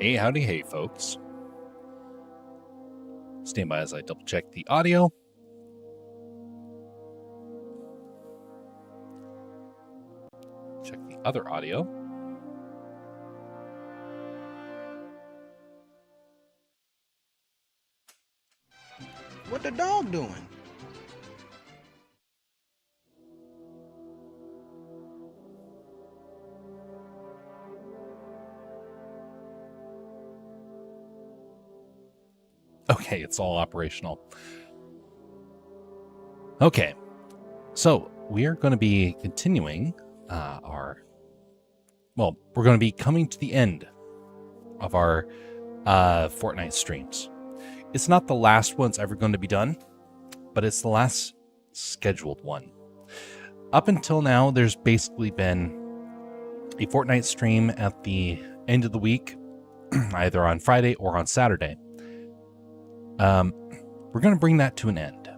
Hey, howdy, hey, folks. Stand by as I double check the audio. Check the other audio. What the dog doing? Okay, it's all operational. Okay, so we are going to be continuing we're going to be coming to the end of our Fortnite streams. It's not the last one that's ever going to be done, but it's the last scheduled one. Up until now, there's basically been a Fortnite stream at the end of the week, either on Friday or on Saturday. We're going to bring that to an end.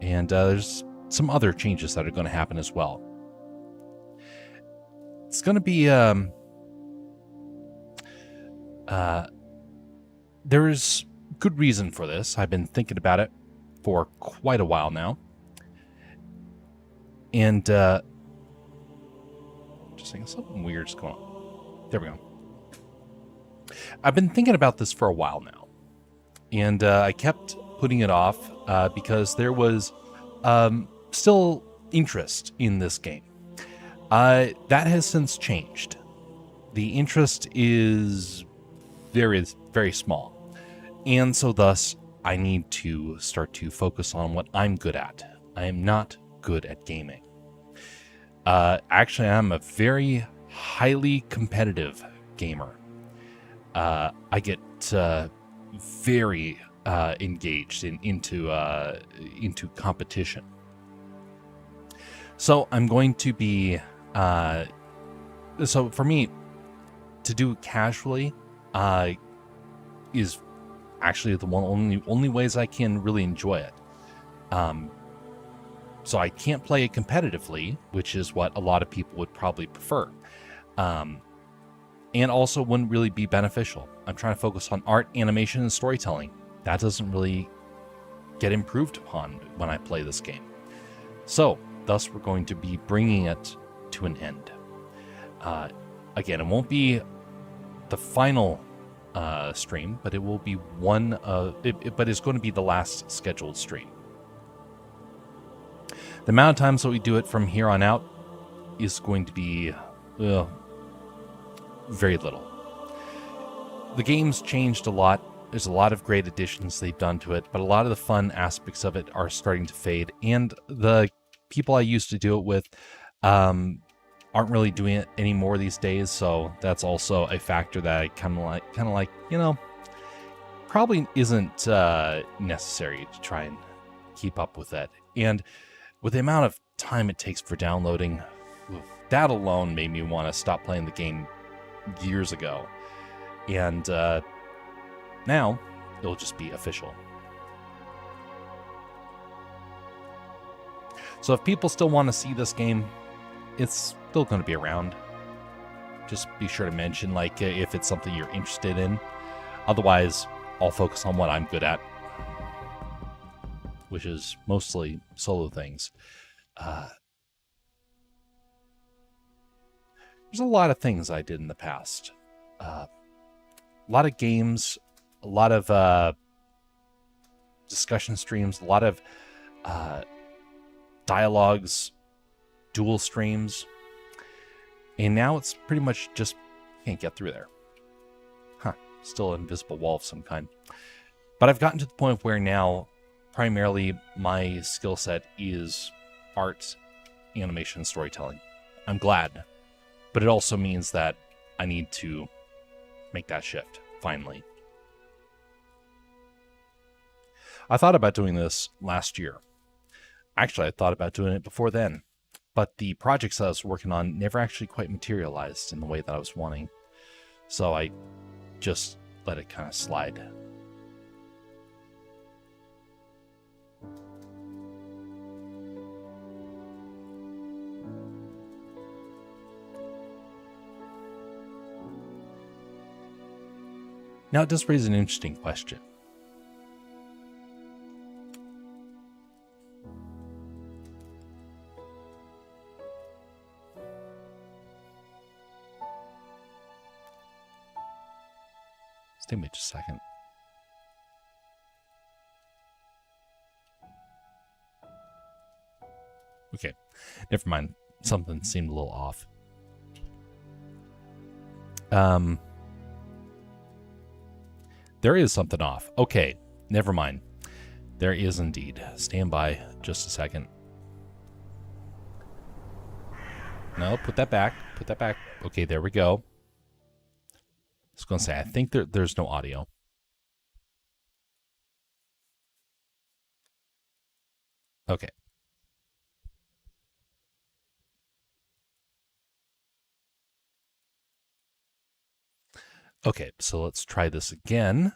And there's some other changes that are going to happen as well. It's going to be... there's good reason for this. I've been thinking about it for quite a while now. And just saying something weird's going on. There we go. I've been thinking about this for a while now. And I kept putting it off because there was still interest in this game. That has since changed. The interest is very, very small. And so thus, I need to start to focus on what I'm good at. I am not good at gaming. Actually, I'm a very highly competitive gamer. I get very engaged into competition. So I'm going to be so for me to do it casually is actually the only ways I can really enjoy it. So I can't play it competitively, which is what a lot of people would probably prefer. And also wouldn't really be beneficial. I'm trying to focus on art, animation, and storytelling. That doesn't really get improved upon when I play this game. So, thus, we're going to be bringing it to an end. Again, it won't be the final stream, but it will be but it's going to be the last scheduled stream. The amount of times that we do it from here on out is going to be very little. The game's changed a lot. There's a lot of great additions they've done to it, but a lot of the fun aspects of it are starting to fade. And the people I used to do it with aren't really doing it anymore these days. So that's also a factor that I kind of like, probably isn't necessary to try and keep up with that. And with the amount of time it takes for downloading, that alone made me want to stop playing the game years ago. And now it'll just be official. So if people still want to see this game, it's still going to be around. Just be sure to mention, if it's something you're interested in. Otherwise, I'll focus on what I'm good at, which is mostly solo things. There's a lot of things I did in the past. A lot of games, a lot of discussion streams, a lot of dialogues, dual streams. And now it's pretty much just can't get through there. Still an invisible wall of some kind. But I've gotten to the point where now primarily my skill set is art, animation, and storytelling. I'm glad. But it also means that I need to make that shift, finally. I thought about doing this last year. Actually, I thought about doing it before then. But the projects that I was working on never actually quite materialized in the way that I was wanting. So I just let it kind of slide. Now, it does raise an interesting question. Stay with me just a second. Okay, never mind. Something seemed a little off. There is something off. Okay, never mind. There is indeed. Stand by just a second. No, put that back. Put that back. Okay, there we go. I was going to say, I think there's no audio. Okay. Okay, so let's try this again.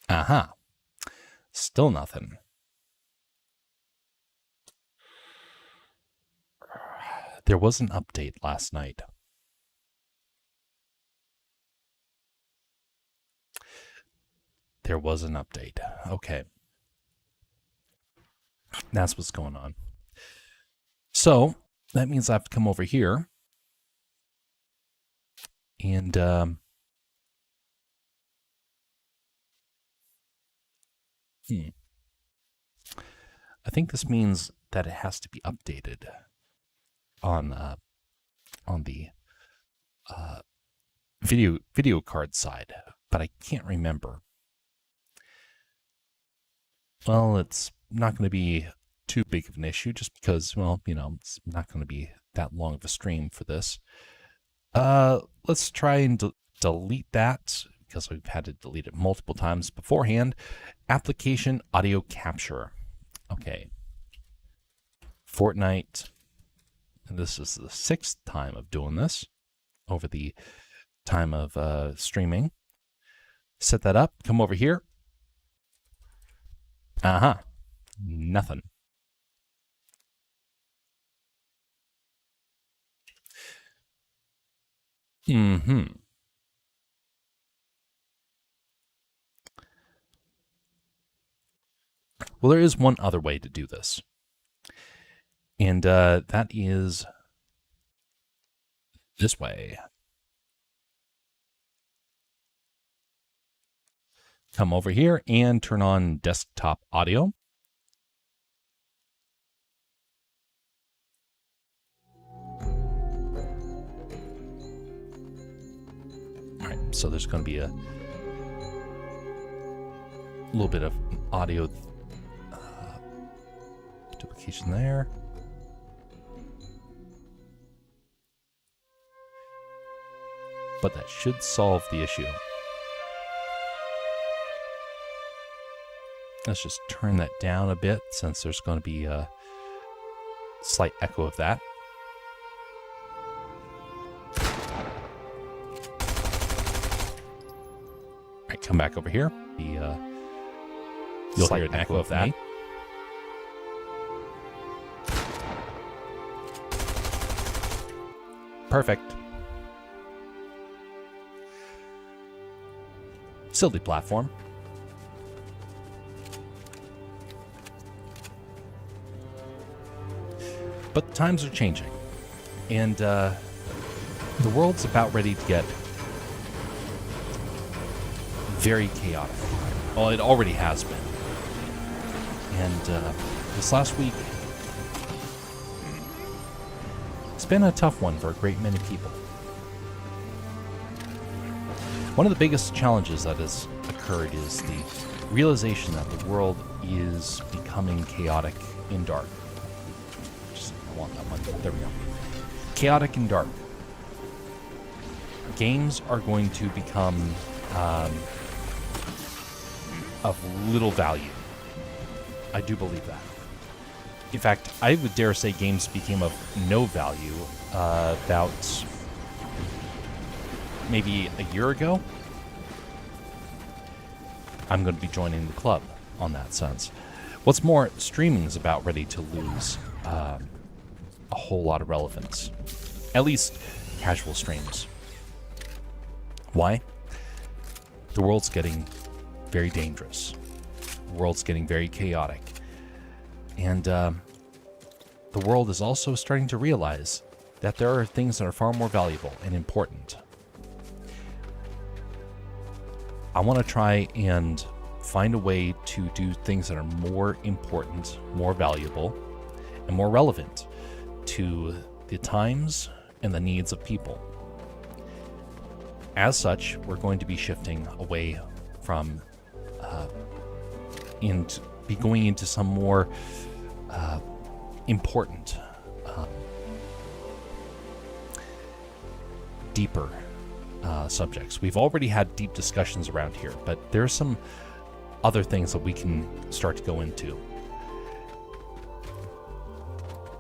Aha. Still nothing. There was an update last night. There was an update. Okay. That's what's going on. So that means I have to come over here and I think this means that it has to be updated on the video card side, but I can't remember. Well, it's not going to be too big of an issue just because, well, you know, it's not going to be that long of a stream for this. Let's try and delete that because we've had to delete it multiple times beforehand. Application audio capture. Okay. Fortnite. This is the 6th time of doing this over the time of streaming. Set that up. Come over here. Uh-huh. Nothing. Mm-hmm. Well, there is one other way to do this. And that is this way. Come over here and turn on desktop audio. All right, so there's going to be a little bit of audio duplication there. But that should solve the issue. Let's just turn that down a bit since there's going to be a slight echo of that. All right, come back over here. You'll hear an echo of that. Perfect. Silly platform. But the times are changing, and the world's about ready to get very chaotic. Well, it already has been. And this last week, it's been a tough one for a great many people. One of the biggest challenges that has occurred is the realization that the world is becoming chaotic and dark. I want that one. There we go. Chaotic and dark. Games are going to become of little value. I do believe that. In fact, I would dare say games became of no value about maybe a year ago. I'm going to be joining the club on that sense. What's more, streaming is about ready to lose a whole lot of relevance. At least casual streams. Why? The world's getting very dangerous. The world's getting very chaotic. And the world is also starting to realize that there are things that are far more valuable and important. I want to try and find a way to do things that are more important, more valuable, and more relevant to the times and the needs of people. As such, we're going to be shifting away from and be going into some more important, deeper subjects. We've already had deep discussions around here, but there's some other things that we can start to go into.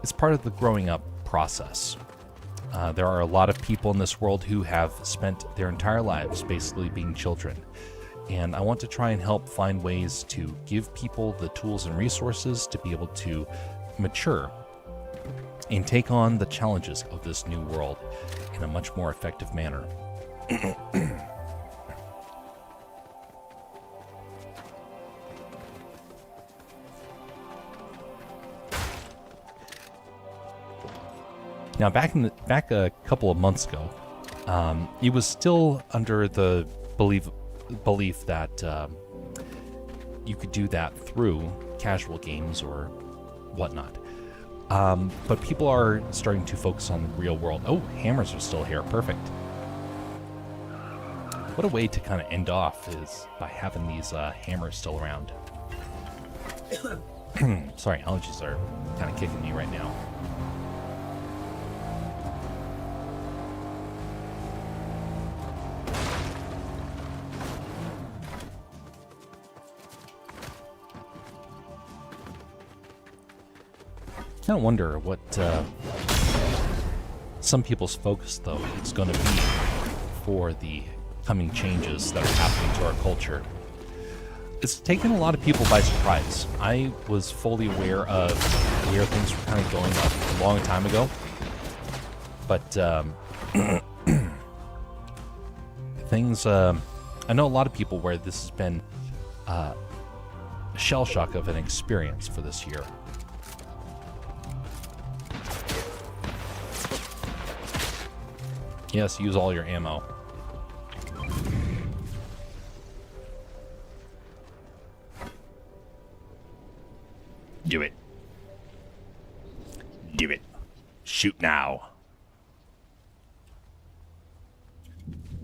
It's part of the growing up process. There are a lot of people in this world who have spent their entire lives basically being children. And I want to try and help find ways to give people the tools and resources to be able to mature and take on the challenges of this new world in a much more effective manner. Now, back a couple of months ago, it was still under the belief that you could do that through casual games or whatnot. But people are starting to focus on the real world. Oh, hammers are still here. Perfect. What a way to kind of end off is by having these hammers still around. Sorry, allergies are kind of kicking me right now. I kind of wonder what some people's focus, though, is going to be for the coming changes that are happening to our culture. It's taken a lot of people by surprise. I was fully aware of where things were kind of going up a long time ago, but things, I know a lot of people where this has been a shell shock of an experience for this year. Yes, use all your ammo. Do it. Do it. Shoot now.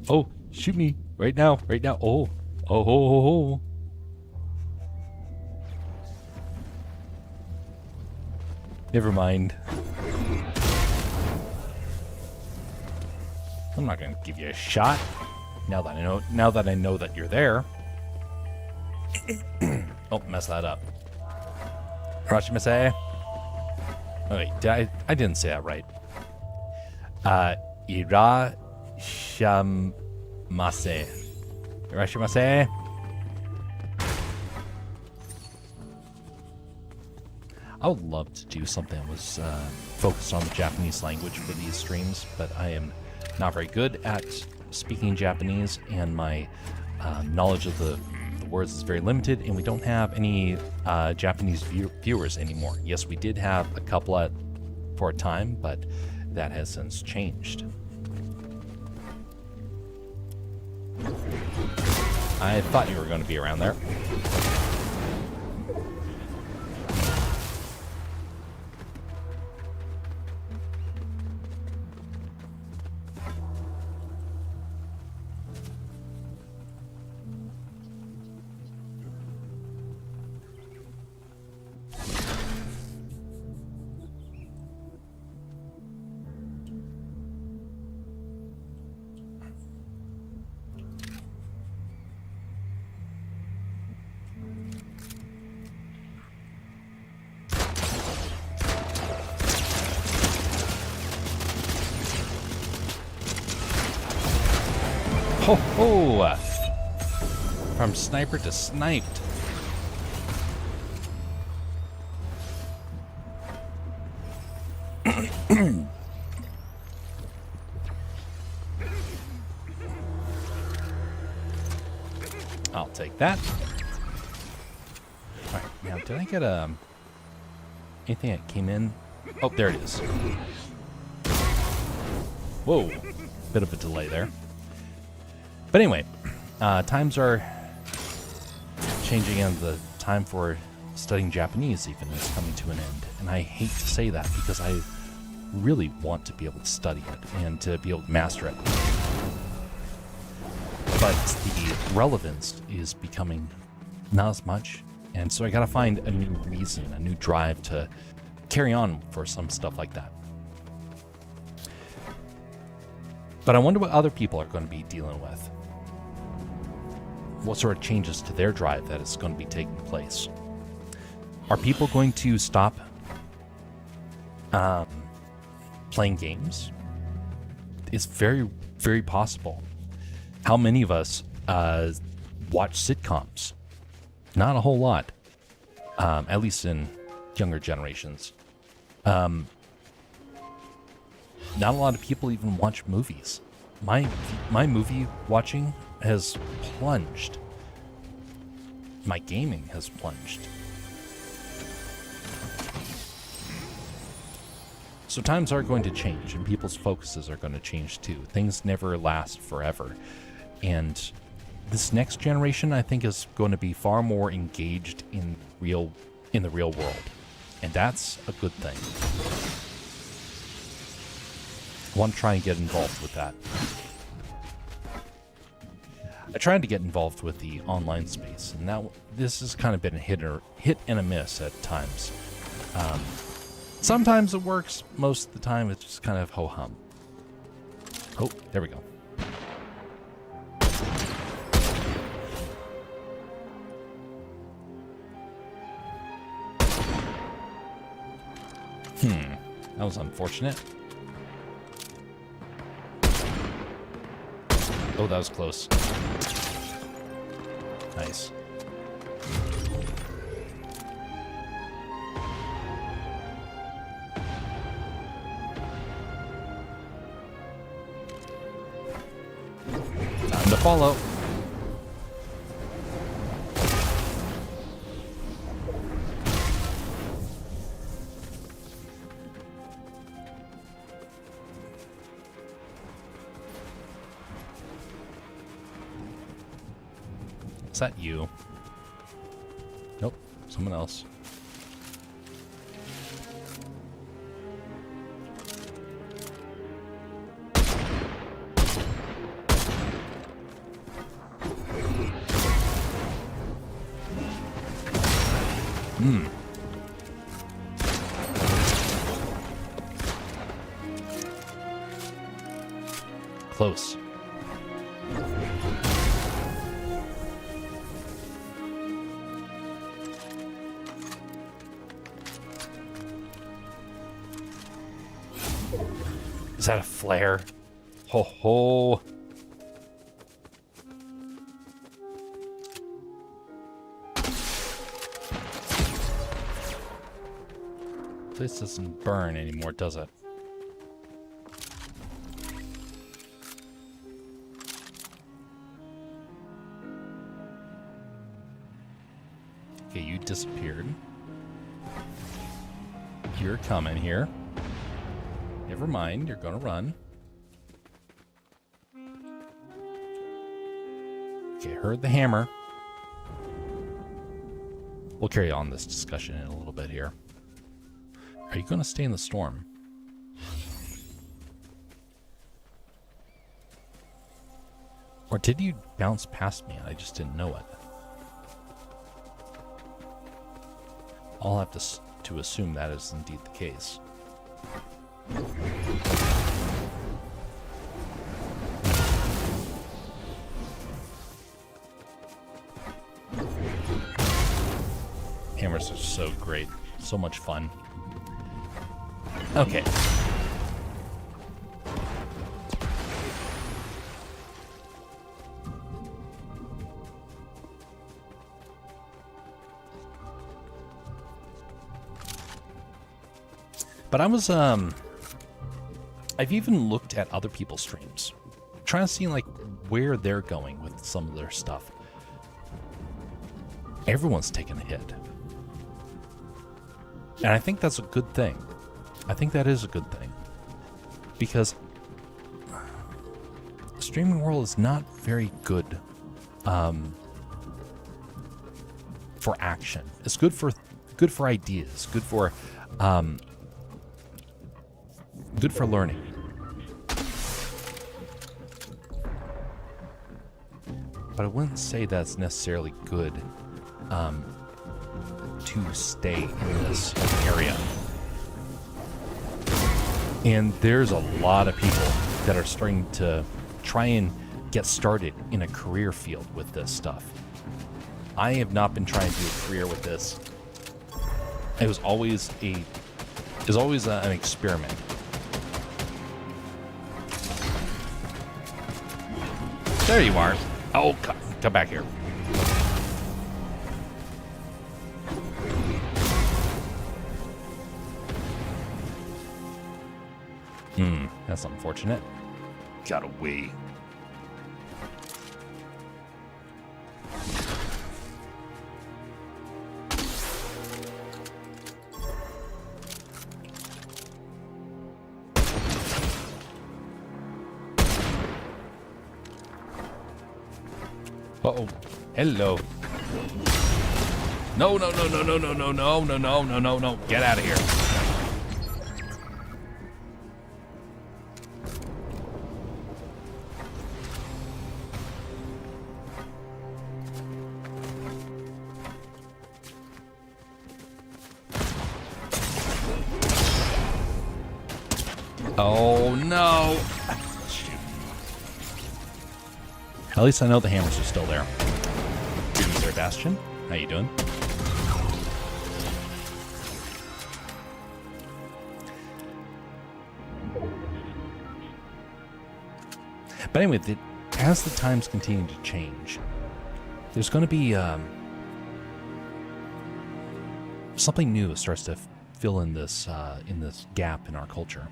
Oh, shoot me. Right now. Right now. Oh. Oh, ho, ho, ho. Never mind. I'm not gonna give you a shot. Now that I know that you're there. Oh, mess that up. Rashimase. Oh wait, I didn't say that right. Irashamase. Irashimase. I would love to do something that was focused on the Japanese language for these streams, but I am not very good at speaking Japanese, and my knowledge of the words is very limited, and we don't have any Japanese viewers anymore. Yes, we did have a couple for a time, but that has since changed. I thought you were going to be around there. Ho ho! From sniper to sniped. I'll take that. Alright, now did I get anything that came in? Oh, there it is. Whoa, bit of a delay there. But anyway, times are changing and the time for studying Japanese even is coming to an end. And I hate to say that because I really want to be able to study it and to be able to master it. But the relevance is becoming not as much. And so I gotta find a new reason, a new drive to carry on for some stuff like that. But I wonder what other people are going to be dealing with. What sort of changes to their drive that is going to be taking place? Are people going to stop playing games? It's very, very possible. How many of us watch sitcoms? Not a whole lot, at least in younger generations. Not a lot of people even watch movies. My movie watching has plunged. My gaming has plunged. So times are going to change, and people's focuses are going to change too. Things never last forever. And this next generation, I think, is going to be far more engaged in the real world. And that's a good thing. I want to try and get involved with that. I tried to get involved with the online space, and now this has kind of been a hit and a miss at times. Sometimes it works, most of the time it's just kind of ho-hum. Oh, there we go. That was unfortunate. Oh, that was close. Nice. Time to follow. Is that you? Nope, someone else. Close. Is that a flare? Ho ho. This doesn't burn anymore, does it? Okay, you disappeared. You're coming here. Never mind, you're gonna run. Okay, heard the hammer. We'll carry on this discussion in a little bit here. Are you gonna stay in the storm? Or did you bounce past me and I just didn't know it? I'll have to assume that is indeed the case. Hammers are so great. So much fun. Okay. But I've even looked at other people's streams, trying to see like where they're going with some of their stuff. Everyone's taken a hit. And I think that's a good thing. I think that is a good thing. Because the streaming world is not very good for action. It's good for ideas, good for learning. But I wouldn't say that's necessarily good to stay in this area. And there's a lot of people that are starting to try and get started in a career field with this stuff. I have not been trying to do a career with this. It was always an experiment. There you are. Oh, come back here. That's unfortunate. Got away. Uh-oh. Hello. No. Get out of here. Oh, no. Shoot. At least I know the hammers are still there. Greetings there, Bastion. How you doing? But anyway, as the times continue to change, there's going to be something new that starts to fill in this gap in our culture.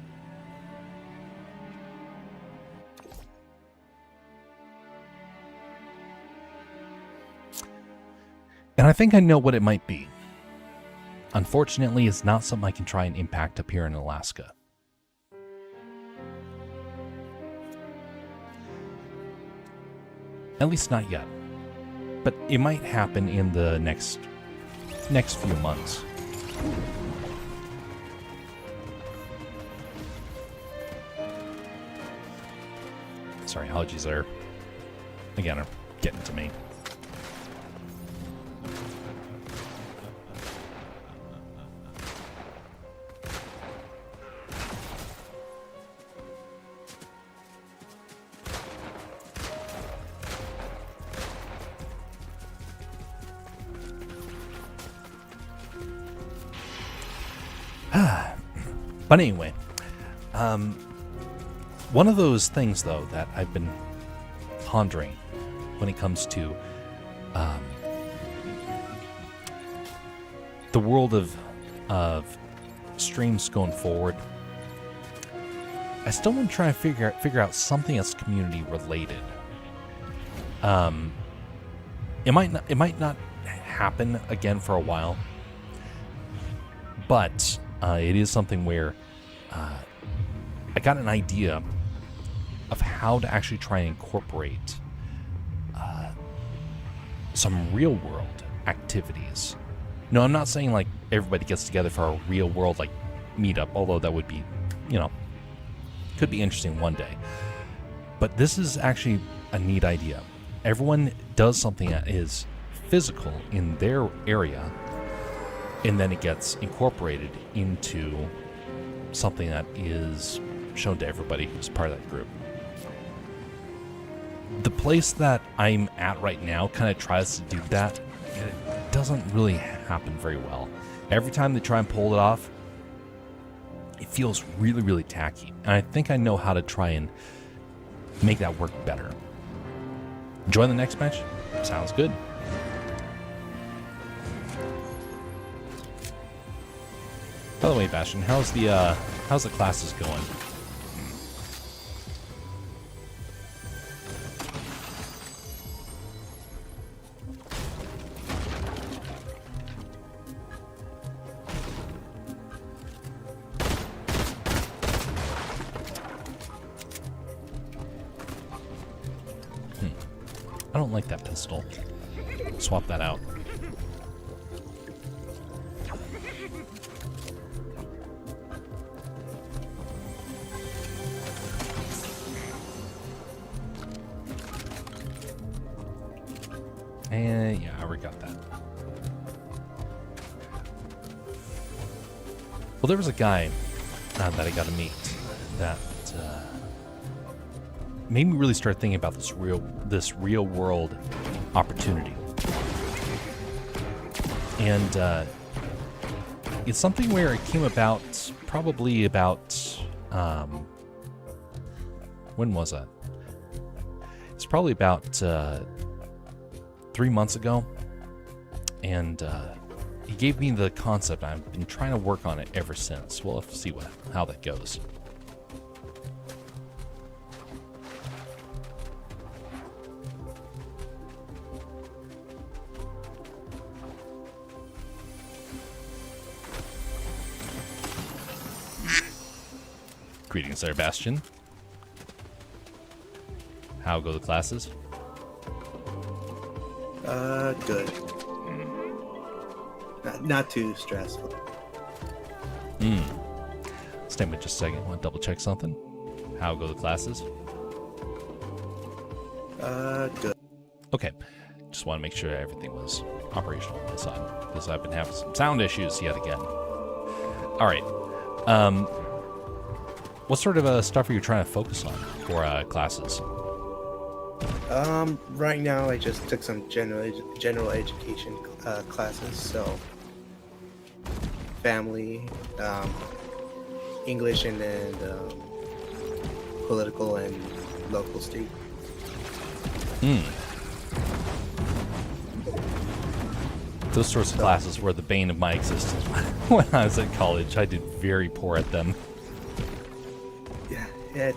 And I think I know what it might be. Unfortunately, it's not something I can try and impact up here in Alaska. At least not yet. But it might happen in the next few months. Sorry, allergies are, again, are getting to me. But anyway, one of those things, though, that I've been pondering when it comes to the world of streams going forward, I still want to try and figure out something that's community related. It might not happen again for a while, but it is something where I got an idea of how to actually try and incorporate some real world activities. No, I'm not saying like everybody gets together for a real world like meetup, although that would be, could be interesting one day. But this is actually a neat idea. Everyone does something that is physical in their area, and then it gets incorporated into something that is shown to everybody who's part of that group. The place that I'm at right now kind of tries to do that. It doesn't really happen very well. Every time they try and pull it off, it feels really, really tacky. And I think I know how to try and make that work better. Join the next match? Sounds good. By the way, Bastion, how's the classes going? I don't like that pistol. Swap that out. And yeah, I already got that. Well, there was a guy that I got to meet that made me really start thinking about this real world opportunity. And it's something where it came about probably about when was it? It's probably about 3 months ago, and he gave me the concept. I've been trying to work on it ever since. We'll have to see how that goes. Greetings there, Bastion. How go the classes? Good. Not too stressful. Stay with just a second. Want to double check something? How go the classes? Good. Okay. Just want to make sure everything was operational on my side, because I've been having some sound issues yet again. All right. What sort of stuff are you trying to focus on for classes? Right now I just took some general education classes, so family, English, and then political and local state. Those sorts of classes were the bane of my existence when I was at college. I did very poor at them. Yeah,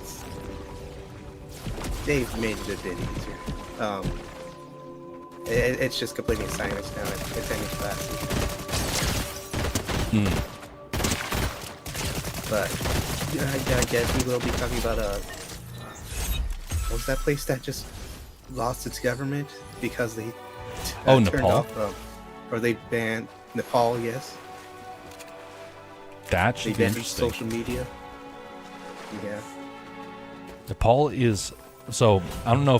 they've made it a bit easier. It's just completing science now. It's any classes. But I guess we will be talking about what was that place that just lost its government because they turned Nepal? off, or they banned Nepal? Yes, That they should be banned interesting. social media. Yeah. Nepal is... So, I don't know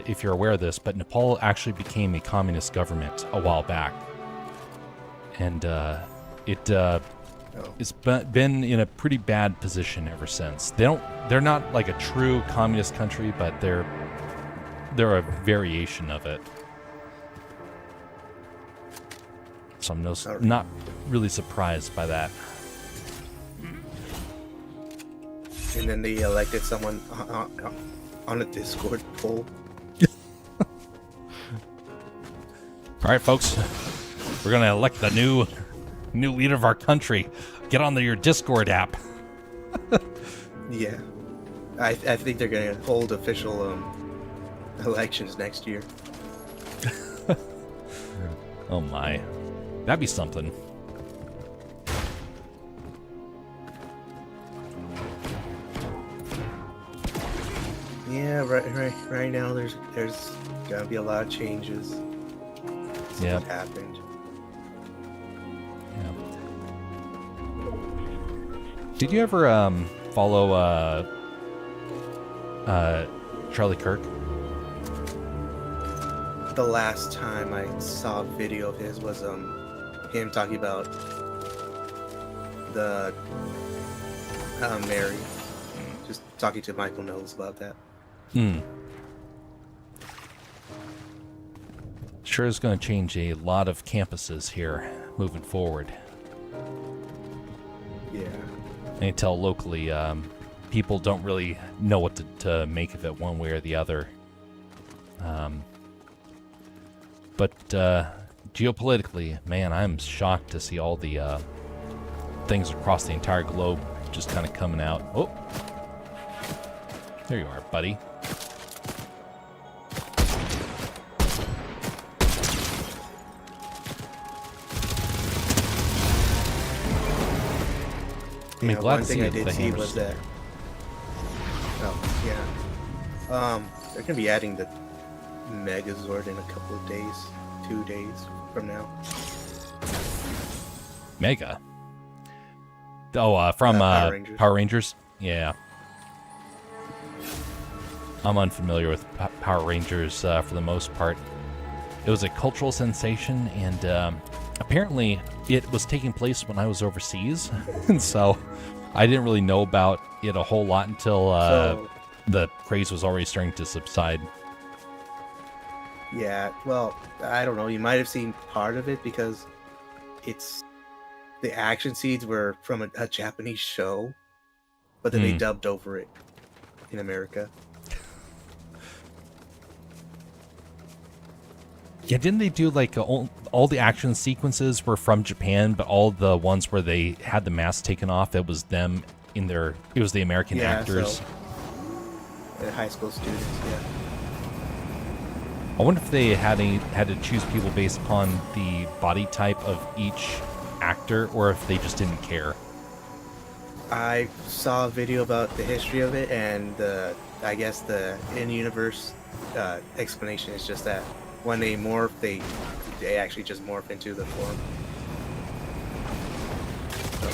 if you're aware of this, but Nepal actually became a communist government a while back. And it's been in a pretty bad position ever since. They're not like a true communist country, but they're a variation of it. So I'm not really surprised by that. And then they elected someone on a Discord poll. All right, folks, we're gonna elect the new leader of our country. Get on your Discord app. Yeah, I think they're gonna hold official elections next year. Oh my, that'd be something. Yeah, right now there's gonna be a lot of changes. Yeah. What happened? Yeah. Did you ever follow Charlie Kirk? The last time I saw a video of his was him talking about the Mary, just talking to Michael Knowles about that. Sure is going to change a lot of campuses here moving forward. Yeah. I can tell locally, people don't really know what to make of it one way or the other. But geopolitically, man, I'm shocked to see all the things across the entire globe just kind of coming out. Oh, there you are, buddy. I mean, glad one to thing see I it with did the see hammer was still. that. Oh yeah. They're gonna be adding the Megazord in a couple of days, 2 days from now. Mega. Oh, from Power Rangers. Power Rangers? Yeah. I'm unfamiliar with Power Rangers for the most part. It was a cultural sensation, and apparently it was taking place when I was overseas. And so I didn't really know about it a whole lot until the craze was already starting to subside. Yeah, well, I don't know. You might have seen part of it because the action scenes were from a Japanese show, but then they dubbed over it in America. Yeah, didn't they do like all the action sequences were from Japan, but all the ones where they had the mask taken off, it was them in their, it was the American actors. So, high school students, yeah. I wonder if they had to choose people based upon the body type of each actor, or if they just didn't care. I saw a video about the history of it, and I guess the in-universe explanation is just that when they morph, they actually just morph into the form. So,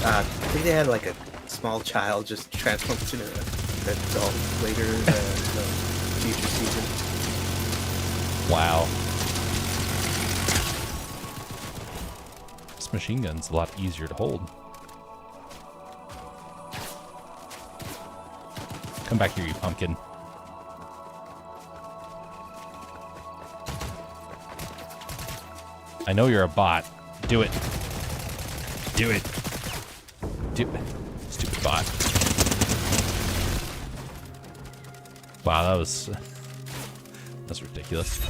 I think they had like a small child just transform into an adult later in the future season. Wow. This machine gun's a lot easier to hold. Come back here, you pumpkin. I know you're a bot. Do it. Do it. Do it. Stupid bot. Wow, that's ridiculous.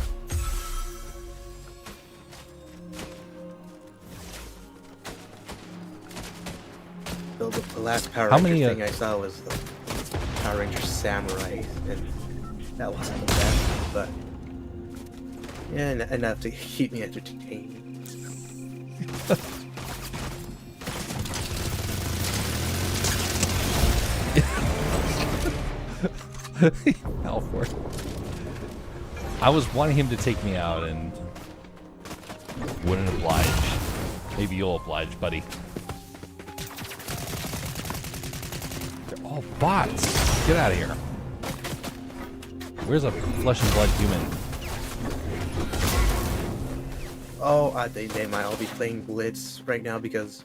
So the last Power How Ranger many, thing I saw was the Power Ranger Samurai, and that wasn't the best, but yeah, enough to keep me entertained. Hell for it. I was wanting him to take me out and wouldn't oblige. Maybe you'll oblige, buddy. They're all bots. Get out of here. Where's a flesh and blood human? Oh, I think they might all be playing Blitz right now because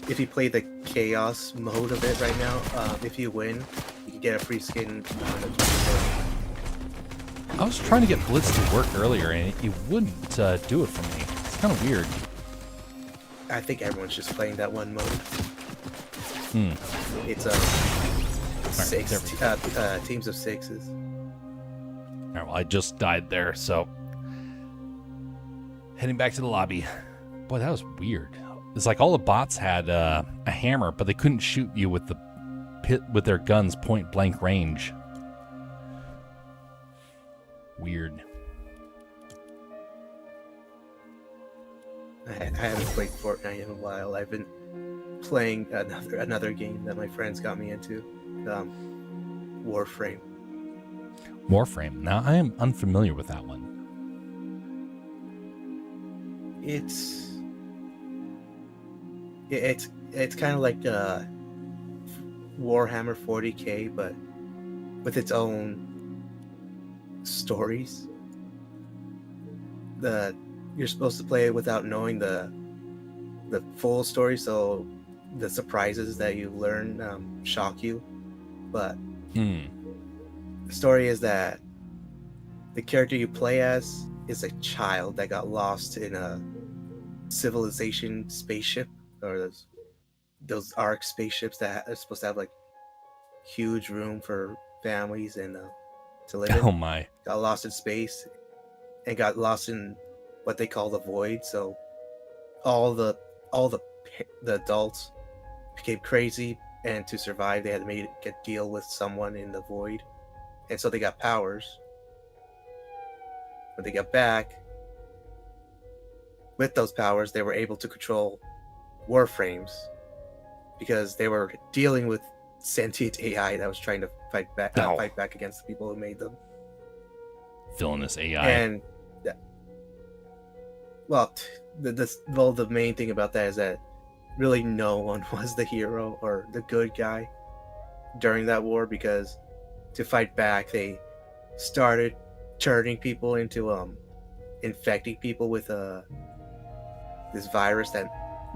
if you play the Chaos mode of it right now, if you win, you can get a free skin on the 24th. I was trying to get Blitz to work earlier, and it wouldn't do it for me. It's kind of weird. I think everyone's just playing that one mode. It's teams of sixes. All right, well, I just died there, so heading back to the lobby. Boy, that was weird. It's like all the bots had a hammer, but they couldn't shoot you with their guns point blank range. Weird. I haven't played Fortnite in a while. I've been playing another game that my friends got me into, Warframe. Warframe. Now, I am unfamiliar with that one. It's kind of like Warhammer 40K, but with its own stories. You're supposed to play it without knowing the full story, so the surprises that you learn shock you. But the story is that the character you play as is a child that got lost in a civilization spaceship, or those ARC spaceships that are supposed to have like huge room for families and to live in. Oh my. Got lost in space and got lost in what they call the void. So all the the adults became crazy, and to survive, they had to make a deal with someone in the void, and so they got powers. When they got back with those powers, they were able to control warframes because they were dealing with sentient AI that was trying to fight back against the people who made them. Villainous AI. And well, the main thing about that is that really no one was the hero or the good guy during that war, because to fight back, they started turning people into infecting people with this virus that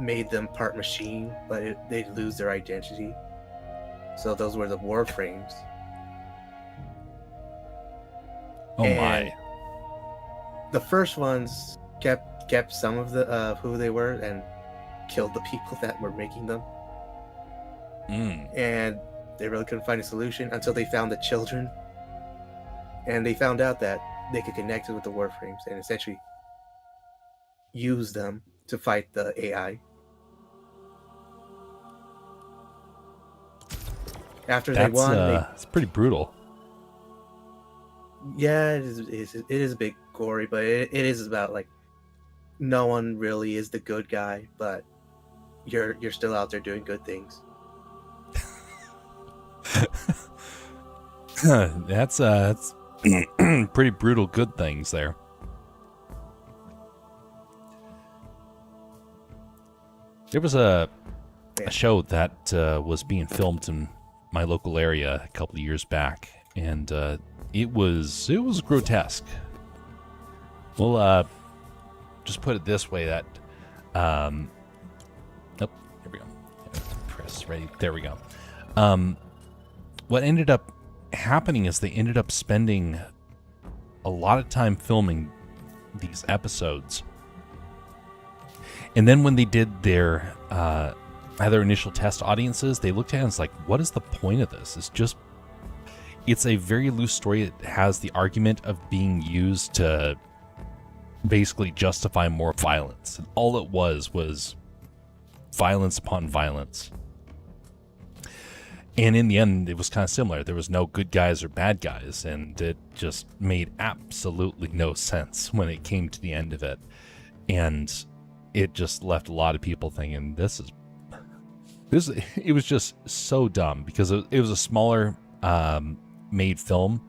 made them part machine, but they'd lose their identity. So those were the warframes. Oh my! The first ones kept some of the who they were and killed the people that were making them. And they really couldn't find a solution until they found the children, and they found out that they could connect with the warframes and essentially use them to fight the AI. After they won, it's pretty brutal. Yeah, it is a bit gory, but it is about like no one really is the good guy, but you're still out there doing good things. That's pretty brutal good things there. There was a show that was being filmed in my local area a couple of years back, and it was grotesque. Well, just put it this way, that here we go. Press ready. There we go. What ended up happening is they ended up spending a lot of time filming these episodes, and then when they did their initial test audiences, they looked at it and it's like, what is the point of this? It's a very loose story. It has the argument of being used to basically justify more violence. And all it was violence upon violence. And in the end, it was kind of similar. There was no good guys or bad guys, and it just made absolutely no sense when it came to the end of it. And it just left a lot of people thinking, it was just so dumb, because it was a smaller made film,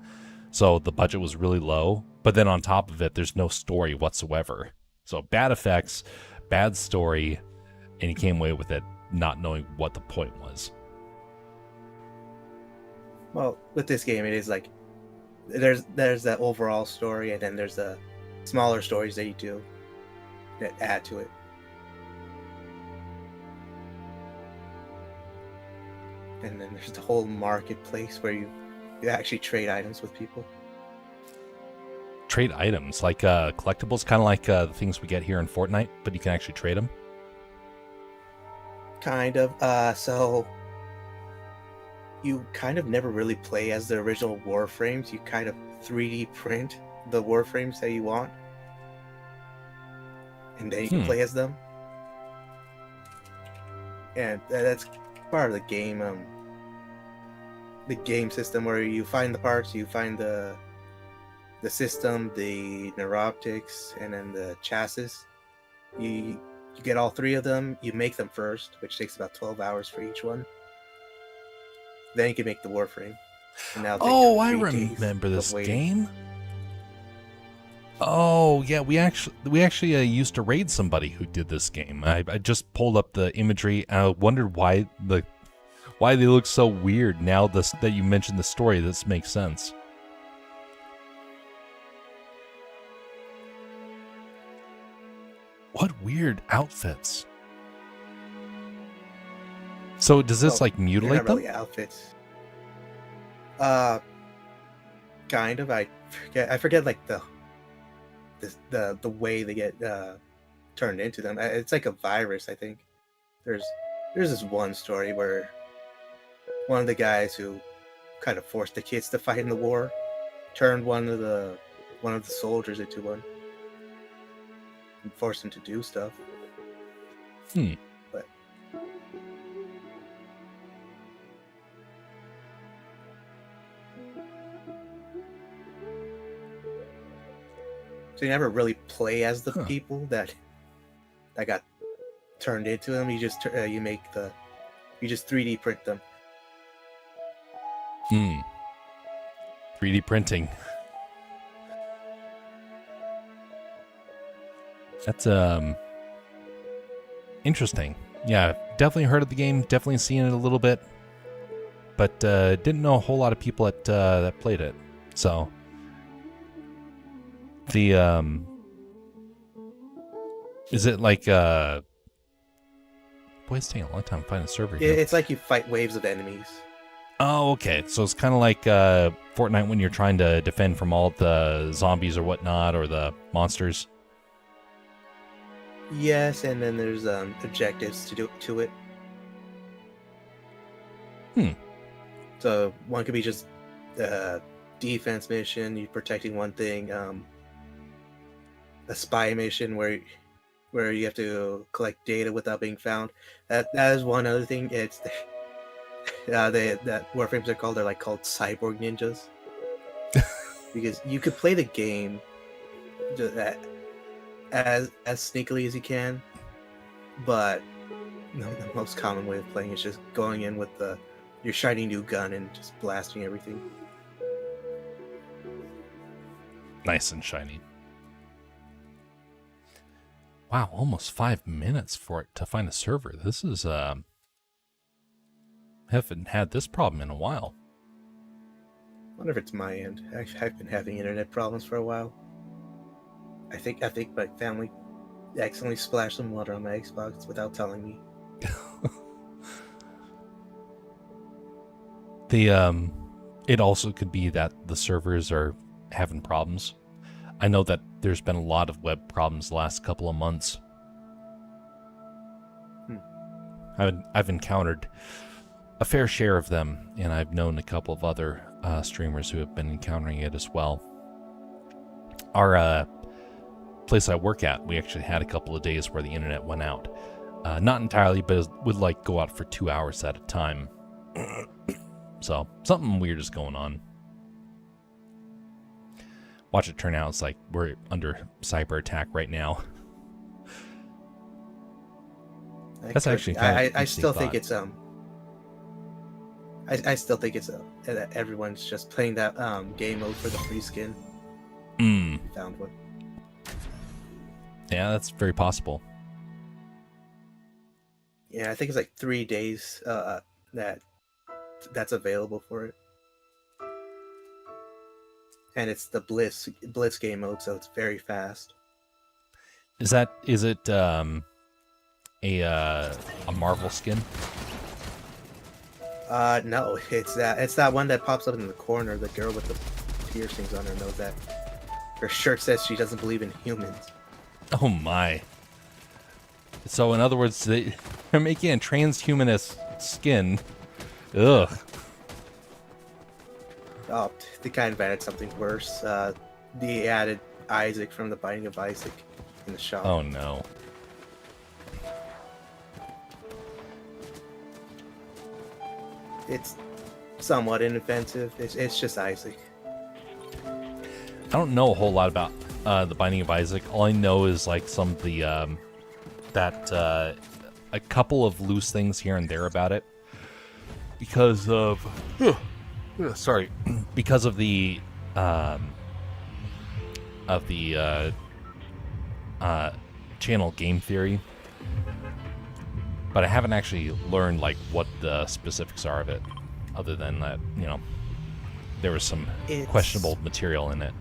so the budget was really low, but then on top of it, there's no story whatsoever. So bad effects, bad story, and he came away with it not knowing what the point was. Well, with this game, it is like there's that overall story, and then there's the smaller stories that you do that add to it. And then there's the whole marketplace where you actually trade items with people. Trade items, like collectibles, kind of like the things we get here in Fortnite, but you can actually trade them? Kind of. So you kind of never really play as the original Warframes. You kind of 3D print the Warframes that you want, and then you can play as them. And that's part of the game. The game system where you find the parts, you find the system, the neuroptics, and then the chassis. You get all three of them. You make them first, which takes about 12 hours for each one. Then you can make the Warframe. And now I remember this game. Oh yeah, we actually used to raid somebody who did this game. I just pulled up the imagery, and I wondered why they look so weird. Now that you mentioned the story, this makes sense. What weird outfits. So does this mutilate them? Really outfits. Kind of. I forget the way they get turned into them. It's like a virus, I think. There's this one story where one of the guys who kind of forced the kids to fight in the war turned one of the soldiers into one and forced him to do stuff. But So you never really play as the Huh. people that got turned into them. You just you just 3D print them. 3D printing. That's interesting. Yeah, definitely heard of the game. Definitely seen it a little bit, but didn't know a whole lot of people that played it. So the is it like boy, it's taking a long time to find a server here. It's like you fight waves of enemies. Oh, okay. So it's kind of like Fortnite when you're trying to defend from all the zombies or whatnot, or the monsters. Yes, and then there's objectives to it. So one could be just defense mission, you protecting one thing. A spy mission where you have to collect data without being found. That is one other thing. It's that Warframes are called. They're like called cyborg ninjas because you could play the game as sneakily as you can, but the most common way of playing is just going in with your shiny new gun and just blasting everything. Nice and shiny. Wow, almost 5 minutes for it to find a server. This is haven't had this problem in a while. I wonder if it's my end. I've been having internet problems for a while. I think my family accidentally splashed some water on my Xbox without telling me. It also could be that the servers are having problems. I know that there's been a lot of web problems the last couple of months. I've encountered a fair share of them, and I've known a couple of other streamers who have been encountering it as well. Our place I work at, we actually had a couple of days where the internet went out. Not entirely, but it would like go out for 2 hours at a time. So something weird is going on. Watch it turn out. It's like we're under cyber attack right now. That's actually kind of I still think it's I still think it's that everyone's just playing that game mode for the free skin. Found one. Yeah, that's very possible. Yeah, I think it's like 3 days that's available for it. And it's the Blitz game mode, so it's very fast. Is it a Marvel skin? No, it's that one that pops up in the corner, the girl with the piercings on her nose that her shirt says she doesn't believe in humans. Oh my. So in other words, they're making a transhumanist skin. Ugh. Oh, they kind of added something worse. They added Isaac from The Binding of Isaac in the shop. Oh no. It's somewhat inoffensive. It's just Isaac. I don't know a whole lot about The Binding of Isaac. All I know is like some of the a couple of loose things here and there about it because of because of the channel Game Theory, but I haven't actually learned like what the specifics are of it, other than that there was some questionable material in it.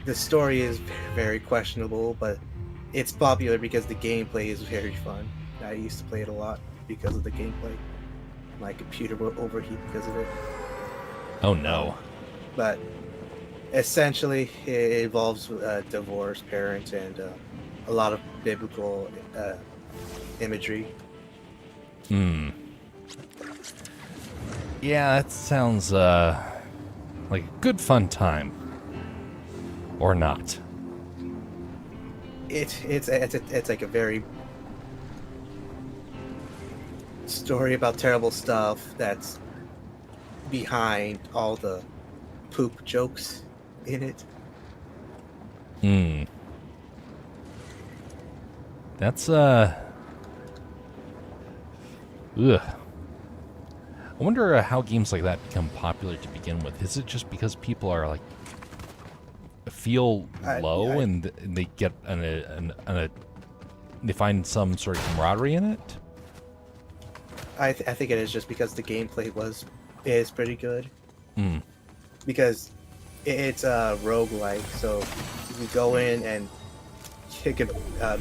The story is very questionable, but it's popular because the gameplay is very fun. I used to play it a lot because of the gameplay. My computer will overheat because of it. Oh no. But essentially, it involves divorced parents and a lot of biblical imagery. Yeah, that sounds like a good fun time. Or not. It's like a very story about terrible stuff that's behind all the poop jokes in it. Hmm. That's ugh. I wonder how games like that become popular to begin with. Is it just because people are like feel low and they get they find some sort of camaraderie in it? I think it is just because the gameplay is pretty good. Hmm. Because it's a roguelike, so you go in and you can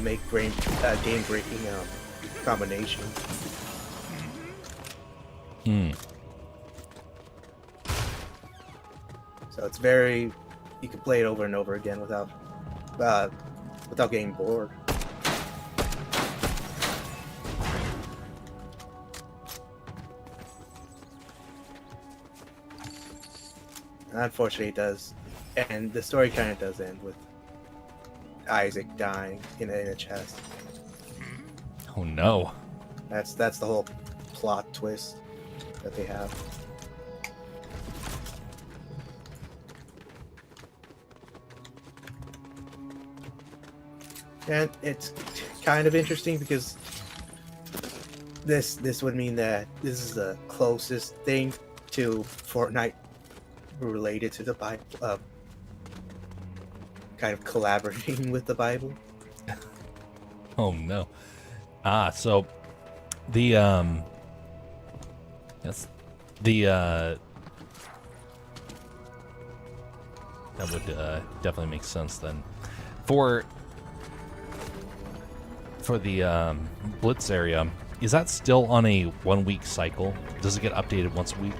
make game-breaking combinations. Hmm. So it's very, you can play it over and over again without getting bored. Unfortunately, it does, and the story kind of does end with Isaac dying in a chest. Oh no. That's the whole plot twist that they have. And it's kind of interesting because this would mean that this is the closest thing to Fortnite related to the Bible, kind of collaborating with the Bible. Oh no. So the yes, the that would definitely make sense then. For the Blitz area, is that still on a 1 week cycle? Does it get updated once a week?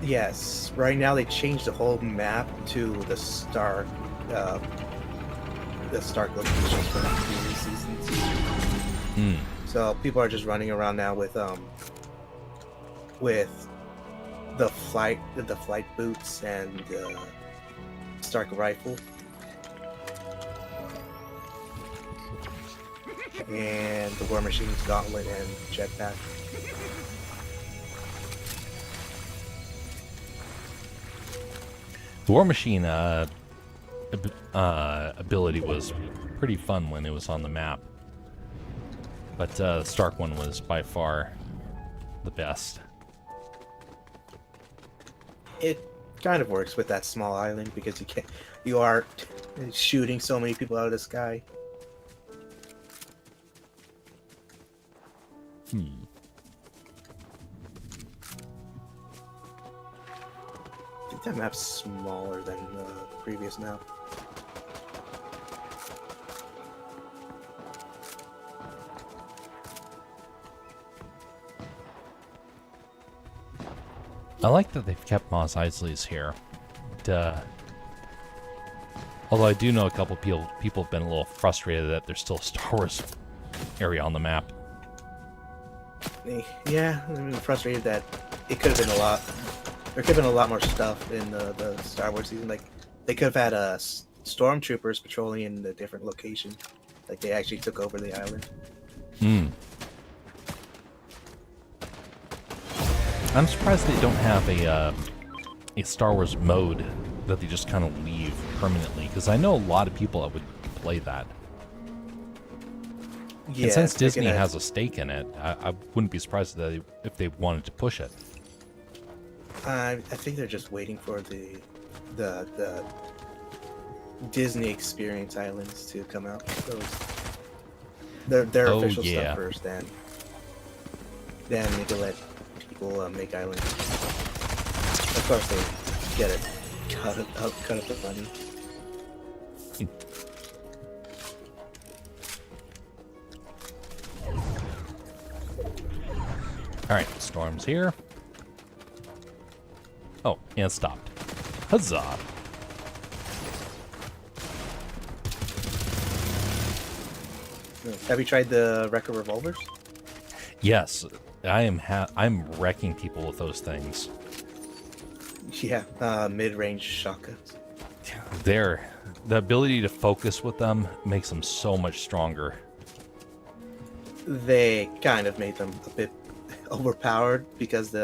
Yes, right now they changed the whole map to the Stark locations from previous seasons. Hmm. So people are just running around now with the flight boots and the Stark rifle. And the War Machine's gauntlet and jetpack. The War Machine ability was pretty fun when it was on the map, but the Stark one was by far the best. It kind of works with that small island because you are shooting so many people out of the sky. Hmm. I think that map's smaller than the previous map. I like that they've kept Mos Eisley's here. Although I do know a couple people have been a little frustrated that there's still a Star Wars area on the map. Yeah, I'm frustrated that it could have been a lot. There could have been a lot more stuff in the Star Wars season. Like they could have had stormtroopers patrolling in a different location. Like they actually took over the island. Hmm. I'm surprised they don't have a Star Wars mode that they just kind of leave permanently, because I know a lot of people that would play that. Yeah, and since Disney has a stake in it, I wouldn't be surprised if they wanted to push it. I think they're just waiting for the Disney Experience Islands to come out. Their official stuff first, then they can let people make islands. Of course, they get it cut up the money. All right, Storm's here. Oh, and stopped. Huzzah! Have you tried the Wrecker revolvers? Yes, I'm wrecking people with those things. Yeah, mid-range shotguns. The ability to focus with them makes them so much stronger. They kind of made them a bit overpowered because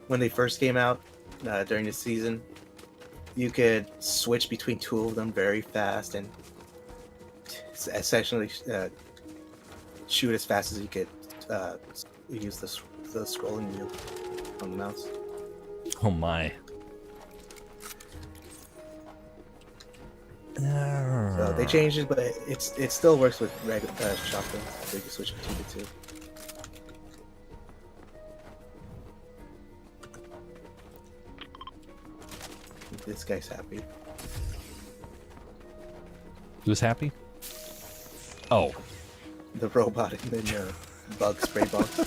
when they first came out during the season, you could switch between two of them very fast and essentially shoot as fast as you could use the scrolling wheel on the mouse. Oh my. So they changed it, but it still works with regular shotguns. So you can switch between the two. This guy's happy. Who's happy? Oh. The robot in the bug spray box.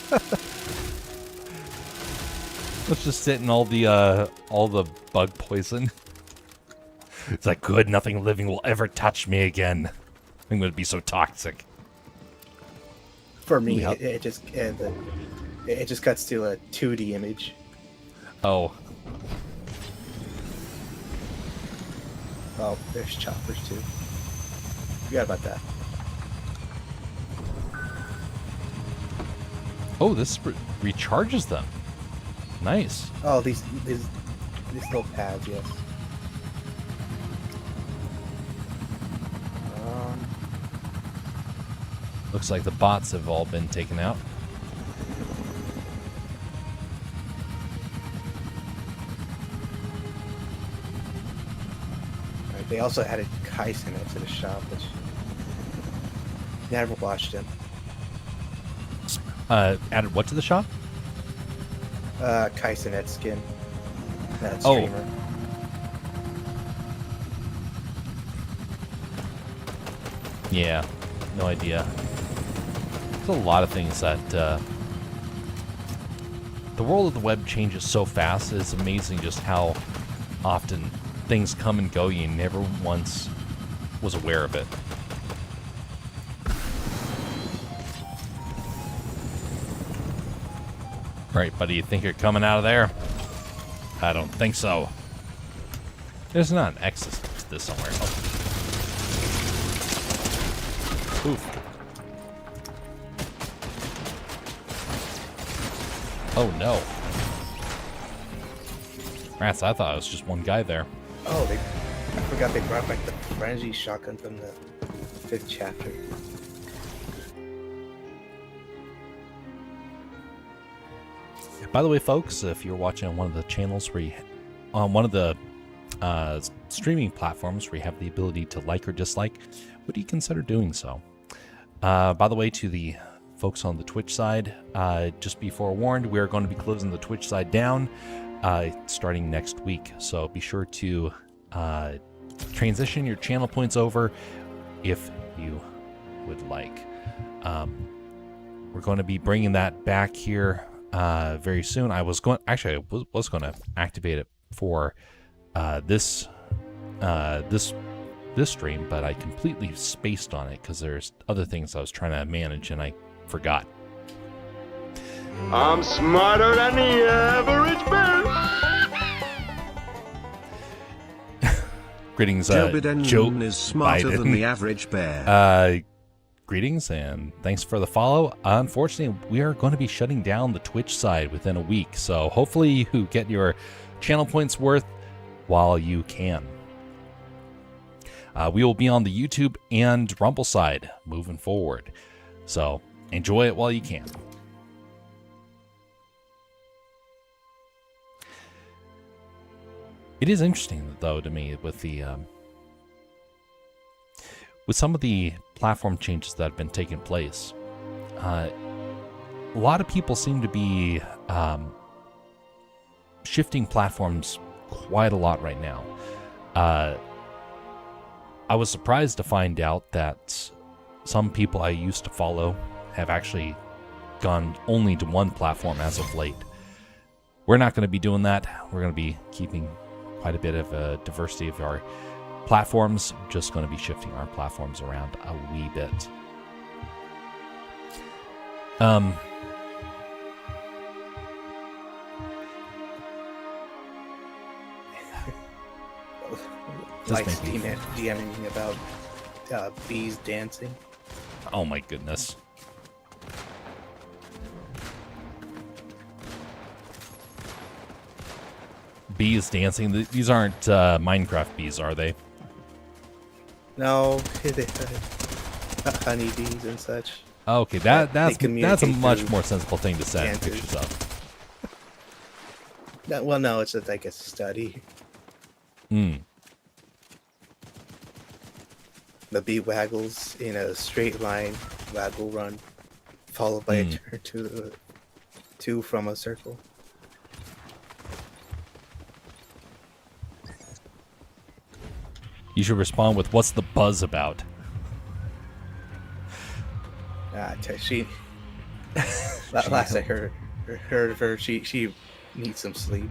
Let's just sit in all the bug poison. It's like, good, nothing living will ever touch me again. I'm going to be so toxic. For me, it just cuts to a 2D image. Oh. Oh, there's choppers too. Forgot about that. Oh, this recharges them. Nice. Oh, these little pads, yes. Looks like the bots have all been taken out. Right, they also added Kaisen to the shop, which never watched him. Added what to the shop? Kaisenet skin. That streamer. Yeah, no idea. There's a lot of things that the world of the web changes so fast. It's amazing just how often things come and go. You never once was aware of it. Right, buddy, you think you're coming out of there? I don't think so. There's not an X to this somewhere. Oh. Oof. Oh no. Rats, I thought it was just one guy there. Oh, I forgot they brought back the frenzy shotgun from the 5th chapter. By the way, folks, if you're watching on one of the channels where on one of the streaming platforms where you have the ability to like or dislike, would you consider doing so? By the way, to the folks on the Twitch side, just be forewarned, we are going to be closing the Twitch side down starting next week. So be sure to transition your channel points over if you would like. We're going to be bringing that back here very soon. I was going to activate it for this stream, but I completely spaced on it because there's other things I was trying to manage and I forgot. I'm smarter than the average bear. Greetings, Joe Joe is smarter Biden. than the average bear. Greetings and thanks for the follow. Unfortunately, we are going to be shutting down the Twitch side within a week, so hopefully you get your channel points worth while you can. We will be on the YouTube and Rumble side moving forward, so enjoy it while you can. It is interesting, though, to me with the with some of the platform changes that have been taking place. A lot of people seem to be shifting platforms quite a lot right now. I was surprised to find out that some people I used to follow have actually gone only to one platform as of late. We're not going to be doing that. We're going to be keeping quite a bit of a diversity of our platforms. Just going to be shifting our platforms around a wee bit. Like DMing me about bees dancing. Oh my goodness. bees dancing. These aren't Minecraft bees, are they? No, honeybees and such. Okay, that's a communicate much through more sensible thing to send dances. pictures of. Well, no, it's just like a study. Hmm. The bee waggles in a straight line, waggle run, followed by a turn to the two from a circle. You should respond with, "What's the buzz about?" She. Last I heard of her, she needs some sleep.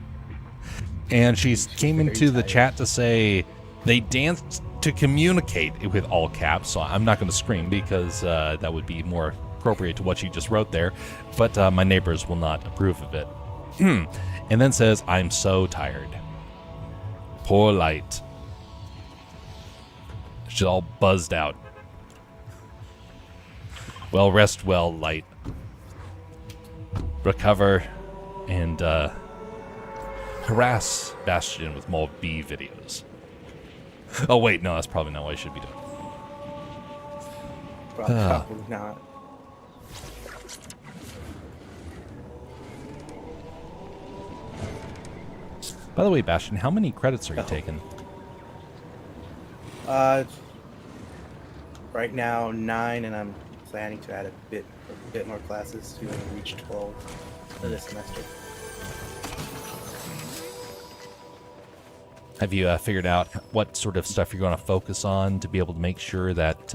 And she came very into the tired. chat to say they danced to communicate with all caps. So I'm not going to scream because that would be more appropriate to what she just wrote there. But my neighbors will not approve of it. And then says, "I'm so tired. Poor Light. She's all buzzed out. Well, rest well, Light. Recover and harass Bastion with more bee videos." Oh, wait, no, that's probably not what I should be doing. Probably not. By the way, Bastion, how many credits are you taking? Right now 9, and I'm planning to add a bit more classes to reach 12 for this semester. Have you figured out what sort of stuff you're going to focus on to be able to make sure that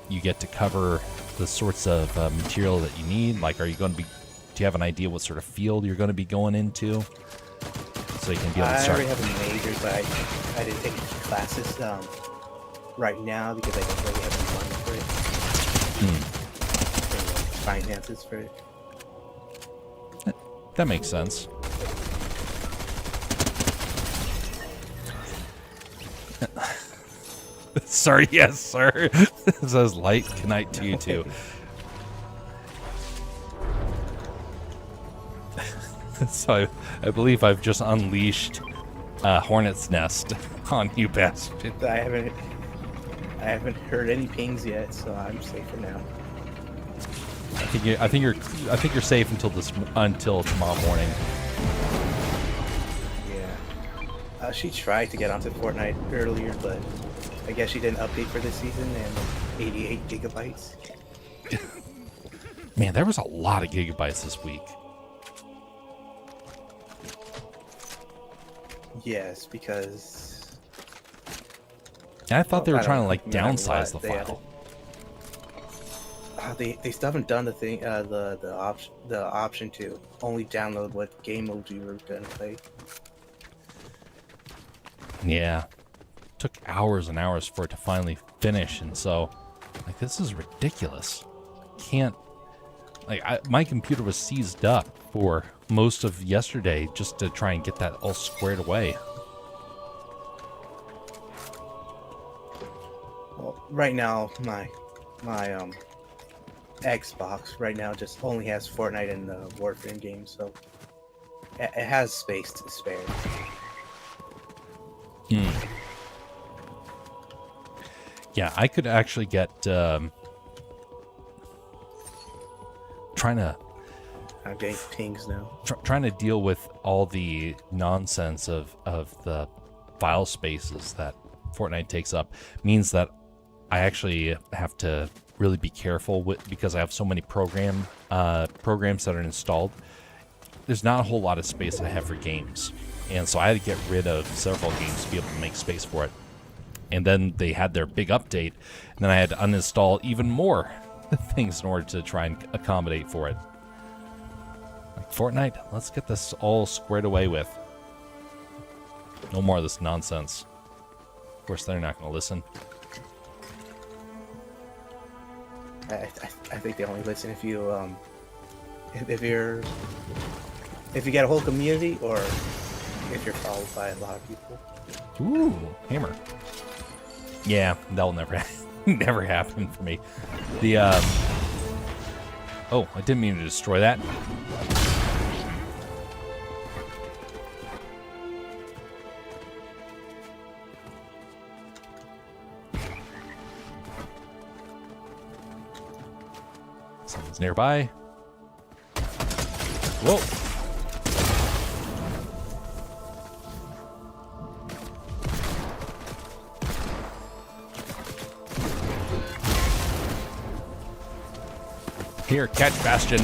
you get to cover the sorts of material that you need? Like, are you going to be? Do you have an idea what sort of field you're going to be going into, so you can be able to I start? already have a major, but I didn't take classes right now because I don't really have the money for it. And finances for it. That makes sense. Sorry, yes, sir. It says Light. Good night to you too. So I believe I've just unleashed a hornet's nest on you, Bastion. I haven't heard any pings yet, so I'm safe for now. I think you're safe until tomorrow morning. Yeah. She tried to get onto Fortnite earlier, but I guess she didn't update for this season, and 88 gigabytes. Man, there was a lot of gigabytes this week. Yes, because I thought they were I trying to don't like remember downsize the what they had file. They still haven't done the thing, the option to only download what game mode you were gonna play. Yeah, took hours and hours for it to finally finish, and so like this is ridiculous. Can't my computer was seized up for most of yesterday just to try and get that all squared away. Well, right now my Xbox right now just only has Fortnite and the Warframe game, so it has space to spare. Yeah, I could actually get I'm getting pings now. trying to deal with all the nonsense of the file spaces that Fortnite takes up means that I actually have to really be careful because I have so many programs that are installed. There's not a whole lot of space I have for games, and so I had to get rid of several games to be able to make space for it. And then they had their big update, and then I had to uninstall even more things in order to try and accommodate for it. Like, Fortnite, let's get this all squared away with. No more of this nonsense. Of course, they're not going to listen. I think they only listen if you if you get a whole community or if you're followed by a lot of people. Ooh, hammer. Yeah, that'll never never happen for me. The oh, I didn't mean to destroy that. Someone's nearby. Whoa. Here, catch Bastion.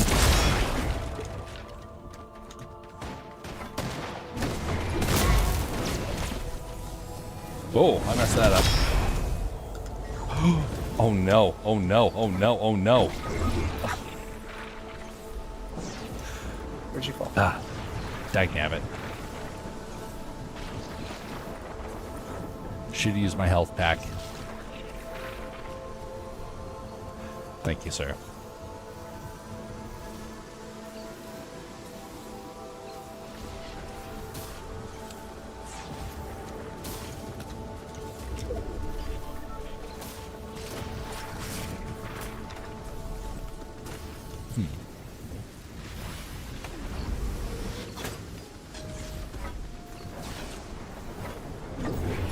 Oh, I messed that up. Oh no, oh no, oh no, oh no. Where'd you fall? Ah, dagnabbit. Should use my health pack. Thank you, sir.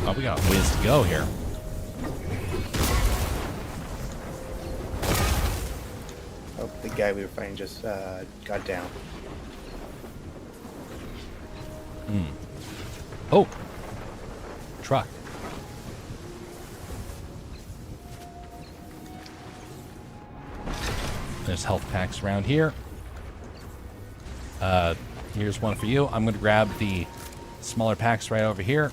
Oh, we got a ways to go here. Oh, the guy we were fighting just got down. Oh! Truck. There's health packs around here. Here's one for you. I'm going to grab the smaller packs right over here.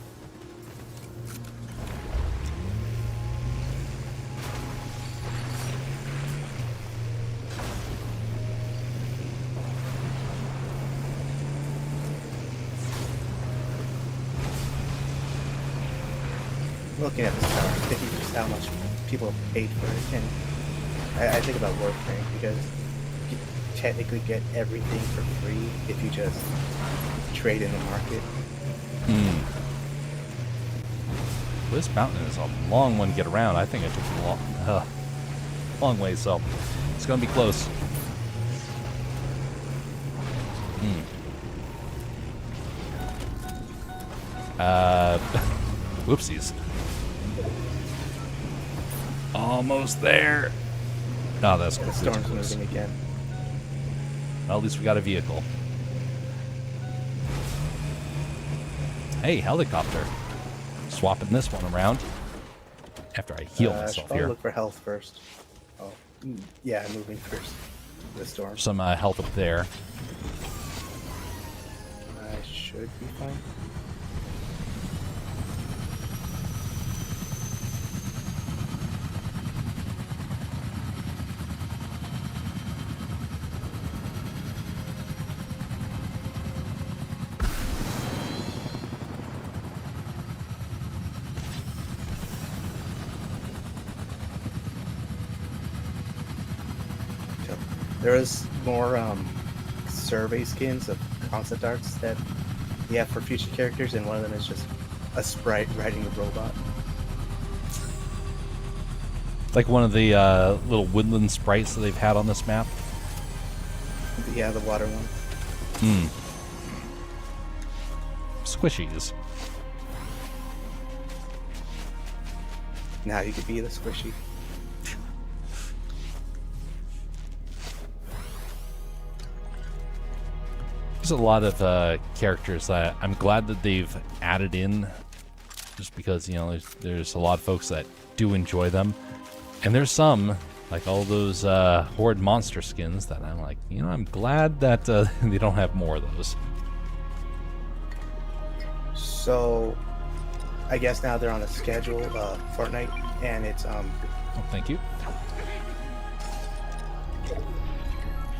Looking at this tower, thinking just how much people have paid for it, and I think about Warframe because you technically get everything for free if you just trade in the market. This mountain is a long one to get around. I think it took a long way, so it's going to be close. Whoopsies. Almost there. No, that's The good. storm's moving again. Well, at least we got a vehicle. Hey, helicopter. Swapping this one around. After I heal myself I'll here. look for health first. Oh, yeah, moving first. The storm. Some health up there. I should be fine. There is more survey skins of concept arts that you have for future characters, and one of them is just a sprite riding a robot. Like one of the little woodland sprites that they've had on this map. Yeah, the water one. Squishies. Now you could be the squishy. There's a lot of characters that I'm glad that they've added in, just because, you know, there's a lot of folks that do enjoy them, and there's some, like all those horde monster skins, that I'm like, you know, I'm glad that they don't have more of those. So, I guess now they're on a schedule, Fortnite, and it's Oh, thank you.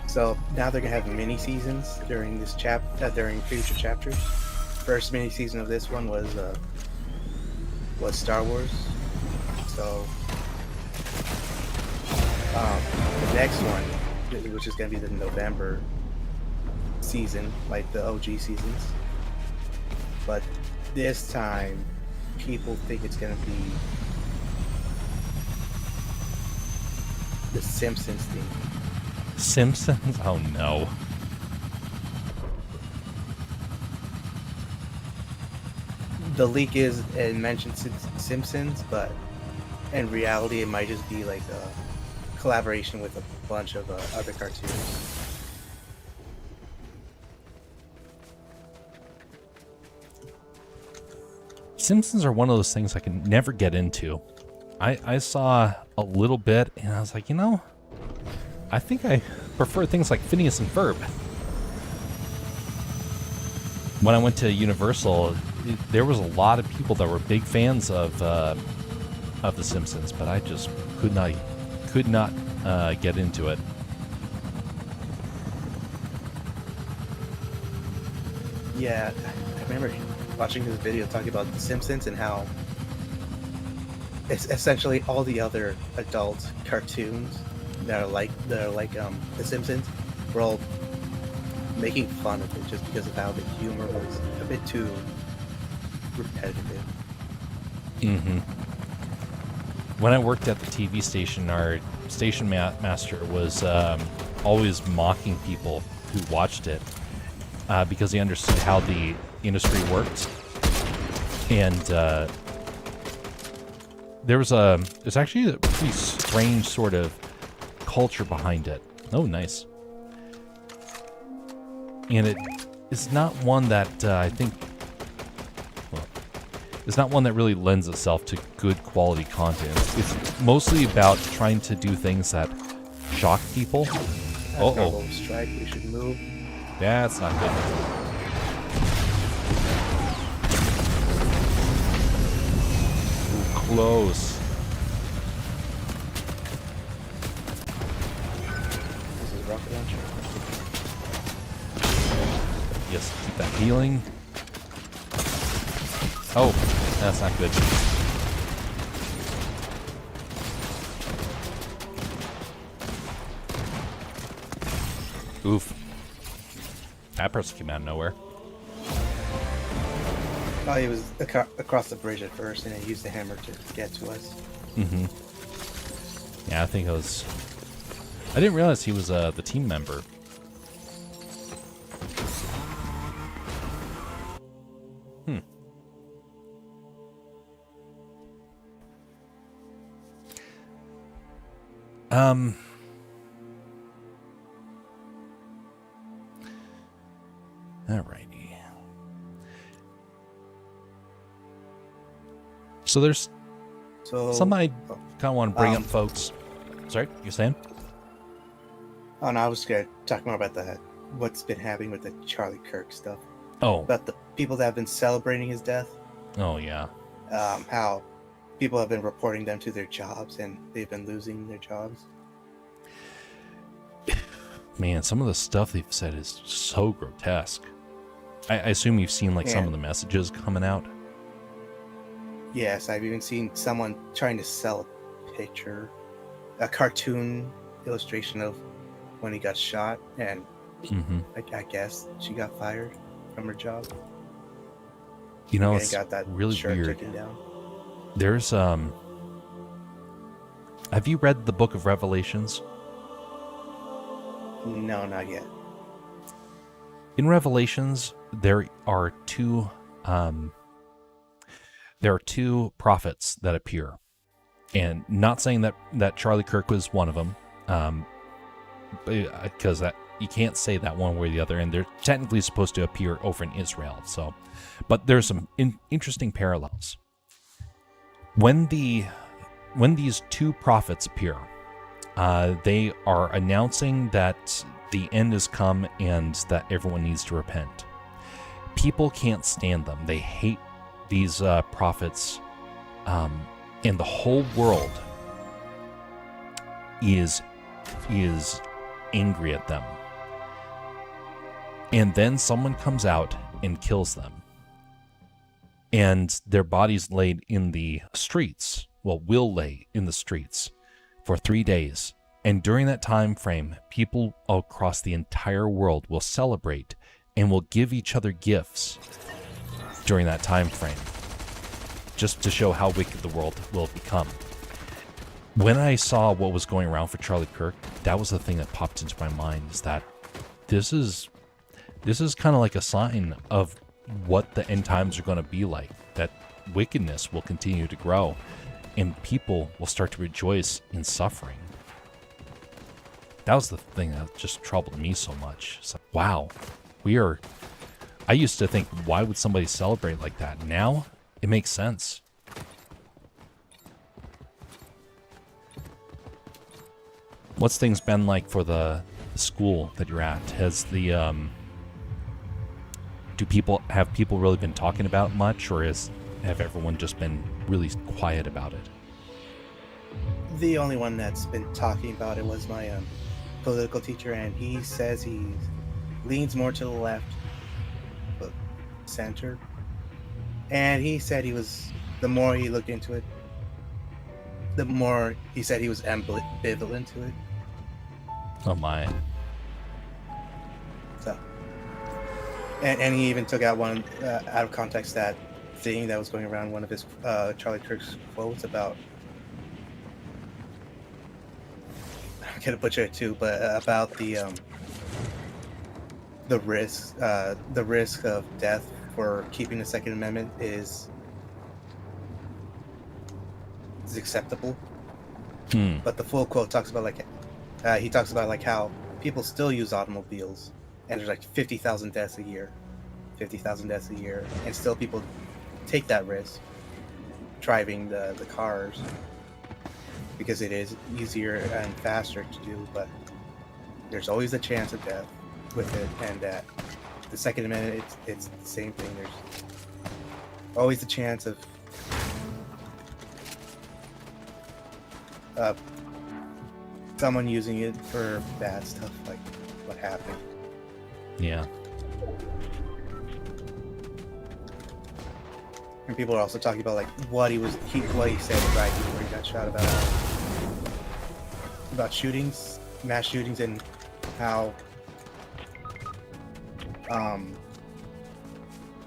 So now they're gonna have mini seasons during this during future chapters. First mini season of this one was Star Wars. So the next one, which is gonna be the November season, like the OG seasons, but this time people think it's gonna be the Simpsons theme. Simpsons? Oh no. The leak is it mentions Simpsons, but in reality it might just be like collaboration with a bunch of other cartoons. Simpsons are one of those things I can never get into. I saw a little bit and I was like, I think I prefer things like Phineas and Ferb. When I went to Universal, there was a lot of people that were big fans of The Simpsons, but I just could not get into it. Yeah, I remember watching this video talking about The Simpsons and how it's essentially all the other adult cartoons that are like The Simpsons were all making fun of it just because of how the humor was a bit too repetitive. Mm-hmm. When I worked at the TV station, our station master was always mocking people who watched it because he understood how the industry worked. And there's actually a pretty strange sort of culture behind it. Oh, nice. And it is not one that I think, well, it's not one that really lends itself to good quality content. It's mostly about trying to do things that shock people. Uh-oh. Strike, we should move. That's not good. Ooh, close. This is rocket launcher. Yes, keep that healing. Oh, that's not good. Oof. That person came out of nowhere. Oh, he was across the bridge at first, and he used the hammer to get to us. Mm-hmm. Yeah, I think it was... I didn't realize he was the team member. Alrighty. So there's something I kind of want to bring up, folks. Sorry, you're saying? Oh no, I was scared. Talk more about what's been happening with the Charlie Kirk stuff. Oh. About the people that have been celebrating his death. Oh yeah. How people have been reporting them to their jobs and they've been losing their jobs. Man, some of the stuff they've said is so grotesque. I assume you've seen like some of the messages coming out. Yes, I've even seen someone trying to sell a picture, a cartoon illustration of when he got shot, and I guess she got fired from her job. You know, it's got that really shirt weird. taken down. There's have you read the Book of Revelations? No, not yet. In Revelations, there are two prophets that appear, and not saying that Charlie Kirk was one of them, because that you can't say that one way or the other, and they're technically supposed to appear over in Israel. So, but there's some interesting parallels. When these two prophets appear, they are announcing that the end has come and that everyone needs to repent. People can't stand them. They hate these prophets, and the whole world is angry at them. And then someone comes out and kills them, and their bodies laid in the streets. Well, will lay in the streets for 3 days. And during that time frame, people across the entire world will celebrate and will give each other gifts during that time frame, just to show how wicked the world will become. When I saw what was going around for Charlie Kirk, that was the thing that popped into my mind, is that this is kind of like a sign of what the end times are going to be like, that wickedness will continue to grow and people will start to rejoice in suffering. That was the thing that just troubled me so much. It's like, wow, I used to think, why would somebody celebrate like that? Now, it makes sense. What's things been like for the school that you're at? Has the, have people really been talking about it much, or have everyone just been really quiet about it? The only one that's been talking about it was my political teacher, and he says he leans more to the left, but center. And he said the more he looked into it, the more he said he was ambivalent to it. Oh my. So, and he even took out one out of context that thing that was going around, one of his Charlie Kirk's quotes about, I'm gonna butcher it too, but about the risk of death for keeping the Second Amendment is acceptable. But the full quote talks about he talks about like how people still use automobiles, and there's like 50,000 deaths a year, and still people take that risk driving the cars because it is easier and faster to do, but there's always a chance of death with it. And that the Second Amendment, it's the same thing. There's always a chance of someone using it for bad stuff, like what happened. Yeah. And people are also talking about like what he said right before he got shot about shootings, mass shootings, and how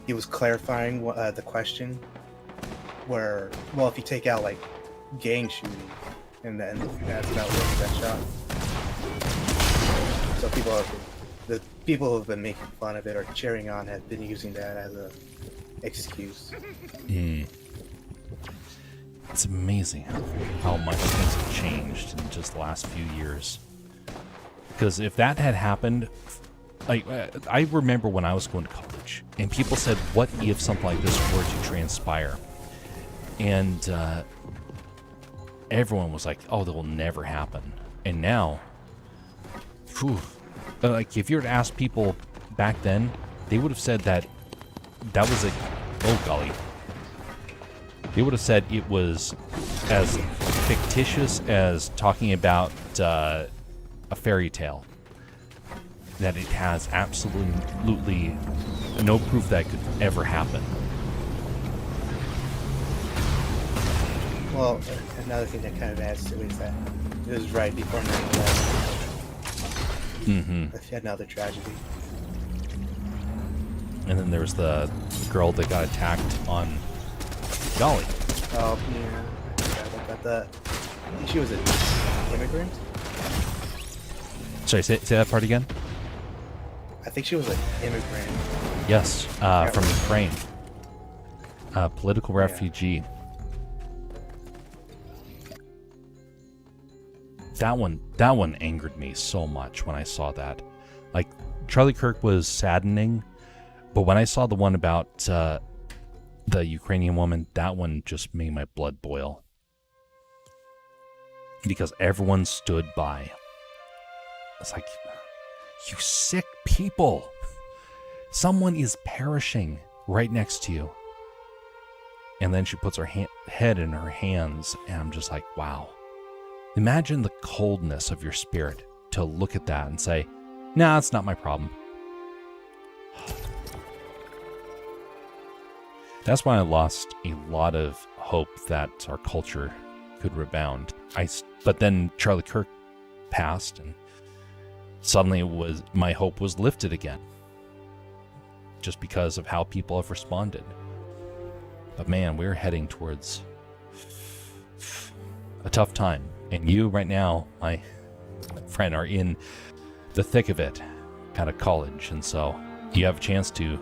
he was clarifying the question where, well, if you take out like gang shooting, and then that's about when he got shot. So the people who have been making fun of it or cheering on have been using that as a excuse. It's amazing how much things have changed in just the last few years. Because if that had happened, like I remember when I was going to college, and people said, "What if something like this were to transpire?" And everyone was like, "Oh, that will never happen." And now, like if you were to ask people back then, they would have said that was oh golly. They would have said it was as fictitious as talking about a fairy tale. That it has absolutely no proof that could ever happen. Well, another thing that kind of adds to it is that it was right before 9/11. Another tragedy. And then there was the girl that got attacked on Golly. Oh, yeah. I forgot about that. I think she was an immigrant. Sorry, say that part again? I think she was an immigrant. Yes, from Ukraine. Political refugee. That one angered me so much when I saw that. Like, Charlie Kirk was saddening, but when I saw the one about the Ukrainian woman, that one just made my blood boil. Because everyone stood by. It's like, you sick people. Someone is perishing right next to you. And then she puts her head in her hands, and I'm just like, wow. Imagine the coldness of your spirit to look at that and say, nah, it's not my problem. That's why I lost a lot of hope that our culture could rebound. But then Charlie Kirk passed, and suddenly my hope was lifted again. Just because of how people have responded. But man, we're heading towards a tough time. And you right now, my friend, are in the thick of it out of college. And so you have a chance to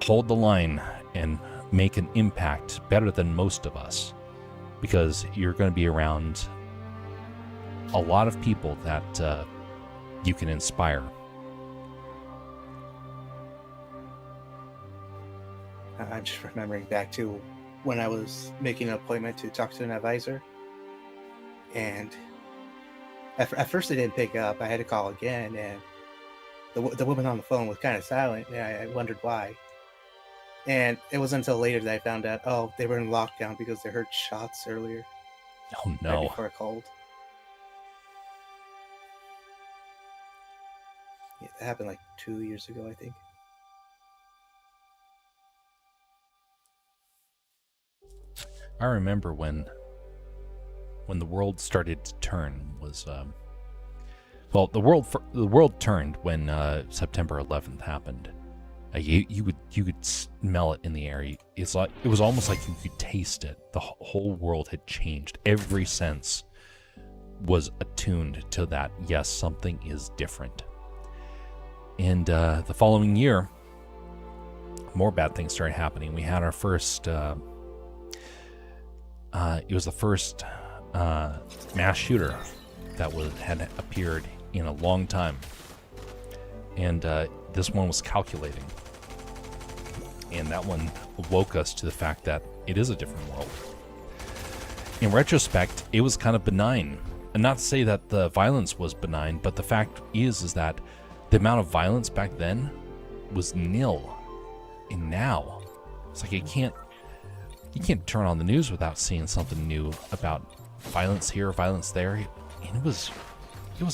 hold the line and make an impact better than most of us. Because you're going to be around a lot of people that you can inspire. I'm just remembering back to when I was making an appointment to talk to an advisor, and at first they didn't pick up. I had to call again, and the woman on the phone was kind of silent, and I wondered why. And it wasn't until later that I found out, oh, they were in lockdown because they heard shots earlier. Oh Right no. before I called. Yeah, that happened like 2 years ago, I think. I remember when the world started to turn was well, the world turned when September 11th happened. You could smell it in the air. It was almost like you could taste it. The whole world had changed. Every sense was attuned to that. Yes, something is different. And the following year, more bad things started happening. We had our first. It was the first mass shooter that had appeared in a long time, and this one was calculating. And that one woke us to the fact that it is a different world. In retrospect, it was kind of benign. And not to say that the violence was benign, but the fact is that the amount of violence back then was nil. And now, it's like you can't turn on the news without seeing something new about violence here, violence there. And it was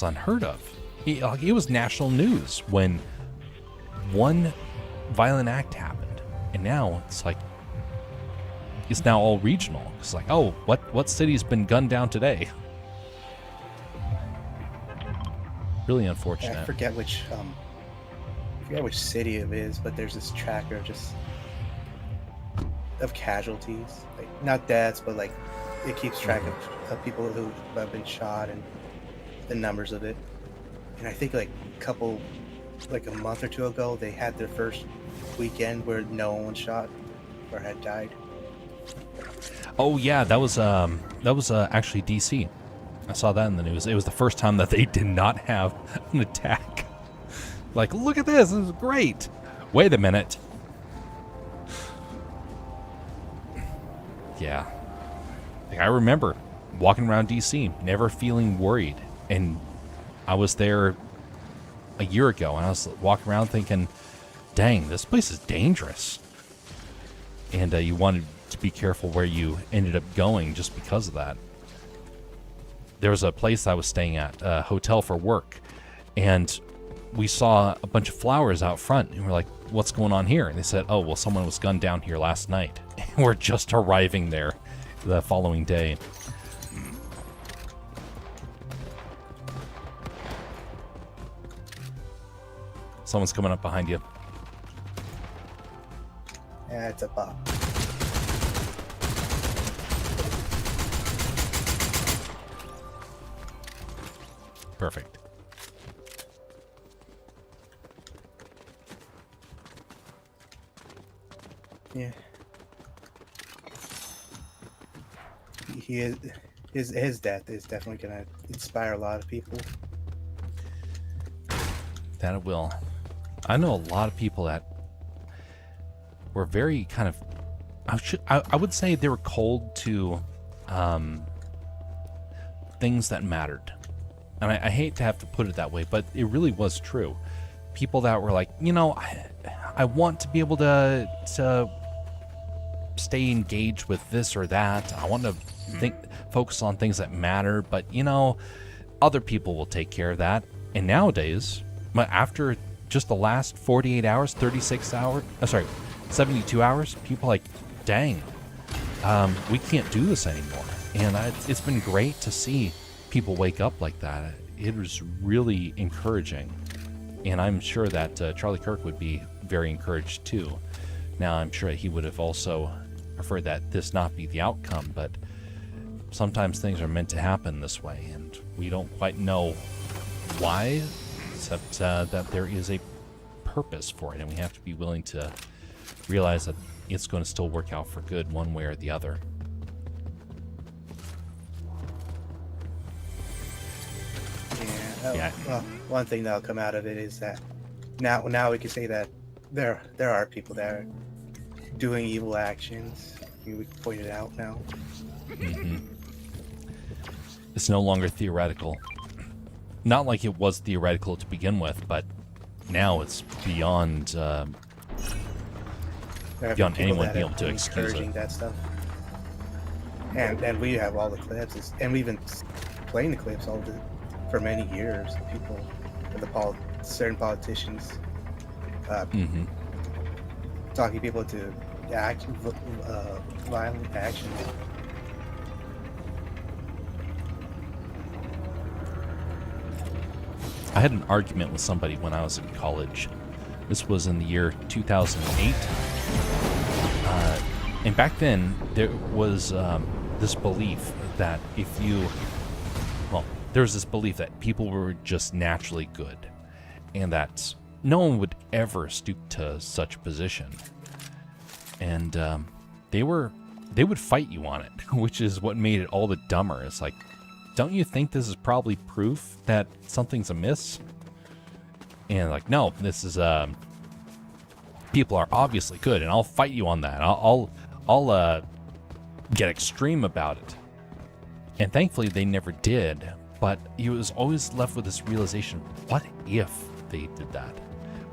unheard of. It was national news when one violent act happened. And now it's now all regional. It's like, oh, what city's been gunned down today? Really unfortunate. I forget which city it is, but there's this tracker of casualties, like not deaths, but like it keeps track of people who have been shot and the numbers of it. And I think like a month or two ago, they had their first weekend where no one was shot or had died. Oh yeah, that was actually DC. I saw that in the news. It was the first time that they did not have an attack. Like, look at this is great. Wait a minute. Yeah. Like, I remember walking around DC, never feeling worried. And I was there a year ago, and I was walking around thinking, dang, this place is dangerous. And you wanted to be careful where you ended up going just because of that. There was a place I was staying at, a hotel for work, and we saw a bunch of flowers out front, and we're like, what's going on here? And they said, oh, well, someone was gunned down here last night. And we're just arriving there the following day. Someone's coming up behind you. Yeah, it's a bot. Perfect. Yeah. He is, his death is definitely gonna inspire a lot of people. That it will. I know a lot of people that were very kind of, I would say they were cold to things that mattered. And I hate to have to put it that way, but it really was true. People that were like, I want to be able to stay engaged with this or that. I want to focus on things that matter, but other people will take care of that. And nowadays, after just the last 48 hours, 72 hours, people are like, dang, we can't do this anymore. And it's been great to see people wake up like that. It was really encouraging. And I'm sure that Charlie Kirk would be very encouraged too. Now, I'm sure he would have also preferred that this not be the outcome, but sometimes things are meant to happen this way, and we don't quite know why, except that there is a purpose for it, and we have to be willing to realize that it's going to still work out for good one way or the other. Yeah. Well, one thing that'll come out of it is that now we can say that there are people that are doing evil actions. We can point it out now. Mm-hmm. It's no longer theoretical. Not like it was theoretical to begin with, but now it's beyond beyond anyone being able to excuse it. That stuff. And we have all the clips, and we've been playing the clips for many years. People, certain politicians, talking people to violent actions. I had an argument with somebody when I was in college. This was in the year 2008. And back then, there was this belief that there was this belief that people were just naturally good, and that no one would ever stoop to such a position. And they would fight you on it, which is what made it all the dumber. It's like, don't you think this is probably proof that something's amiss? And like, no, this is people are obviously good, and I'll fight you on that. I'll get extreme about it. And thankfully they never did, but he was always left with this realization, what if they did that?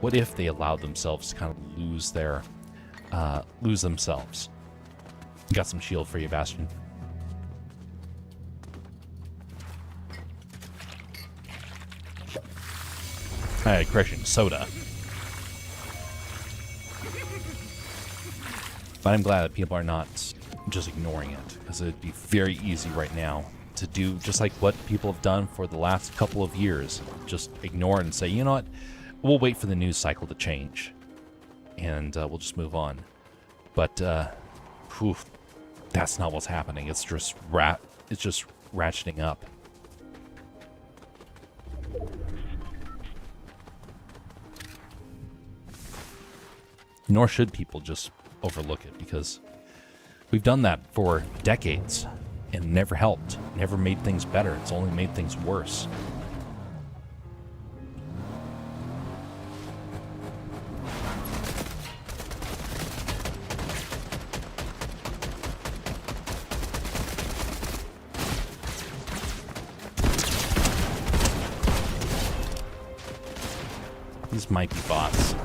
What if they allowed themselves to kind of lose themselves? Got some shield for you, Bastion. Crushing soda. But I'm glad that people are not just ignoring it, because it'd be very easy right now to do just like what people have done for the last couple of years. Just ignore it and say, you know what, we'll wait for the news cycle to change, and we'll just move on. But that's not what's happening. It's just ratcheting up. Nor should people just overlook it, because we've done that for decades and never helped, never made things better. It's only made things worse. These might be bots.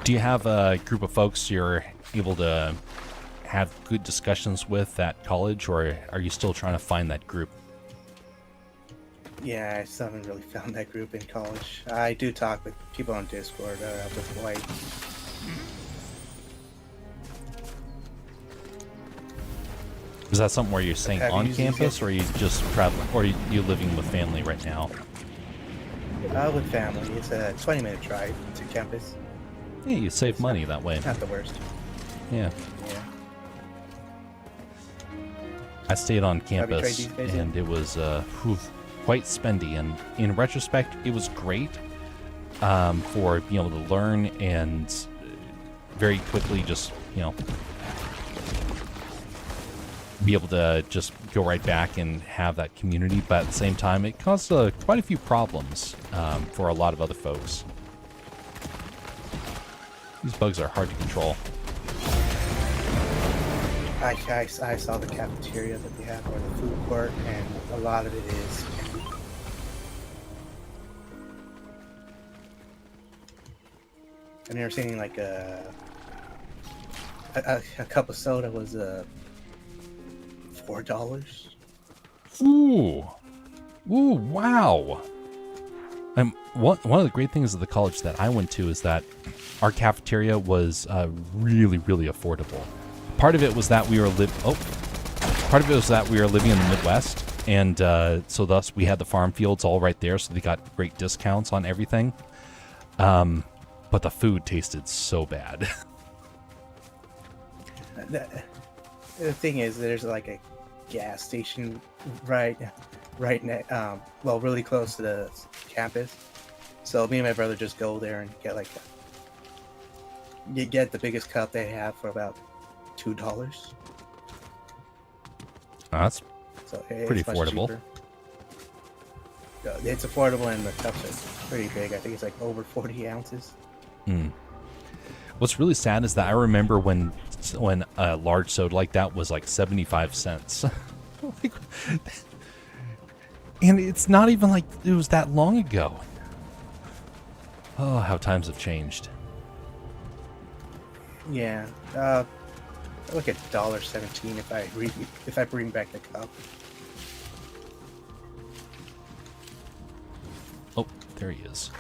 Do you have a group of folks you're able to have good discussions with at college, or are you still trying to find that group? Yeah, I still haven't really found that group in college. I do talk with people on Discord with White. Is that something where you're staying on campus, or are you just traveling, or are you living with family right now? With family. It's a 20-minute drive to campus. Yeah, you save money that way. Not the worst. Yeah. Yeah. I stayed on campus, and it was quite spendy. And in retrospect, it was great for being able to learn and very quickly just, be able to just go right back and have that community. But at the same time, it caused quite a few problems for a lot of other folks. These bugs are hard to control. I saw the cafeteria that they have, or the food court, and a lot of it is empty. I've never seen like a cup of soda was $4. Ooh, wow. One of the great things of the college that I went to is that our cafeteria was really, really affordable. Part of it was that we were living in the Midwest, And so thus we had the farm fields all right there, so they got great discounts on everything. But the food tasted so bad. The thing is, there's like a gas station right really close to the campus. So me and my brother just go there and get like you get the biggest cup they have for about $2. That's So pretty affordable. It's affordable, and the cups are pretty big. I think it's like over 40 ounces. What's really sad is that I remember when a large soda like that was like 75 cents. And it's not even like it was that long ago. Oh, how times have changed. Yeah, like $1.17 if I bring back the cup. Oh, there he is.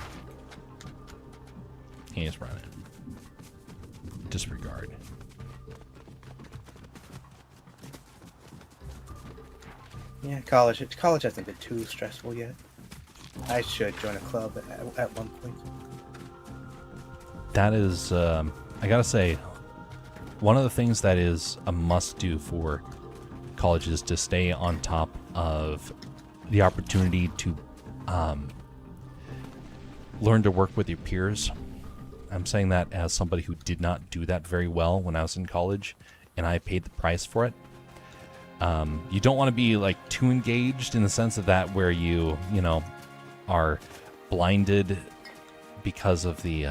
He's running. Disregard. Yeah, college hasn't been too stressful yet. I should join a club at one point. That is, I gotta say, one of the things that is a must-do for colleges to stay on top of the opportunity to learn to work with your peers. I'm saying that as somebody who did not do that very well when I was in college, and I paid the price for it. You don't want to be like too engaged in the sense of that where you are blinded because of the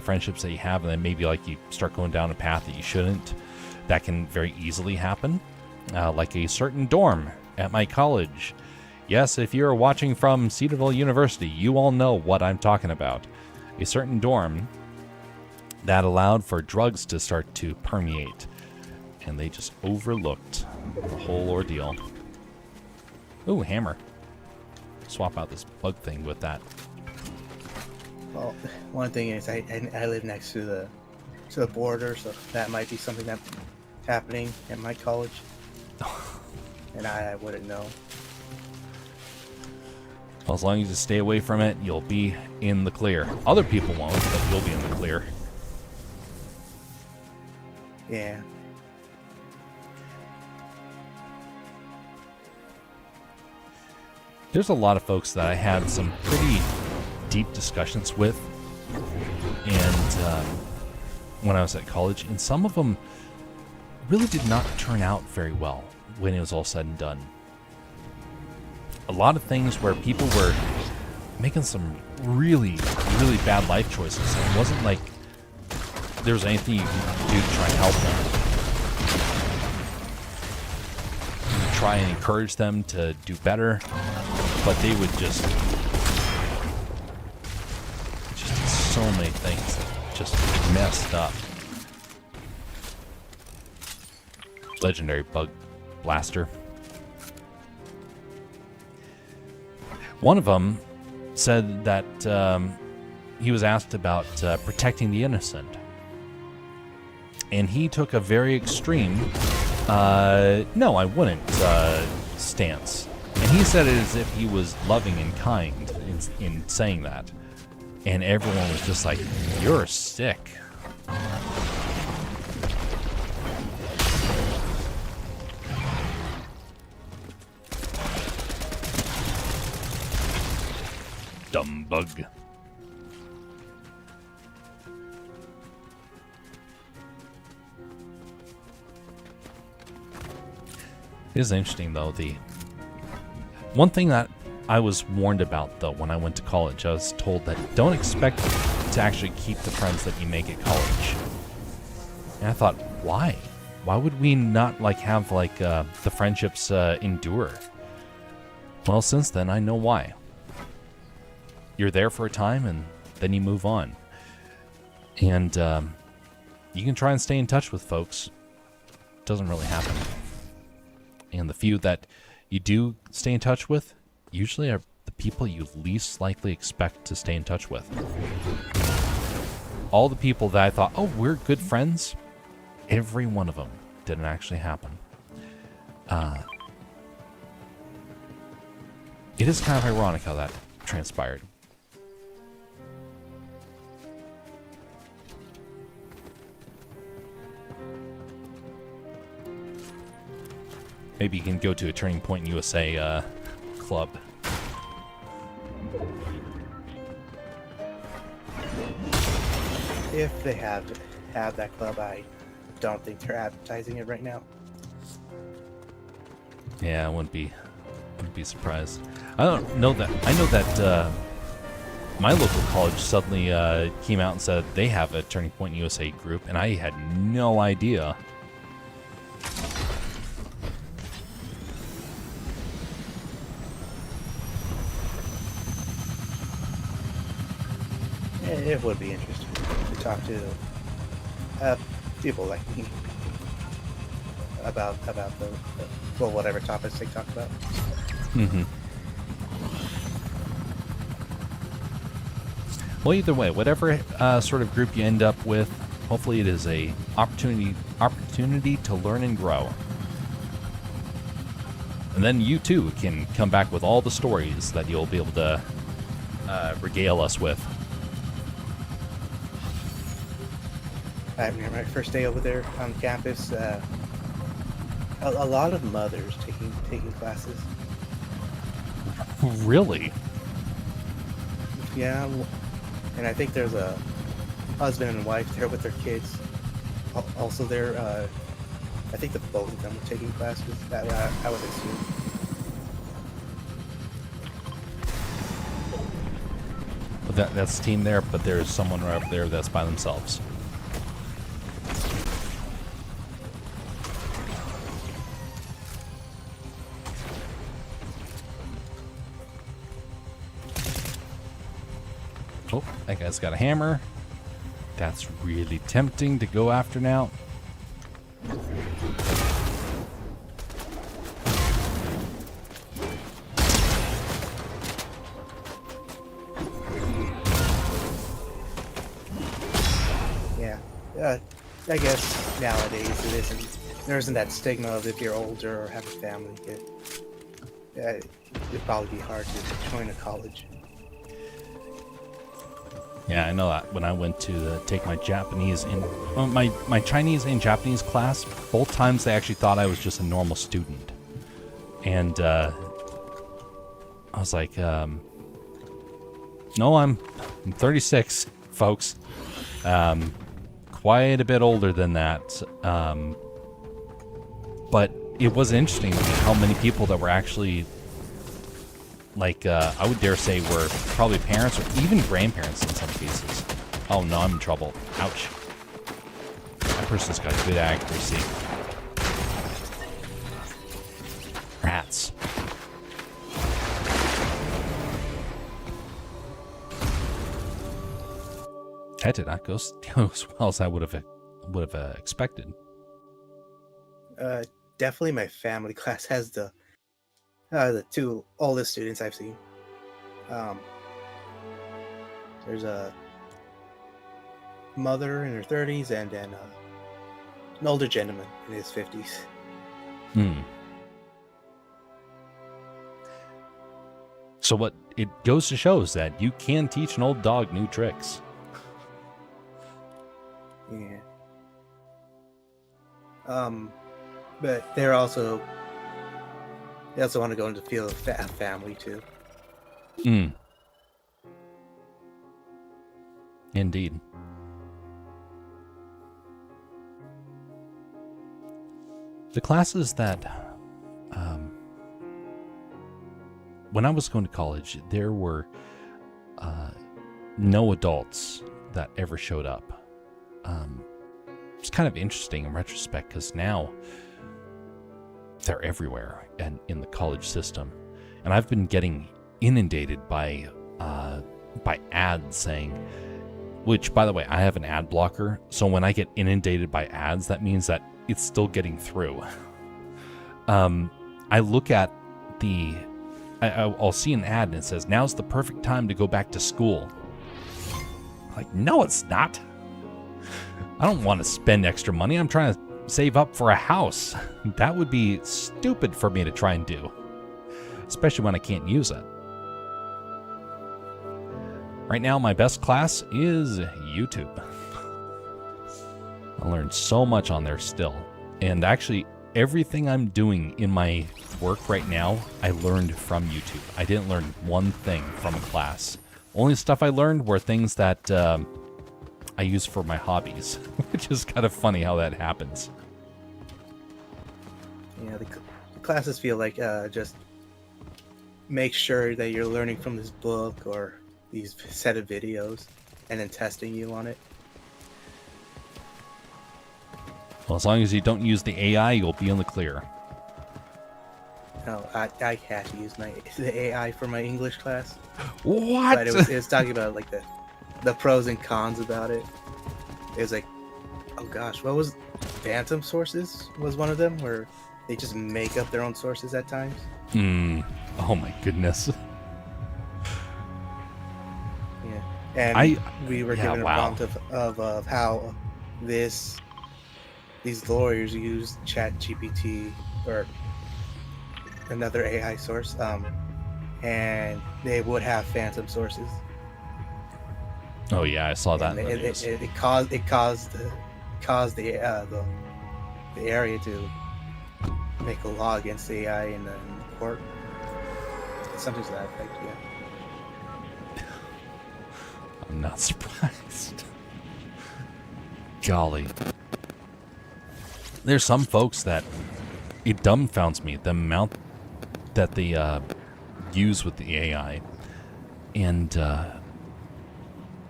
friendships that you have, and then maybe like you start going down a path that you shouldn't. That can very easily happen. Like a certain dorm at my college. Yes, if you're watching from Cedarville University, you all know what I'm talking about. A certain dorm that allowed for drugs to start to permeate, and they just overlooked the whole ordeal. Ooh, hammer. Swap out this bug thing with that. Well, one thing is I live next to the border, so that might be something that's happening at my college, and I wouldn't know. Well, as long as you stay away from it, you'll be in the clear. Other people won't, but you'll be in the clear. Yeah. There's a lot of folks that I had some pretty deep discussions with, and when I was at college, and some of them really did not turn out very well when it was all said and done. A lot of things where people were making some really, really bad life choices. It wasn't like there was anything you could do to try and help them. You try and encourage them to do better, but they would just so many things that just messed up. Legendary bug blaster. One of them said that he was asked about protecting the innocent, and he took a very extreme no, I wouldn't stance. And he said it as if he was loving and kind in saying that. And everyone was just like, you're sick. Dumb bug. It is interesting, though. The one thing that I was warned about, though, when I went to college, I was told that don't expect to actually keep the friends that you make at college. And I thought, why? Why would we not have the friendships endure? Well, since then, I know why. You're there for a time, and then you move on. And you can try and stay in touch with folks. It doesn't really happen. And the few that you do stay in touch with usually are the people you least likely expect to stay in touch with. All the people that I thought, oh, we're good friends, every one of them didn't actually happen. It is kind of ironic how that transpired. Maybe you can go to a Turning Point USA club. If they have that club, I don't think they're advertising it right now. Yeah, I wouldn't be surprised. I don't know that. I know that my local college suddenly came out and said they have a Turning Point USA group, and I had no idea. It would be interesting to talk to people like me about the well, whatever topics they talk about. Mm-hmm. Well, either way, whatever sort of group you end up with, hopefully it is a opportunity to learn and grow. And then you too can come back with all the stories that you'll be able to regale us with. I remember my first day over there on campus. A lot of mothers taking classes. Really? Yeah, and I think there's a husband and wife there with their kids. Also there, I think that both of them were taking classes. That I would assume. But that's the team there, but there's someone right up there that's by themselves. Oh, that guy's got a hammer. That's really tempting to go after now. Yeah, I guess nowadays there isn't that stigma of if you're older or have a family. It'd probably be hard to join a college. Yeah, I know that. When I went to take my Japanese and my Chinese and Japanese class, both times they actually thought I was just a normal student, and I was like, "No, I'm 36, folks. Quite a bit older than that." But it was interesting how many people that were actually, like, I would dare say were probably parents or even grandparents in some cases. Oh no, I'm in trouble. Ouch. That person's got good accuracy. Rats. That did not go as well as I would have expected. Definitely my family class has the two oldest students I've seen. There's a mother in her 30s and then an older gentleman in his 50s. So what it goes to show is that you can teach an old dog new tricks. Yeah. But they also want to go into the field of family too. Indeed. The classes that, when I was going to college, there were no adults that ever showed up. It's kind of interesting in retrospect because now they're everywhere and in the college system, and I've been getting inundated by ads saying, which, by the way, I have an ad blocker, so when I get inundated by ads, that means that it's still getting through. I look at I'll see an ad and it says, "Now's the perfect time to go back to school." Like, no, it's not. I don't want to spend extra money. I'm trying to save up for a house. That would be stupid for me to try and do. especially when I can't use it. Right now, my best class is YouTube. I learned so much on there still. And actually, everything I'm doing in my work right now, I learned from YouTube. I didn't learn one thing from a class. Only stuff I learned were things that I use for my hobbies, which is kind of funny how that happens. Yeah, the classes feel like just make sure that you're learning from this book or these set of videos and then testing you on it. Well, as long as you don't use the AI, you'll be in the clear. No, I had to use the AI for my English class. What? But it was talking about like the pros and cons about it. It was like, oh gosh, what was Phantom sources was one of them where they just make up their own sources at times. Oh my goodness. Yeah, and we were given a wow. prompt of how these lawyers use ChatGPT or another AI source, and they would have phantom sources. Oh yeah, I saw that. It caused the area to make a law against the AI in the court. Something to that effect, yeah. I'm not surprised. Golly. There's some folks that it dumbfounds me, the amount that they use with the AI. And a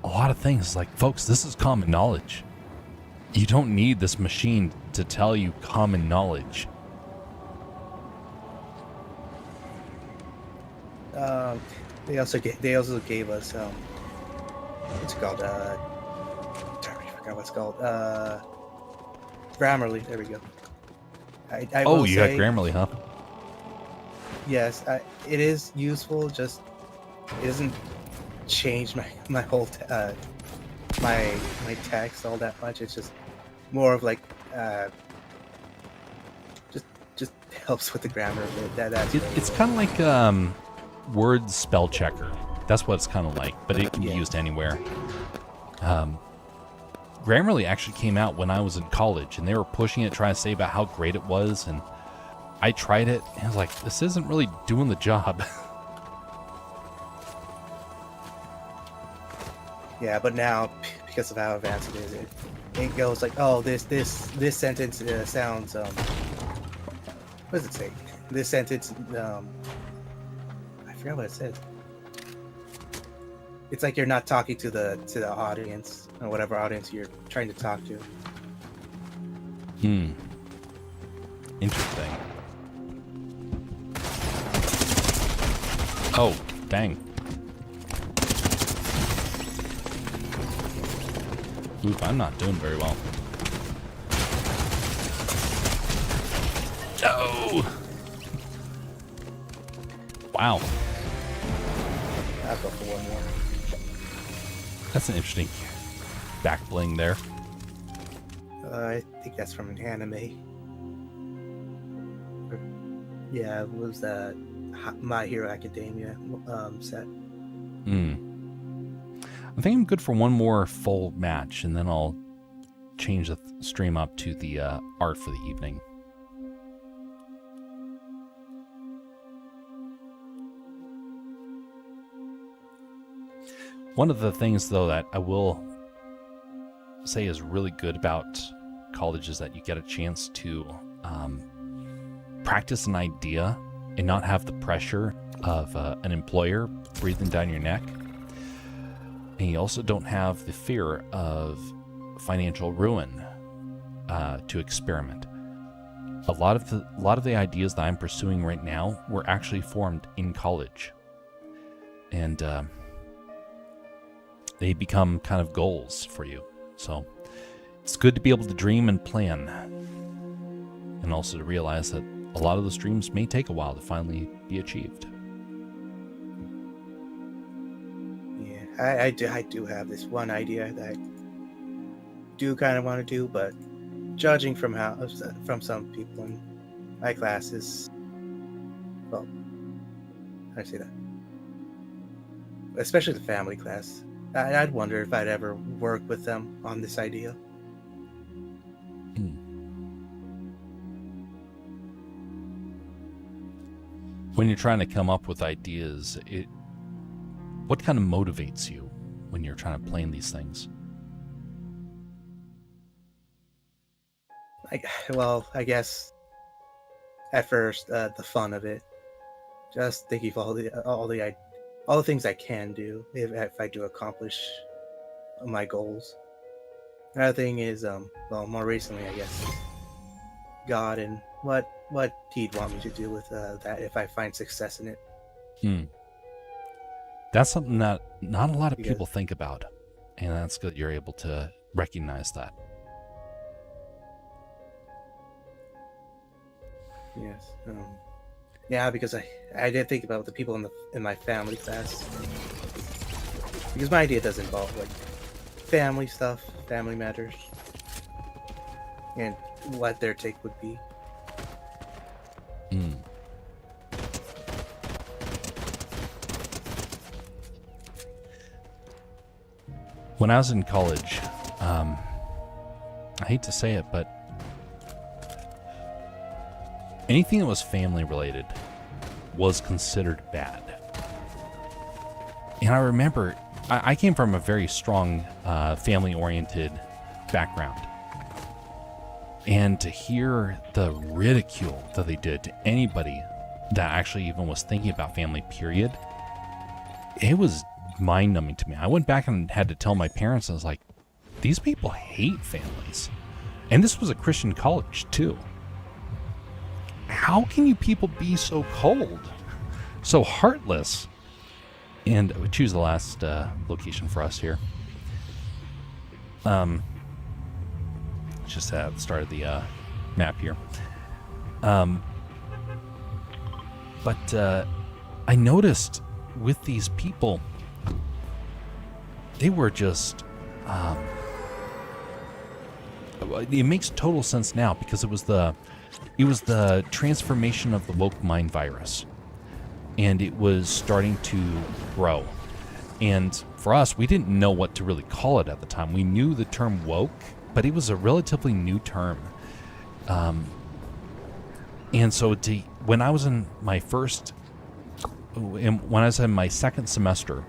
lot of things, like, folks, this is common knowledge. You don't need this machine to tell you common knowledge. They also gave us what's it called? I forgot what's it called. Grammarly. There we go. I oh, will you say, got Grammarly, huh? Yes, it is useful. Just it doesn't change my whole my text all that much. It's just more of like just helps with the grammar a bit. It's kind of like Word spell checker. That's what it's kind of like, but it can be used anywhere. Grammarly actually came out when I was in college, and they were pushing it, trying to say about how great it was, and I tried it, and I was like, this isn't really doing the job. Yeah, but now, because of how advanced it is, it goes like, oh, this sentence sounds, what does it say? This sentence, I forgot what it says. It's like you're not talking to the audience, or whatever audience you're trying to talk to. Interesting. Oh, dang. Oof, I'm not doing very well. Oh! Wow. I'll go for one more. That's an interesting back bling there. I think that's from an anime. Yeah, it was My Hero Academia set. I think I'm good for one more full match, and then I'll change the stream up to the art for the evening. One of the things, though, that I will say is really good about college is that you get a chance to practice an idea and not have the pressure of an employer breathing down your neck. And you also don't have the fear of financial ruin to experiment. A lot of the ideas that I'm pursuing right now were actually formed in college, and they become kind of goals for you. So it's good to be able to dream and plan, and also to realize that a lot of those dreams may take a while to finally be achieved. I do have this one idea that I do kind of want to do, but judging from some people in my classes, well, I say that, especially the family class. I'd wonder if I'd ever work with them on this idea. When you're trying to come up with ideas, what kind of motivates you when you're trying to plan these things? I guess at first the fun of it, just thinking of all the things I can do if I do accomplish my goals. Another thing is, more recently, I guess, God and what He'd want me to do with that if I find success in it. That's something that not a lot of people think about, and that's good you're able to recognize that. Yes. Yeah, because I did think about the people in my family class, because my idea does involve like family stuff, family matters, and what their take would be. When I was in college, I hate to say it, but anything that was family related was considered bad. And I remember I came from a very strong family oriented background. And to hear the ridicule that they did to anybody that actually even was thinking about family, period, it was mind-numbing to me. I went back and had to tell my parents, I was like, these people hate families. And this was a Christian college, too. How can you people be so cold, so heartless? And we choose the last location for us here. Just at the start of the map here. But I noticed with these people, they were just... it makes total sense now because it was the transformation of the woke mind virus. And it was starting to grow. And for us, we didn't know what to really call it at the time. We knew the term woke, but it was a relatively new term. And so when I was in my second semester,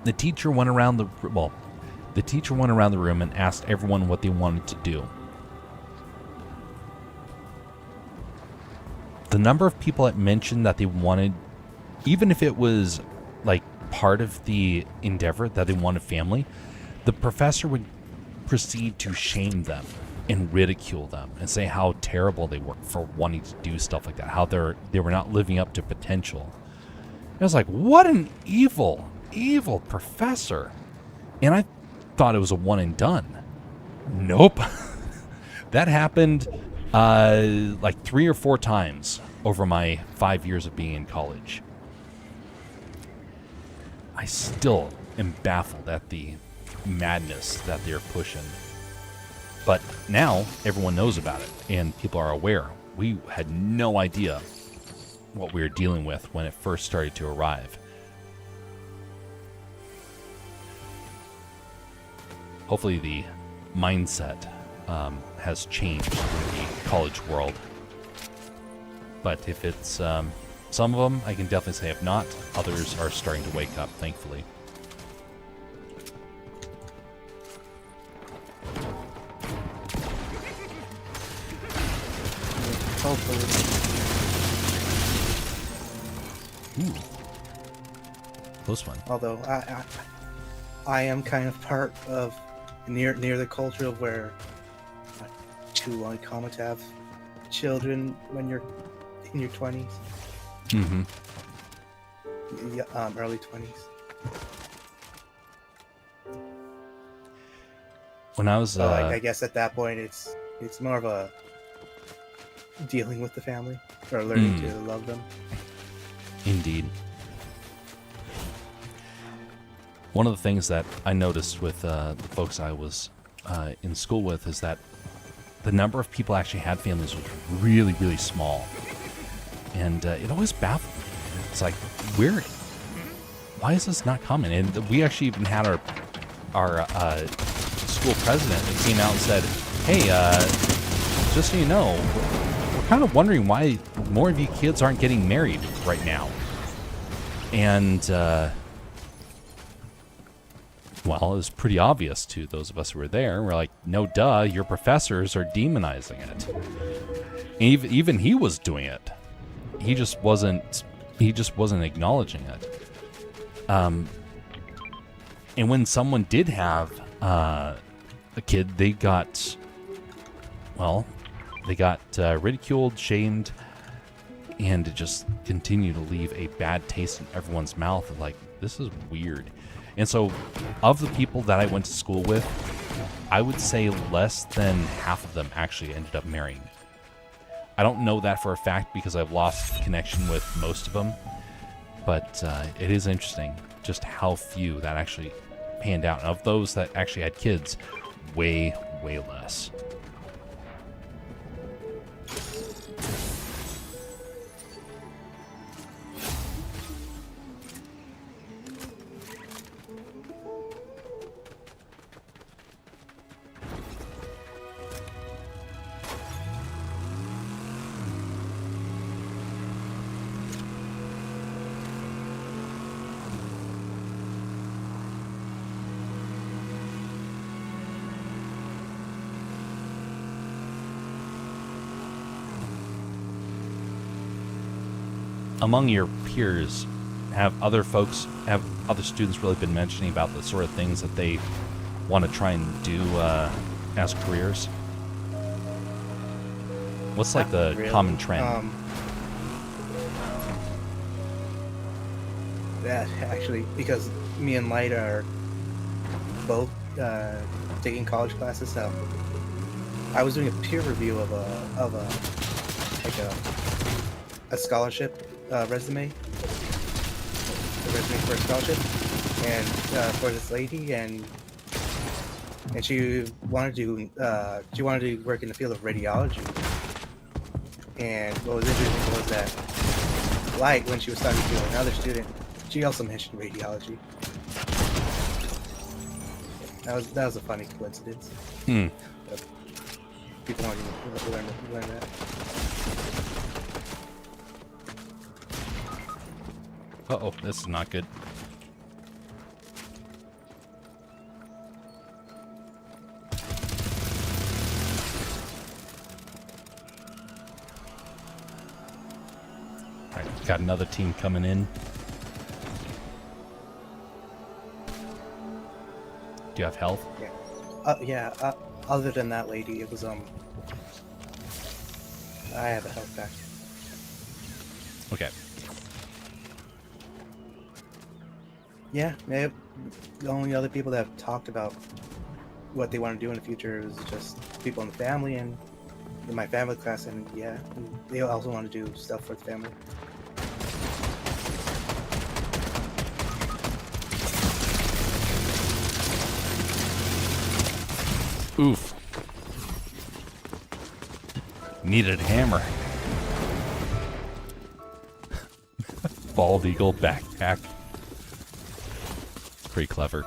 the teacher went around the room and asked everyone what they wanted to do. The number of people that mentioned that they wanted, even if it was like part of the endeavor that they wanted family, the professor would proceed to shame them and ridicule them and say how terrible they were for wanting to do stuff like that, how they were not living up to potential. I was like, what an evil professor. And I thought it was a one and done. Nope. That happened like 3 or 4 times over my 5 years of being in college. I still am baffled at the madness that they're pushing. But now everyone knows about it and people are aware. We had no idea what we were dealing with when it first started to arrive. Hopefully the mindset has changed in the college world. But if it's some of them, I can definitely say if not, others are starting to wake up, thankfully. Hopefully. Ooh. Close one. Although I am kind of part of near the culture of where too uncommon to have children when you're in your 20s. Mm-hmm. Early 20s. When I was, I guess at that point it's more of a dealing with the family or learning to love them. Indeed. One of the things that I noticed with the folks I was in school with is that the number of people actually had families was really, really small. And it always baffled me. It's like, why is this not coming? And we actually even had our school president that came out and said, hey, just so you know, we're kind of wondering why more of you kids aren't getting married right now. And, well, it was pretty obvious to those of us who were there. We're like, no, duh, your professors are demonizing it. And even he was doing it. He just wasn't acknowledging it. And when someone did have a kid, they got ridiculed, shamed, and it just continued to leave a bad taste in everyone's mouth. Like, this is weird. And so, of the people that I went to school with, I would say less than half of them actually ended up marrying. I don't know that for a fact because I've lost connection with most of them, but it is interesting just how few that actually panned out. And of those that actually had kids, way, way less. Among your peers, have other students really been mentioning about the sort of things that they want to try and do as careers? What's like the common trend? That actually, because me and Light are both taking college classes, I was doing a peer review of a scholarship resume, the resume for a scholarship, and for this lady, and she wanted to work in the field of radiology. And what was interesting was that Light, when she was talking to another student, she also mentioned radiology. That was a funny coincidence. People want to learn that. Uh-oh, this is not good. Alright, got another team coming in. Do you have health? Yeah. Other than that lady, it was I have a health pack. Okay. Yeah, the only other people that have talked about what they want to do in the future is just people in the family and in my family class, and yeah, they also want to do stuff for the family. Oof. Needed a hammer. Bald eagle backpack. Pretty clever.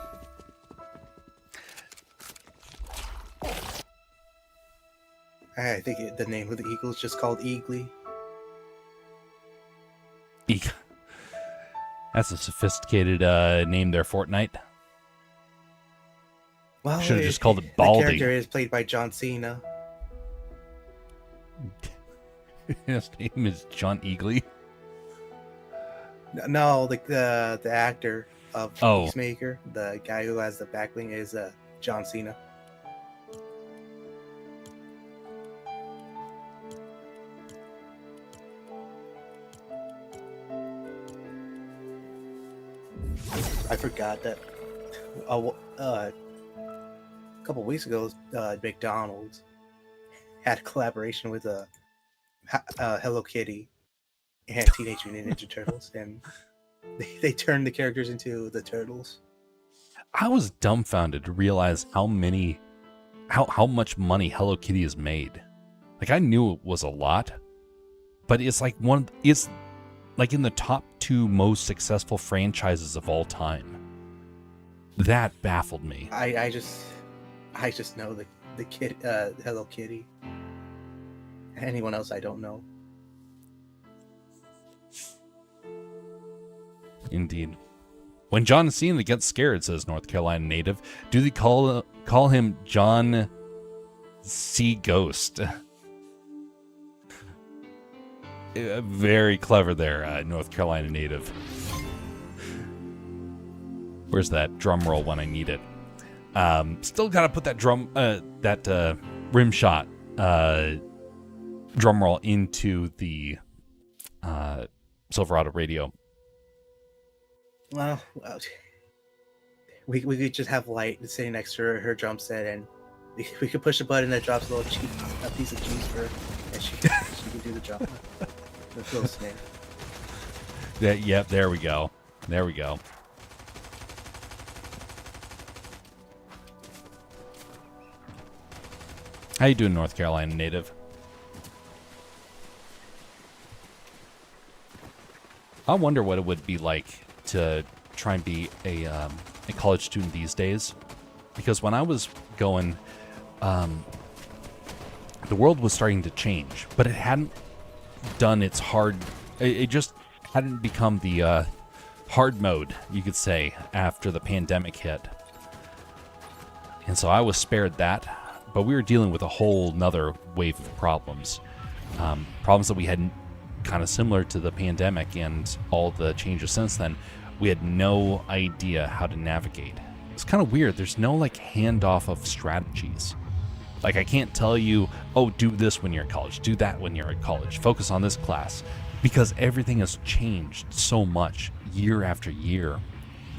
I think the name of the eagle is just called Eagly. That's a sophisticated name there, Fortnite. Well, should have just called it Baldy. The character is played by John Cena. His name is John Eagly. No, the actor of Peacemaker, the guy who has the backbling, is John Cena. I forgot that a couple weeks ago, McDonald's had a collaboration with Hello Kitty and Teenage Mutant Ninja Turtles, and they turned the characters into the turtles. I was dumbfounded to realize how much money Hello Kitty has made. Like, I knew it was a lot, but it's like like in the top 2 most successful franchises of all time. That baffled me. I just know the kid, Hello Kitty. Anyone else I don't know. Indeed. When John Cena gets scared, says North Carolina native, do they call him John C. Ghost? Very clever there, North Carolina native. Where's that drum roll when I need it? Still gotta put that rim shot drum roll into the Silverado radio. Well, we could just have Light sitting next to her drum set, and we could push a button that drops a piece of cheese for her, and she can do the drum. The little snare. Yep, there we go. There we go. How you doing, North Carolina native? I wonder what it would be like to try and be a college student these days, because when I was going, the world was starting to change, but it hadn't done its hard. It just hadn't become the hard mode, you could say, after the pandemic hit, and so I was spared that. But we were dealing with a whole nother wave of problems, problems that we had kind of similar to the pandemic and all the changes since then. We had no idea how to navigate. It's kind of weird. There's no like handoff of strategies. Like I can't tell you, oh, do this when you're at college, do that when you're at college, focus on this class, because everything has changed so much year after year.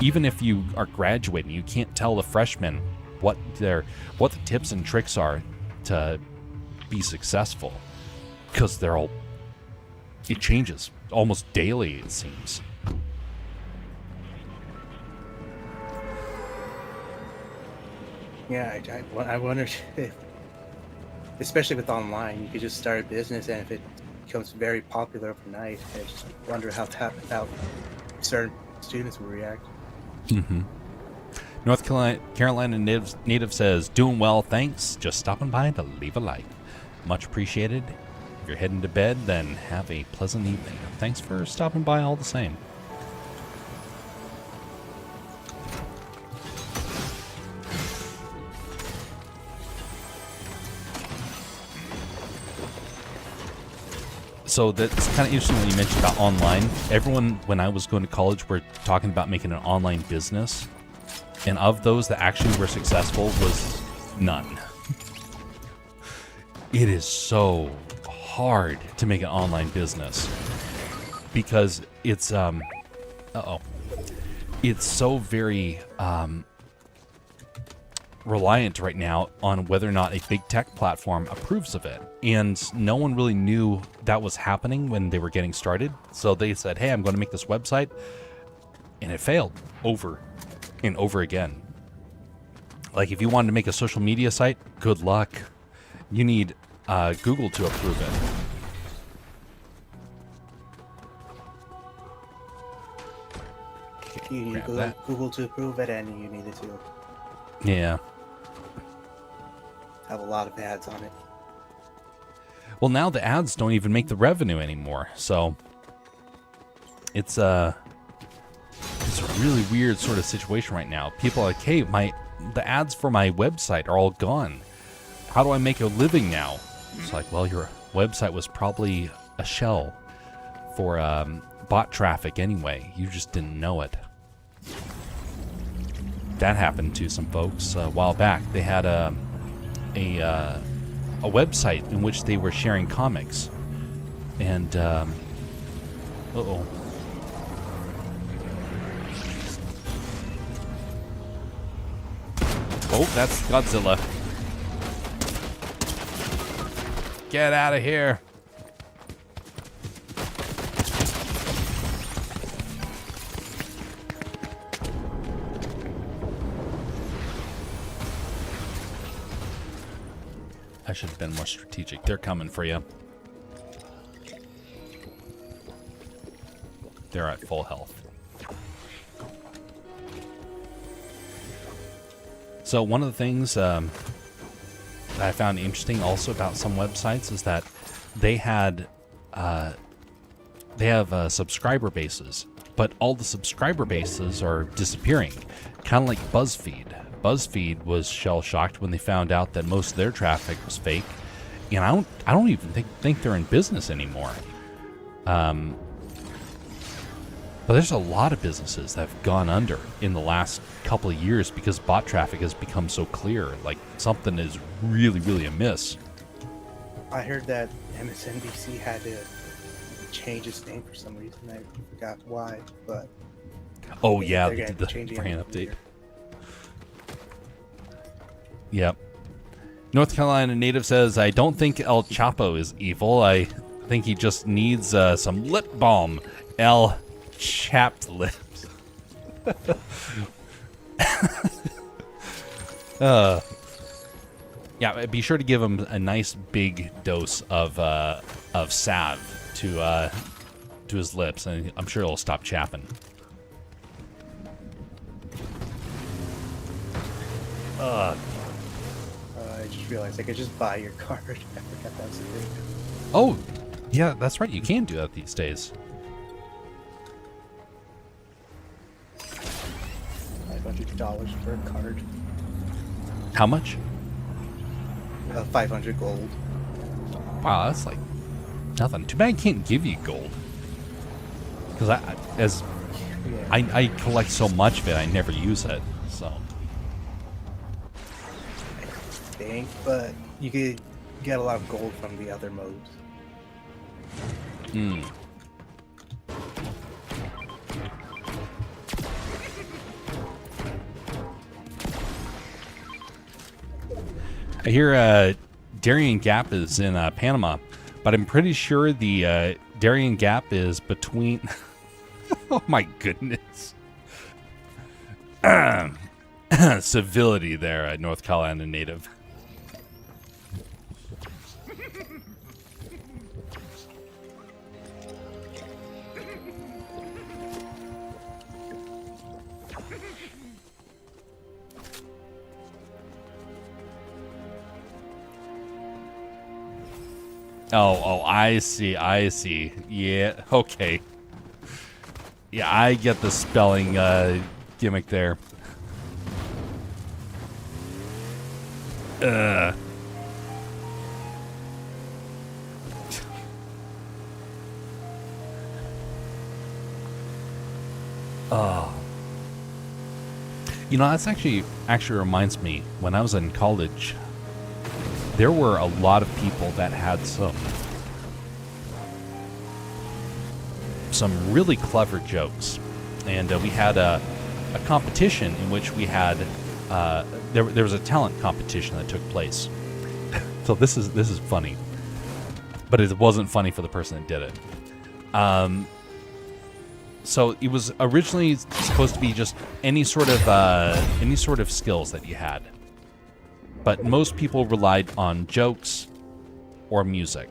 Even if you are graduating, you can't tell the freshmen what the tips and tricks are to be successful, because it changes almost daily, it seems. Yeah, I wonder if, especially with online, you could just start a business, and if it becomes very popular overnight, I just wonder how certain students will react. Mm-hmm. North Carolina native says, doing well, thanks. Just stopping by to leave a like. Much appreciated. If you're heading to bed, then have a pleasant evening. Thanks for stopping by all the same. So that's kind of interesting when you mentioned about online. Everyone, when I was going to college, were talking about making an online business. And of those that actually were successful was none. It is so hard to make an online business because it's it's so very reliant right now on whether or not a big tech platform approves of it. And no one really knew that was happening when they were getting started. So they said, hey, I'm going to make this website. And it failed over and over again. Like if you wanted to make a social media site, good luck. You need Google to approve it. You need Google to approve it, and you needed to Yeah. have a lot of ads on it. Well, now the ads don't even make the revenue anymore. So it's a really weird sort of situation right now. People are like, hey, the ads for my website are all gone. How do I make a living now? It's like, well, your website was probably a shell for bot traffic anyway. You just didn't know it. That happened to some folks a while back. They had a website in which they were sharing comics, and oh, that's Godzilla. Get out of here. I should have been more strategic. They're coming for you. they're at full health. So one of the things that I found interesting also about some websites is that they have subscriber bases, but all the subscriber bases are disappearing, kind of like BuzzFeed. BuzzFeed was shell-shocked when they found out that most of their traffic was fake, and I don't even think they're in business anymore. But there's a lot of businesses that have gone under in the last couple of years because bot traffic has become so clear. Like, something is really, really amiss. I heard that MSNBC had to change its name for some reason. I forgot why, but oh yeah, they gonna did the change it brand in a update. year. Yep. North Carolina native says, I don't think El Chapo is evil. I think he just needs some lip balm. El chapped lips. Yeah, be sure to give him a nice big dose of salve to his lips, and I'm sure it'll stop chapping. I just realized I could just buy your card. I forgot that was the thing. Oh, yeah, that's right. You can do that these days. $500 for a card. How much? 500 gold. Wow, that's like nothing. Too bad I can't give you gold. Because I collect so much of it, I never use it. So. I think, but you could get a lot of gold from the other modes. Hmm. I hear Darien Gap is in Panama, but I'm pretty sure the Darien Gap is between... Oh my goodness. Civility there, North Carolina native. Oh, I see. Yeah, okay. Yeah, I get the spelling gimmick there. Oh. You know, that's actually reminds me, when I was in college, there were a lot of people that had some really clever jokes, and we had a competition in which we had there was a talent competition that took place. So this is funny, but it wasn't funny for the person that did it. So it was originally supposed to be just any sort of skills that you had. But most people relied on jokes or music.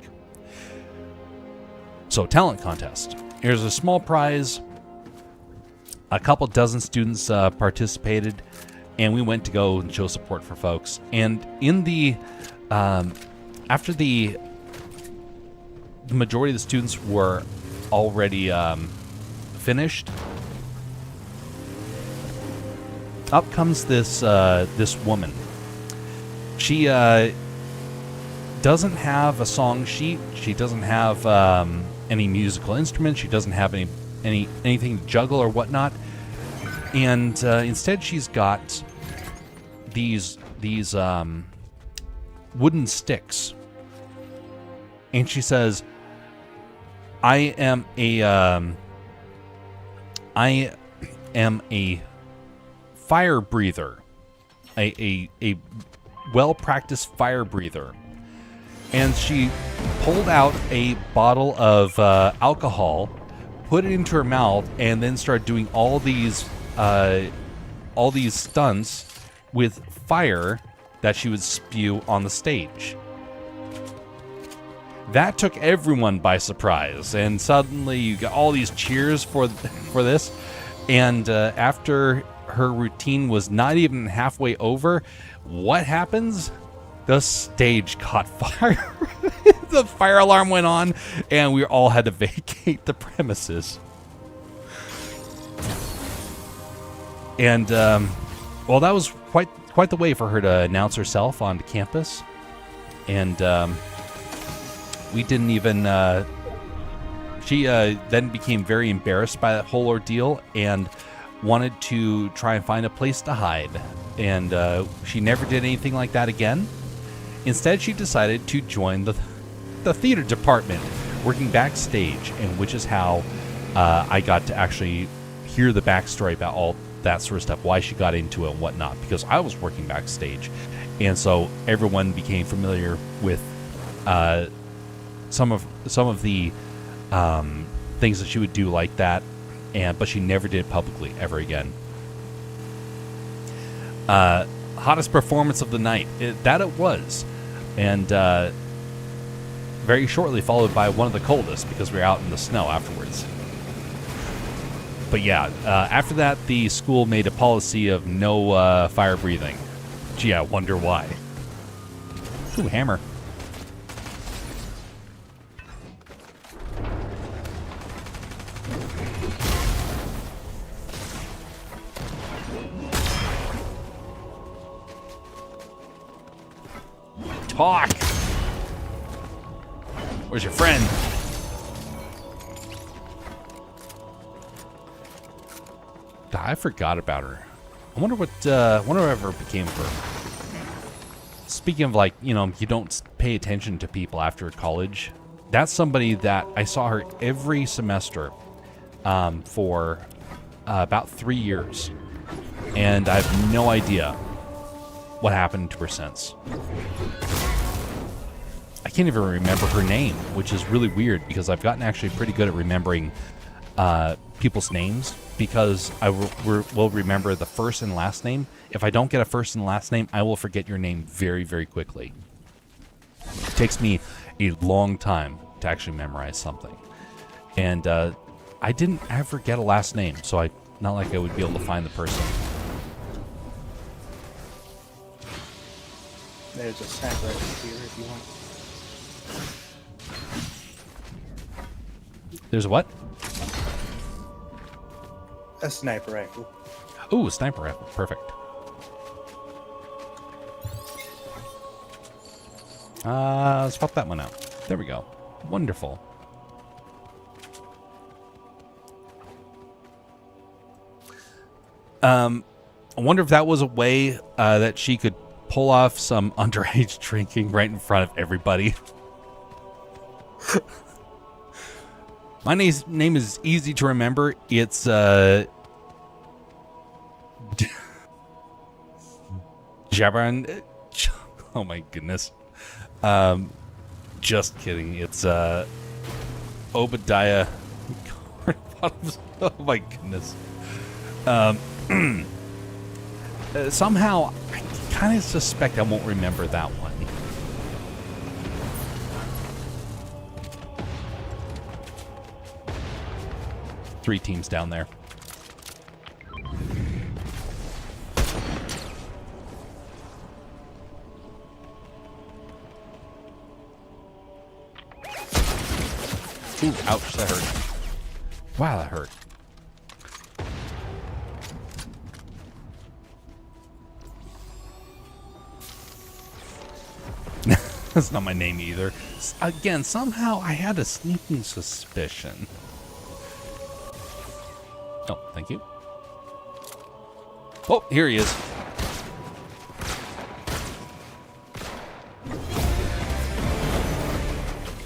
So, talent contest. Here's a small prize. A couple dozen students participated, and we went to go and show support for folks. And in the after the majority of the students were already finished, up comes this woman. She doesn't have a song sheet. She doesn't have any musical instruments. She doesn't have anything to juggle or whatnot. And instead, she's got these wooden sticks. And she says, "I am a fire breather, a well-practiced fire breather." And she pulled out a bottle of alcohol, put it into her mouth, and then started doing all these stunts with fire that she would spew on the stage. That took everyone by surprise, and suddenly you got all these cheers for this. And after her routine was not even halfway over, what happens? The stage caught fire. The fire alarm went on, and we all had to vacate the premises. And well, that was quite the way for her to announce herself onto campus. And we didn't even. She then became very embarrassed by that whole ordeal and wanted to try and find a place to hide. And she never did anything like that again. Instead, she decided to join the theater department, working backstage, and which is how I got to actually hear the backstory about all that sort of stuff, why she got into it and whatnot, because I was working backstage. And so everyone became familiar with some of the things that she would do like that, but she never did publicly ever again. Hottest performance of the night, it was, and very shortly followed by one of the coldest because we were out in the snow afterwards. But yeah, after that, the school made a policy of no fire breathing. Gee, I wonder why. Ooh, hammer. Talk. Where's your friend? I forgot about her. I wonder whatever became of her. Speaking of, like, you don't pay attention to people after college. That's somebody that I saw her every semester for about 3 years. And I have no idea what happened to her since. I can't even remember her name, which is really weird because I've gotten actually pretty good at remembering people's names, because I will remember the first and last name. If I don't get a first and last name, I will forget your name very, very quickly. It takes me a long time to actually memorize something. And I didn't ever get a last name, so not like I would be able to find the person. There's a snack right here if you want. There's a what? A sniper rifle. Ooh, a sniper rifle. Perfect. Let's pop that one out. There we go. Wonderful. I wonder if that was a way that she could pull off some underage drinking right in front of everybody. My name is easy to remember. It's Jabron. Oh my goodness. Just kidding. It's Obadiah. Oh my goodness. Somehow I kind of suspect I won't remember that one. Three teams down there. Ooh, ouch, that hurt. Wow, that hurt. That's not my name either. Again, somehow I had a sneaking suspicion. Oh, thank you. Oh, here he is.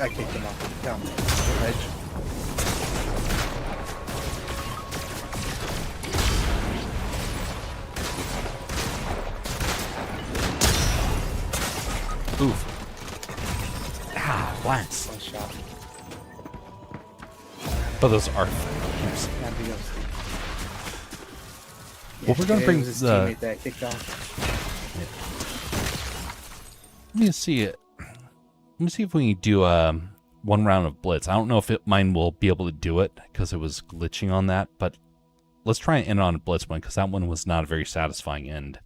I kicked him off. Down the ledge. Oof. Ah, blast. One shot. But those are. Well, we're gonna bring his the. teammate that kicked off. Let me see it. let me see if we can do one round of Blitz. I don't know if mine will be able to do it because it was glitching on that, but let's try and end on a Blitz one because that one was not a very satisfying end.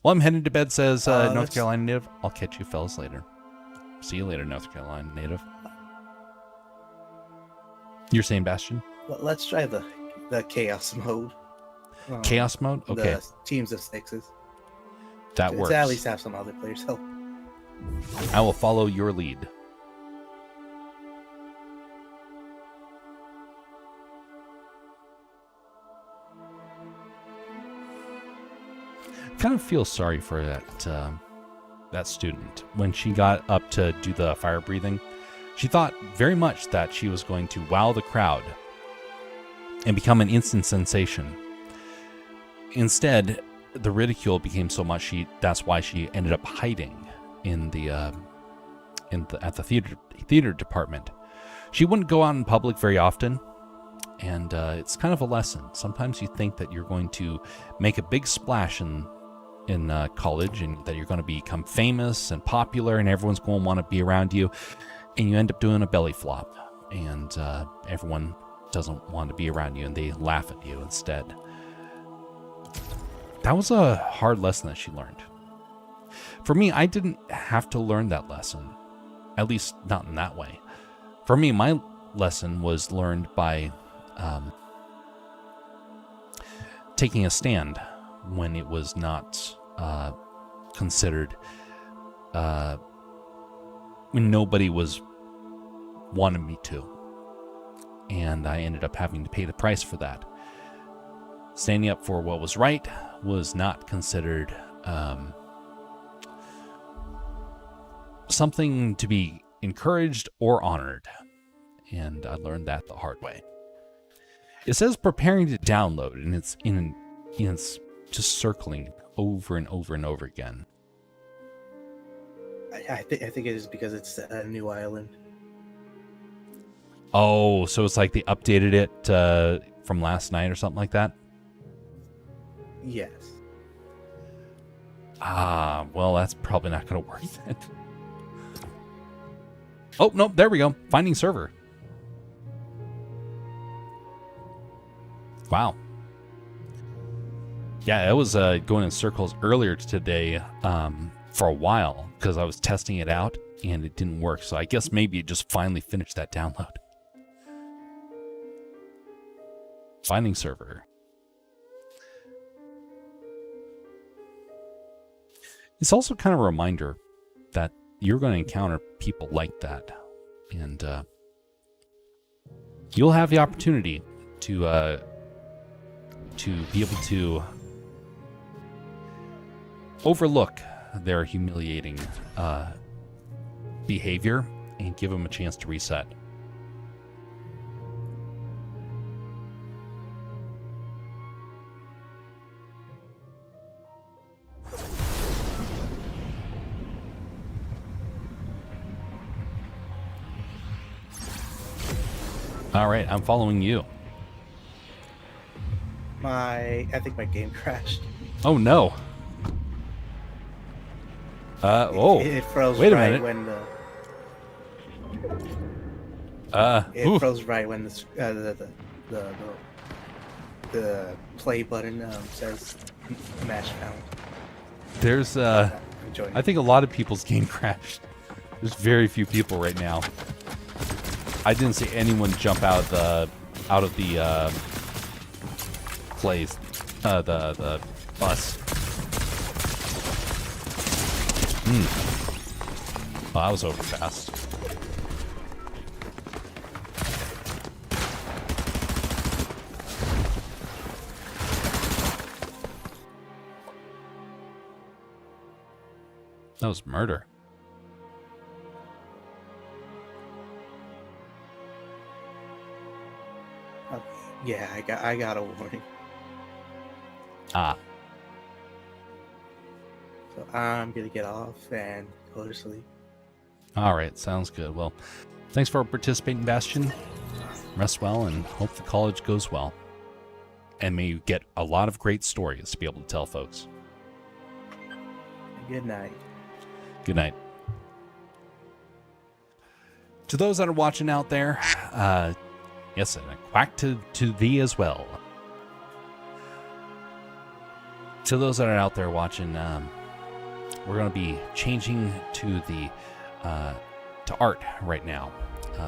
Well, I'm heading to bed, says North Carolina native. I'll catch you fellas later. See you later, North Carolina native. You're saying, Bastion? Let's try the chaos mode. Chaos mode? Okay. The teams of 6s. That works. To at least have some other players help. I will follow your lead. Kind of feel sorry for that student. When she got up to do the fire breathing, she thought very much that she was going to wow the crowd and become an instant sensation. Instead, the ridicule became so much that's why she ended up hiding at the theater department. She wouldn't go out in public very often, and it's kind of a lesson. Sometimes you think that you're going to make a big splash in college and that you're going to become famous and popular and everyone's going to want to be around you, and you end up doing a belly flop, and everyone doesn't want to be around you and they laugh at you instead. That was a hard lesson that she learned. For me, I didn't have to learn that lesson, at least not in that way. For me, my lesson was learned by taking a stand when it was not considered, when nobody was wanting me to. And I ended up having to pay the price for that. Standing up for what was right was not considered something to be encouraged or honored. And I learned that the hard way. It says preparing to download, and it's just circling over and over and over again. I think it is because it's a new island. Oh, so it's like they updated it from last night or something like that? Yes. Ah, well, that's probably not going to work then. Oh, no, there we go. Finding server. Wow. Yeah, it was going in circles earlier today for a while because I was testing it out and it didn't work. So I guess maybe it just finally finished that download. Finding server. It's also kind of a reminder that you're going to encounter people like that. And you'll have the opportunity to be able to overlook their humiliating behavior and give them a chance to reset. All right, I'm following you. I think my game crashed. Oh no. It froze wait a right minute. when Ooh. froze right when the play button says match found. There's I'm enjoying I it. think a lot of people's game crashed. There's very few people right now. I didn't see anyone jump out of the place, the bus. Oh, that was over fast. That was murder. Yeah, I got a warning. Ah. So I'm gonna get off and go to sleep. All right, sounds good. Well, thanks for participating, Bastion. Rest well and hope the college goes well. And may you get a lot of great stories to be able to tell folks. Good night. Good night. To those that are watching out there, yes, and a quack to thee as well. To those that are out there watching, we're going to be changing to the to art right now.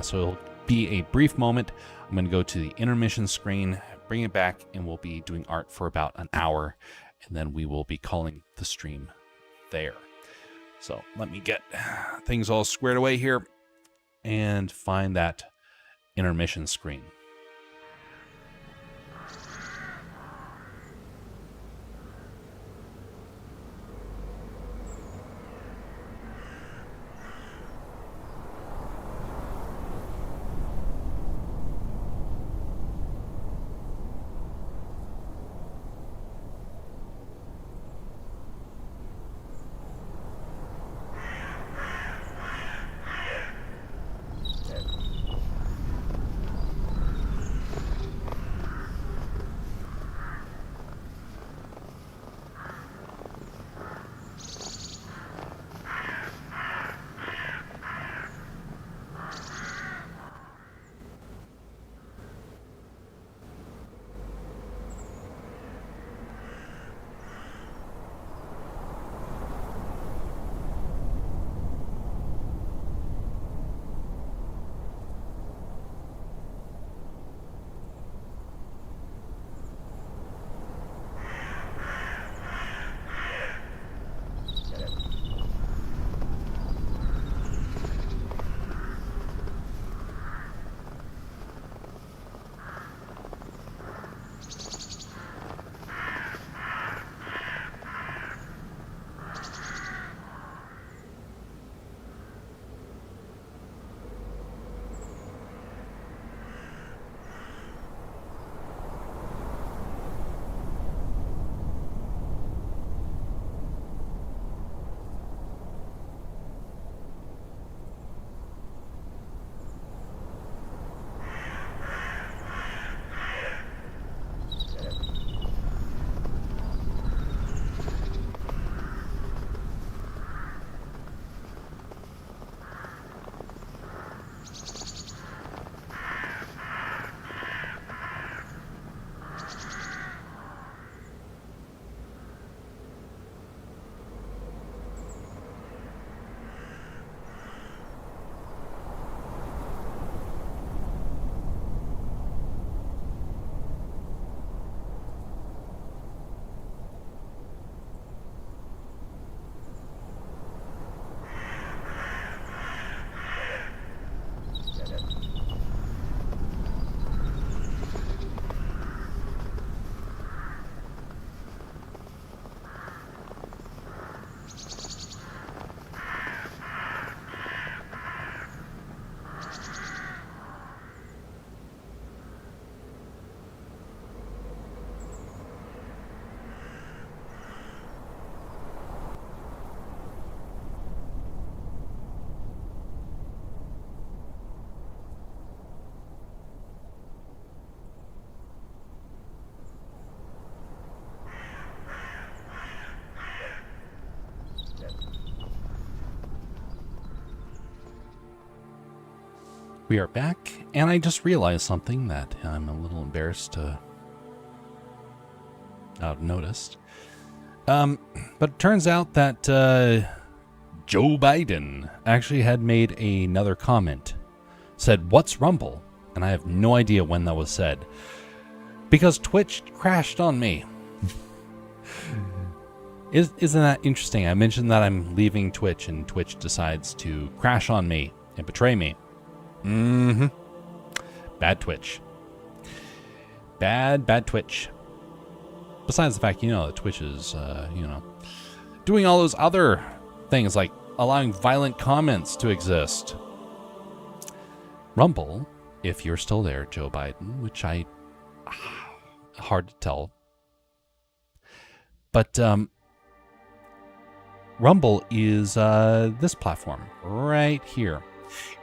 So it'll be a brief moment. I'm going to go to the intermission screen, bring it back, and we'll be doing art for about an hour, and then we will be calling the stream there. So let me get things all squared away here and find that intermission screen. We are back, and I just realized something that I'm a little embarrassed to have noticed. But it turns out that Joe Biden actually had made another comment. Said, "What's Rumble?" And I have no idea when that was said. Because Twitch crashed on me. Isn't that interesting? I mentioned that I'm leaving Twitch, and Twitch decides to crash on me and betray me. Mm-hmm. Bad Twitch. Bad Twitch. Besides the fact, that Twitch is, doing all those other things like allowing violent comments to exist. Rumble, if you're still there, Joe Biden, which hard to tell. But, Rumble is, this platform right here.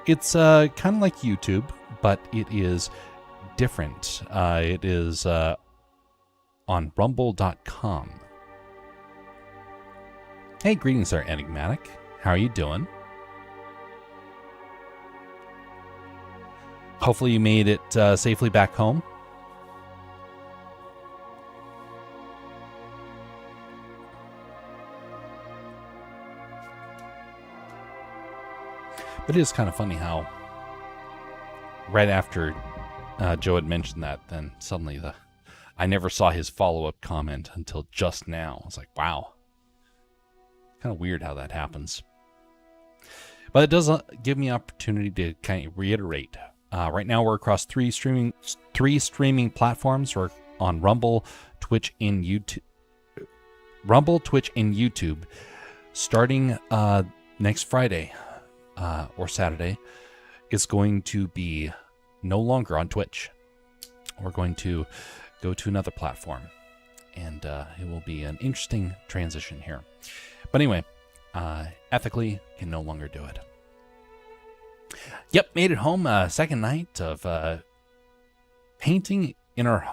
It's kind of like YouTube, but it is different. It is on rumble.com. Hey, greetings there, Enigmatic. How are you doing? Hopefully you made it safely back home. But it is kind of funny how right after Joe had mentioned that, then suddenly I never saw his follow-up comment until just now. I was like, wow. Kind of weird how that happens. But it does give me an opportunity to kind of reiterate. Right now we're across three streaming platforms. We're on Rumble, Twitch, and YouTube. Starting next Friday or Saturday, it's going to be no longer on Twitch. We're going to go to another platform, and it will be an interesting transition here. But anyway, ethically can no longer do it. Yep, made it home. Second night of painting in our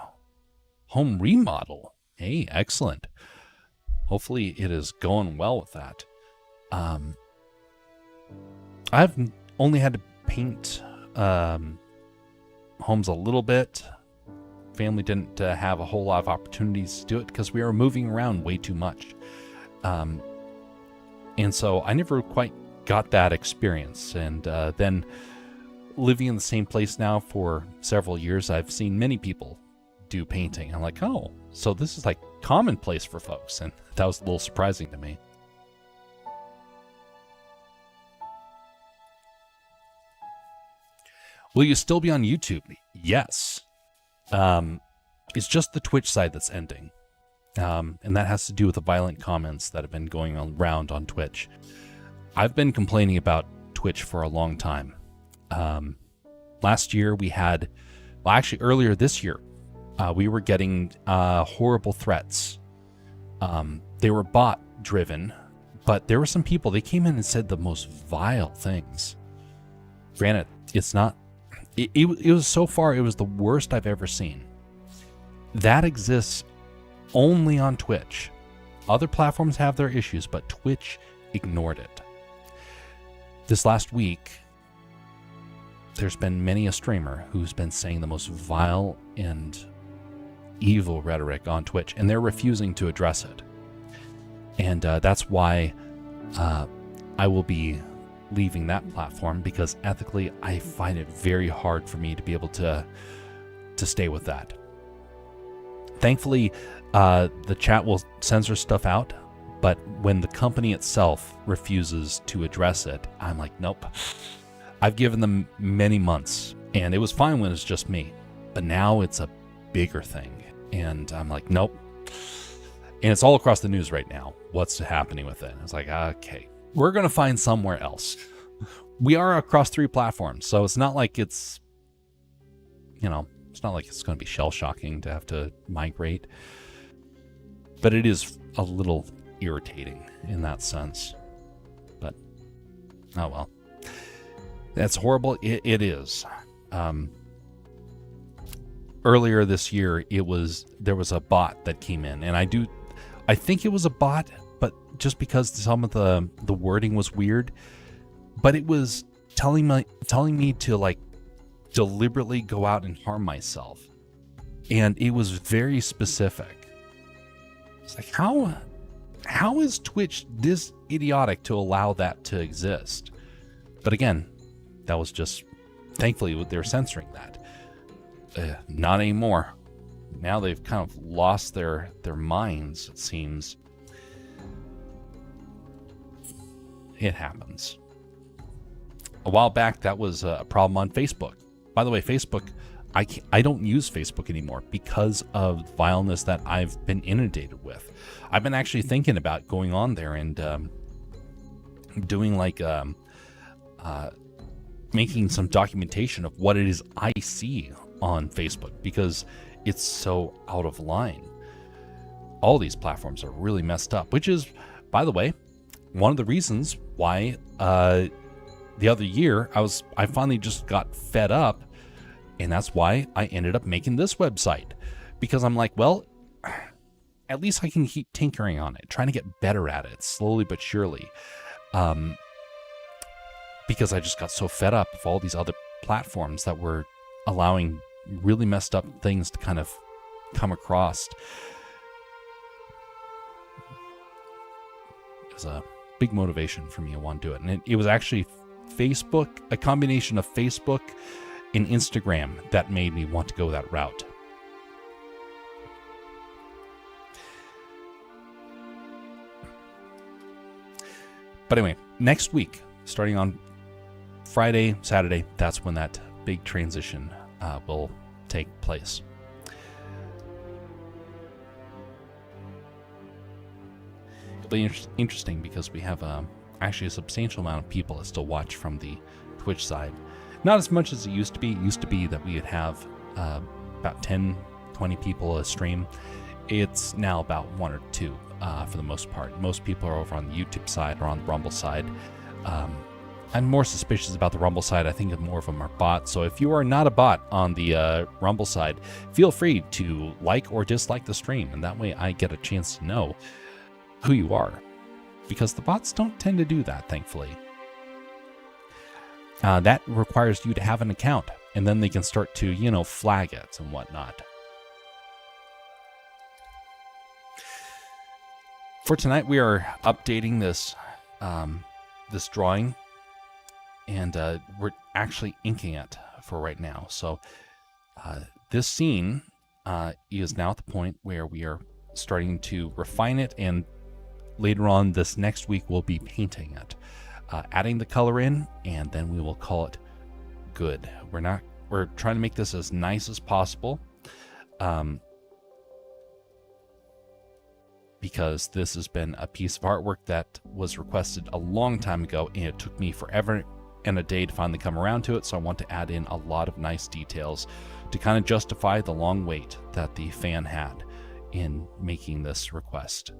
home remodel. Hey, excellent. Hopefully it is going well with that. I've only had to paint homes a little bit. Family didn't have a whole lot of opportunities to do it because we were moving around way too much. And so I never quite got that experience. And then living in the same place now for several years, I've seen many people do painting. I'm like, oh, so this is like commonplace for folks. And that was a little surprising to me. Will you still be on YouTube? Yes. It's just the Twitch side that's ending. And that has to do with the violent comments that have been going around on Twitch. I've been complaining about Twitch for a long time. Last year we had, well, actually earlier this year, we were getting horrible threats. They were bot driven, but there were some people, they came in and said the most vile things. Granted, it's not, it was so far, it was the worst I've ever seen. That exists only on Twitch. Other platforms have their issues, but Twitch ignored it. This last week, there's been many a streamer who's been saying the most vile and evil rhetoric on Twitch, and they're refusing to address it. And that's why I will be leaving that platform, because ethically I find it very hard for me to be able to stay with that. Thankfully, the chat will censor stuff out, but when the company itself refuses to address it, I'm like, nope. I've given them many months, and it was fine when it's just me, but now it's a bigger thing, and I'm like, nope. And it's all across the news right now, what's happening with it. It's like, okay, we're going to find somewhere else. We are across 3 platforms, so it's not like it's, you know, it's not like it's going to be shell-shocking to have to migrate. But it is a little irritating in that sense. But, oh well. That's horrible. It is. Earlier this year, there was a bot that came in, and I think it was a bot, but just because some of the wording was weird, but it was telling me to like deliberately go out and harm myself, and it was very specific. It's like, how is Twitch this idiotic to allow that to exist? But again, that was just, thankfully they're censoring that. Not anymore. Now they've kind of lost their minds, it seems. It happens. A while back, that was a problem on Facebook. By the way, Facebook, I don't use Facebook anymore because of the vileness that I've been inundated with. I've been actually thinking about going on there and doing like making some documentation of what it is I see on Facebook, because it's so out of line. All these platforms are really messed up, which is, by the way, one of the reasons why the other year I finally just got fed up, and that's why I ended up making this website, because I'm like, well, at least I can keep tinkering on it, trying to get better at it slowly but surely, because I just got so fed up of all these other platforms that were allowing really messed up things to kind of come across. It was a big motivation for me to want to do it. And it was actually Facebook, a combination of Facebook and Instagram, that made me want to go that route. But anyway, next week, starting on Friday, Saturday, that's when that big transition will take place. It'll be interesting because we have actually a substantial amount of people that still watch from the Twitch side. Not as much as it used to be. It used to be that we would have about 10, 20 people a stream. It's now about 1 or 2 for the most part. Most people are over on the YouTube side or on the Rumble side. I'm more suspicious about the Rumble side. I think more of them are bots. So if you are not a bot on the Rumble side, feel free to like or dislike the stream. And that way I get a chance to know who you are. Because the bots don't tend to do that, thankfully. That requires you to have an account. And then they can start to, flag it and whatnot. For tonight, we are updating this this drawing. And we're actually inking it for right now. So this scene is now at the point where we are starting to refine it. And later on this next week, we'll be painting it. Adding the color in, and then we will call it good. We're trying to make this as nice as possible. Because this has been a piece of artwork that was requested a long time ago, and it took me forever and a day to finally come around to it. So I want to add in a lot of nice details to kind of justify the long wait that the fan had in making this request.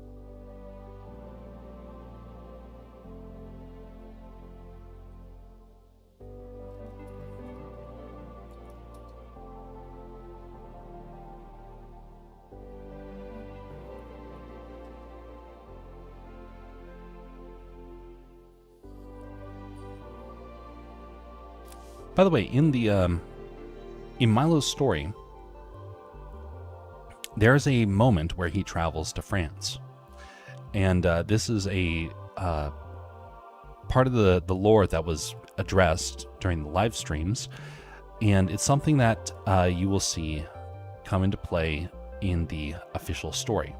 By the way, in Milo's story, there's a moment where he travels to France, and this is a part of the lore that was addressed during the live streams, and it's something that you will see come into play in the official story.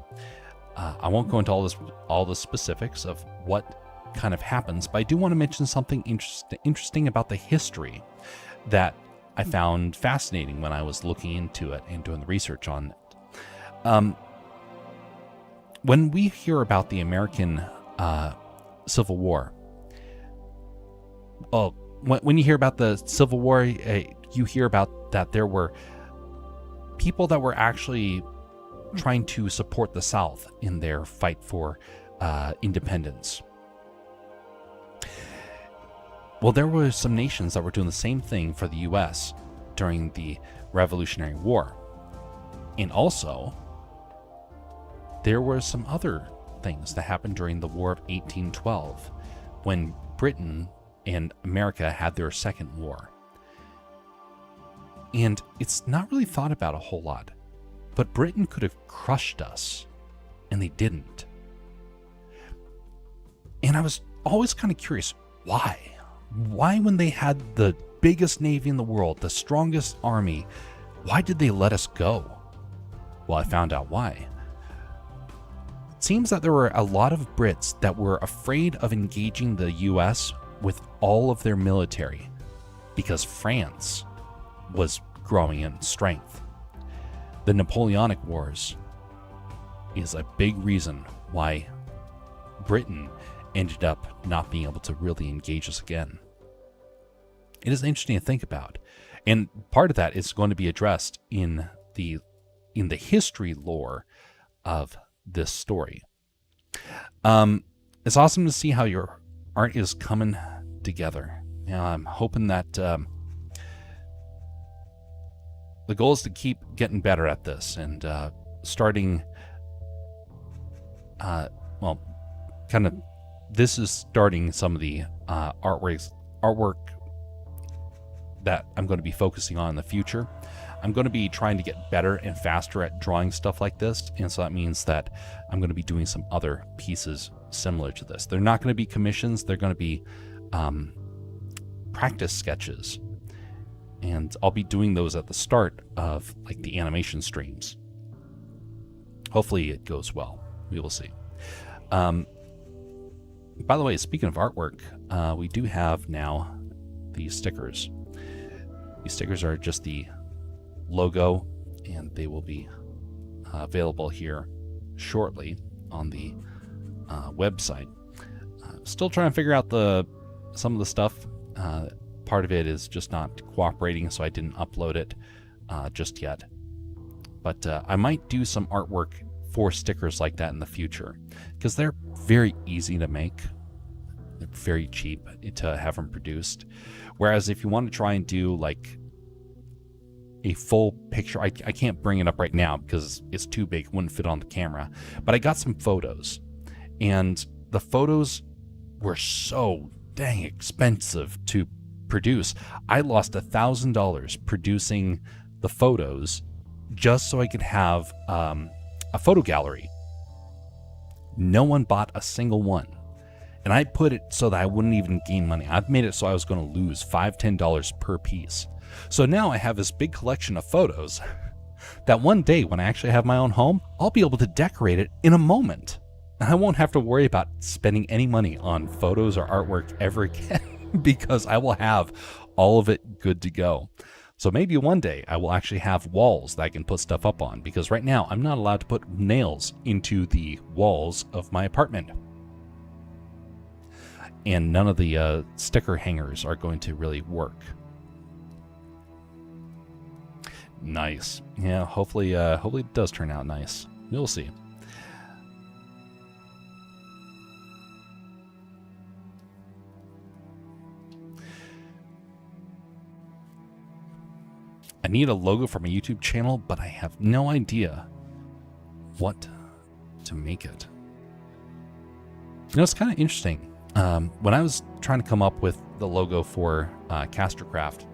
I won't go into all the specifics of what kind of happens, but I do want to mention something interesting about the history that I found fascinating when I was looking into it and doing the research on it. When we hear about the American Civil War, when you hear about the Civil War, you hear about that there were people that were actually trying to support the South in their fight for independence. Well, there were some nations that were doing the same thing for the U.S. during the Revolutionary War. And also, there were some other things that happened during the War of 1812, when Britain and America had their second war. And it's not really thought about a whole lot, but Britain could have crushed us, and they didn't. And I was always kind of curious, why? Why, when they had the biggest navy in the world, the strongest army, why did they let us go? Well, I found out why. It seems that there were a lot of Brits that were afraid of engaging the US with all of their military because France was growing in strength. The Napoleonic Wars is a big reason why Britain ended up not being able to really engage us again. It is interesting to think about. And part of that is going to be addressed in the history lore of this story. It's awesome to see how your art is coming together. I'm hoping that the goal is to keep getting better at this and starting, this is starting some of the artwork that I'm going to be focusing on in the future. I'm going to be trying to get better and faster at drawing stuff like this, and so that means that I'm going to be doing some other pieces similar to this. They're not going to be commissions, they're going to be practice sketches, and I'll be doing those at the start of like the animation streams. Hopefully it goes well. We will see. By the way, speaking of artwork, we do have now these stickers. These stickers are just the logo, and they will be available here shortly on the website. Still trying to figure out some of the stuff. Part of it is just not cooperating, so I didn't upload it just yet. But I might do some artwork for stickers like that in the future, because they're very easy to make. They're very cheap to have them produced. Whereas if you want to try and do like a full picture, I can't bring it up right now because it's too big, it wouldn't fit on the camera. But I got some photos, and the photos were so dang expensive to produce. I lost $1,000 producing the photos just so I could have a photo gallery. No one bought a single one. And I put it so that I wouldn't even gain money. I've made it so I was going to lose $5-10 per piece. So now I have this big collection of photos that one day when I actually have my own home, I'll be able to decorate it in a moment. And I won't have to worry about spending any money on photos or artwork ever again because I will have all of it good to go. So maybe one day I will actually have walls that I can put stuff up on, because right now I'm not allowed to put nails into the walls of my apartment. And none of the sticker hangers are going to really work. Nice. Yeah, hopefully it does turn out nice. We'll see. I need a logo for my YouTube channel, but I have no idea what to make it. You know, it's kind of interesting. When I was trying to come up with the logo for Castercraft,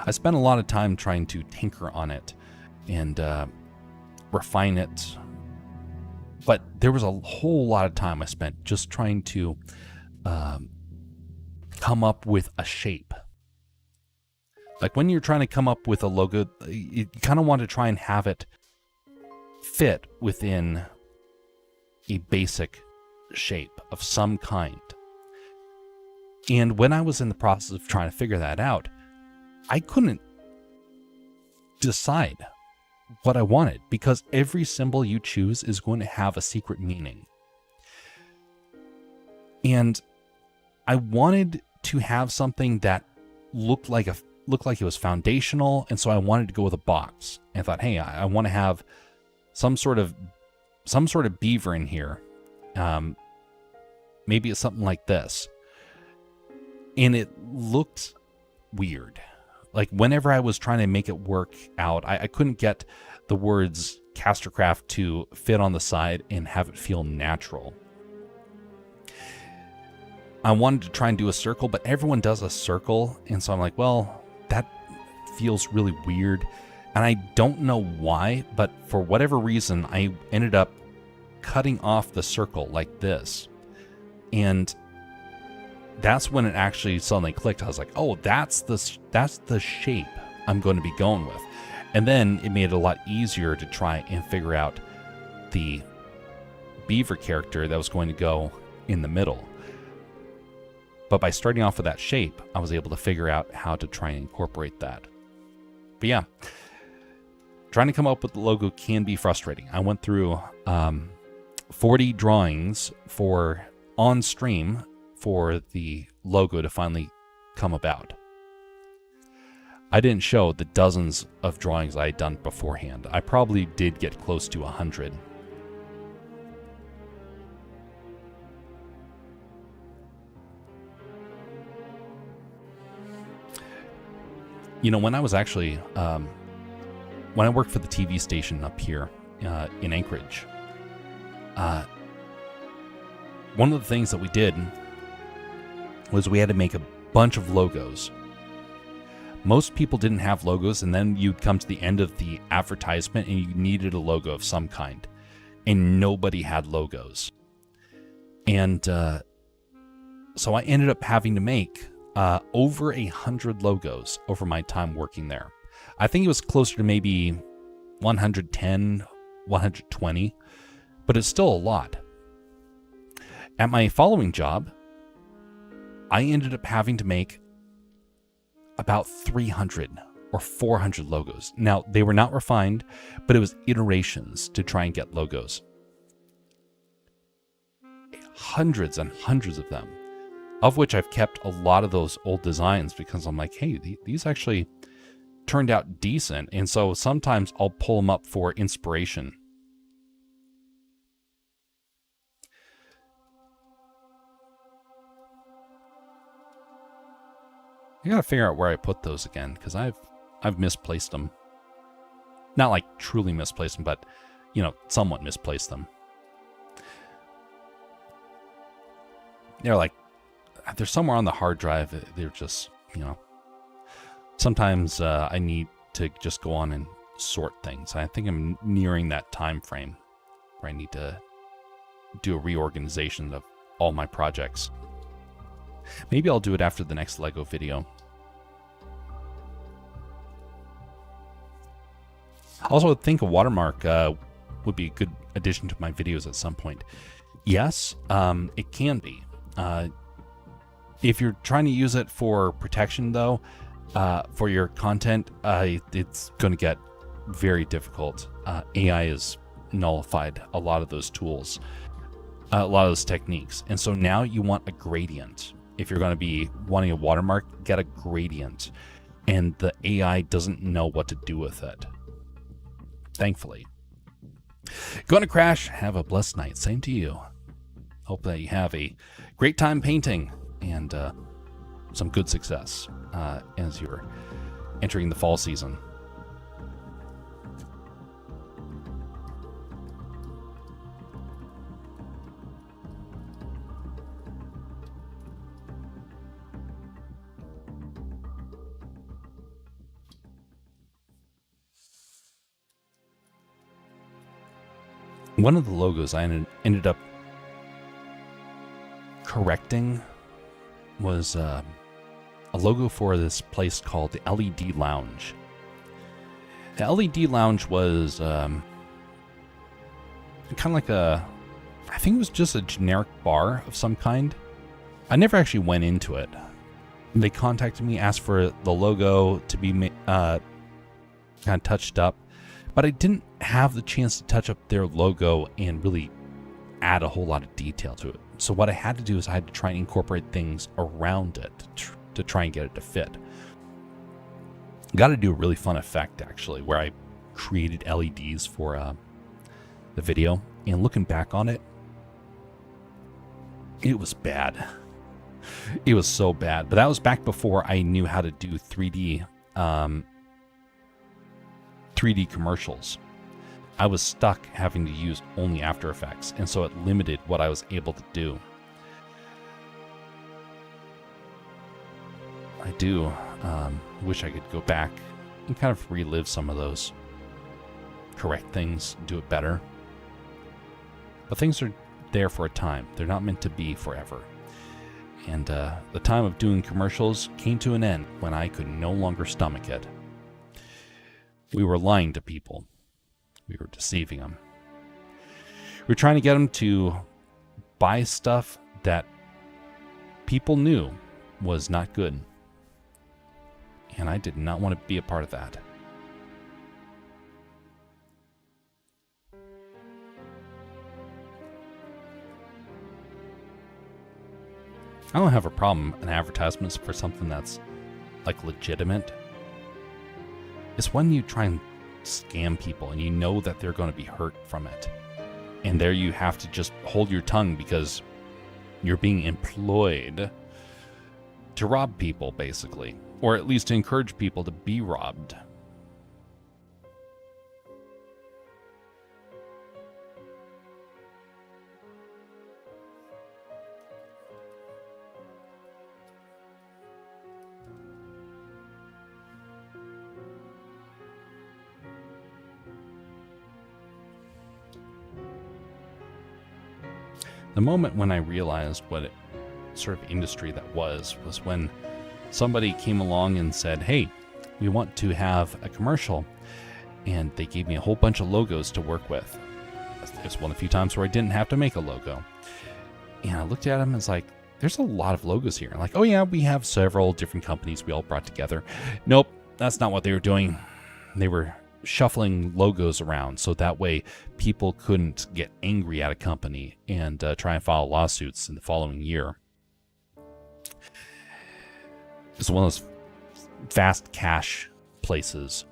I spent a lot of time trying to tinker on it and refine it. But there was a whole lot of time I spent just trying to come up with a shape. Like when you're trying to come up with a logo, you kind of want to try and have it fit within a basic shape of some kind. And when I was in the process of trying to figure that out, I couldn't decide what I wanted, because every symbol you choose is going to have a secret meaning. And I wanted to have something that looked like it was foundational, and so I wanted to go with a box. And I thought, hey, I want to have some sort of beaver in here. Maybe it's something like this. And it looked weird. Like whenever I was trying to make it work out, I couldn't get the words Castercraft to fit on the side and have it feel natural. I wanted to try and do a circle, but everyone does a circle, and so I'm like, well, that feels really weird. And I don't know why, but for whatever reason, I ended up cutting off the circle like this. And that's when it actually suddenly clicked. I was like, oh, that's the shape I'm going to be going with. And then it made it a lot easier to try and figure out the beaver character that was going to go in the middle. But by starting off with that shape, I was able to figure out how to try and incorporate that. But yeah, trying to come up with the logo can be frustrating. I went through 40 drawings on stream for the logo to finally come about. I didn't show the dozens of drawings I had done beforehand. I probably did get close to 100. You know, when I was actually, when I worked for the TV station up here in Anchorage, one of the things that we did was we had to make a bunch of logos Most people didn't have logos, and then you'd come to the end of the advertisement and you needed a logo of some kind, and nobody had logos. And so I ended up having to make over 100 logos over my time working there. I think it was closer to maybe 110, 120, but it's still a lot. At my following job, I ended up having to make about 300 or 400 logos. Now, they were not refined, but it was iterations to try and get logos. Hundreds and hundreds of them, of which I've kept a lot of those old designs because I'm like, hey, these actually turned out decent. And so sometimes I'll pull them up for inspiration. I gotta figure out where I put those again, because I've misplaced them. Not like truly misplaced them, but, you know, somewhat misplaced them. They're somewhere on the hard drive. They're just, you know, sometimes I need to just go on and sort things. I think I'm nearing that time frame where I need to do a reorganization of all my projects. Maybe I'll do it after the next Lego video. Also, I think a watermark would be a good addition to my videos at some point. Yes, it can be. If you're trying to use it for protection, though, for your content, it's going to get very difficult. AI has nullified a lot of those tools, a lot of those techniques. And so now you want a gradient. If you're going to be wanting a watermark, get a gradient. And the AI doesn't know what to do with it. Thankfully. Going to crash. Have a blessed night. Same to you. Hope that you have a great time painting and some good success as you're entering the fall season. One of the logos I ended up correcting was a logo for this place called the LED Lounge. The LED Lounge was kind of like I think it was just a generic bar of some kind. I never actually went into it. They contacted me, asked for the logo to be kind of touched up, but I didn't have the chance to touch up their logo and really add a whole lot of detail to it. So what I had to do is I had to try and incorporate things around it to try and get it to fit. Got to do a really fun effect, actually, where I created LEDs for the video. And looking back on it, it was bad. It was so bad. But that was back before I knew how to do 3D commercials. I was stuck having to use only After Effects, and so it limited what I was able to do. I do wish I could go back and kind of relive some of those, correct things, do it better. But things are there for a time. They're not meant to be forever. And the time of doing commercials came to an end when I could no longer stomach it. We were lying to people. We were deceiving them. We were trying to get them to buy stuff that people knew was not good. And I did not want to be a part of that. I don't have a problem in advertisements for something that's like legitimate. It's when you try and scam people and you know that they're going to be hurt from it. And there you have to just hold your tongue because you're being employed to rob people, basically. Or at least to encourage people to be robbed. The moment when I realized what sort of industry that was when somebody came along and said, hey, we want to have a commercial, and they gave me a whole bunch of logos to work with. It's one of the few times where I didn't have to make a logo. And I looked at them and was like, there's a lot of logos here. Like, oh yeah, we have several different companies we all brought together. Nope, that's not what they were doing. They were shuffling logos around so that way people couldn't get angry at a company and try and file lawsuits in the following year. It's one of those fast cash places.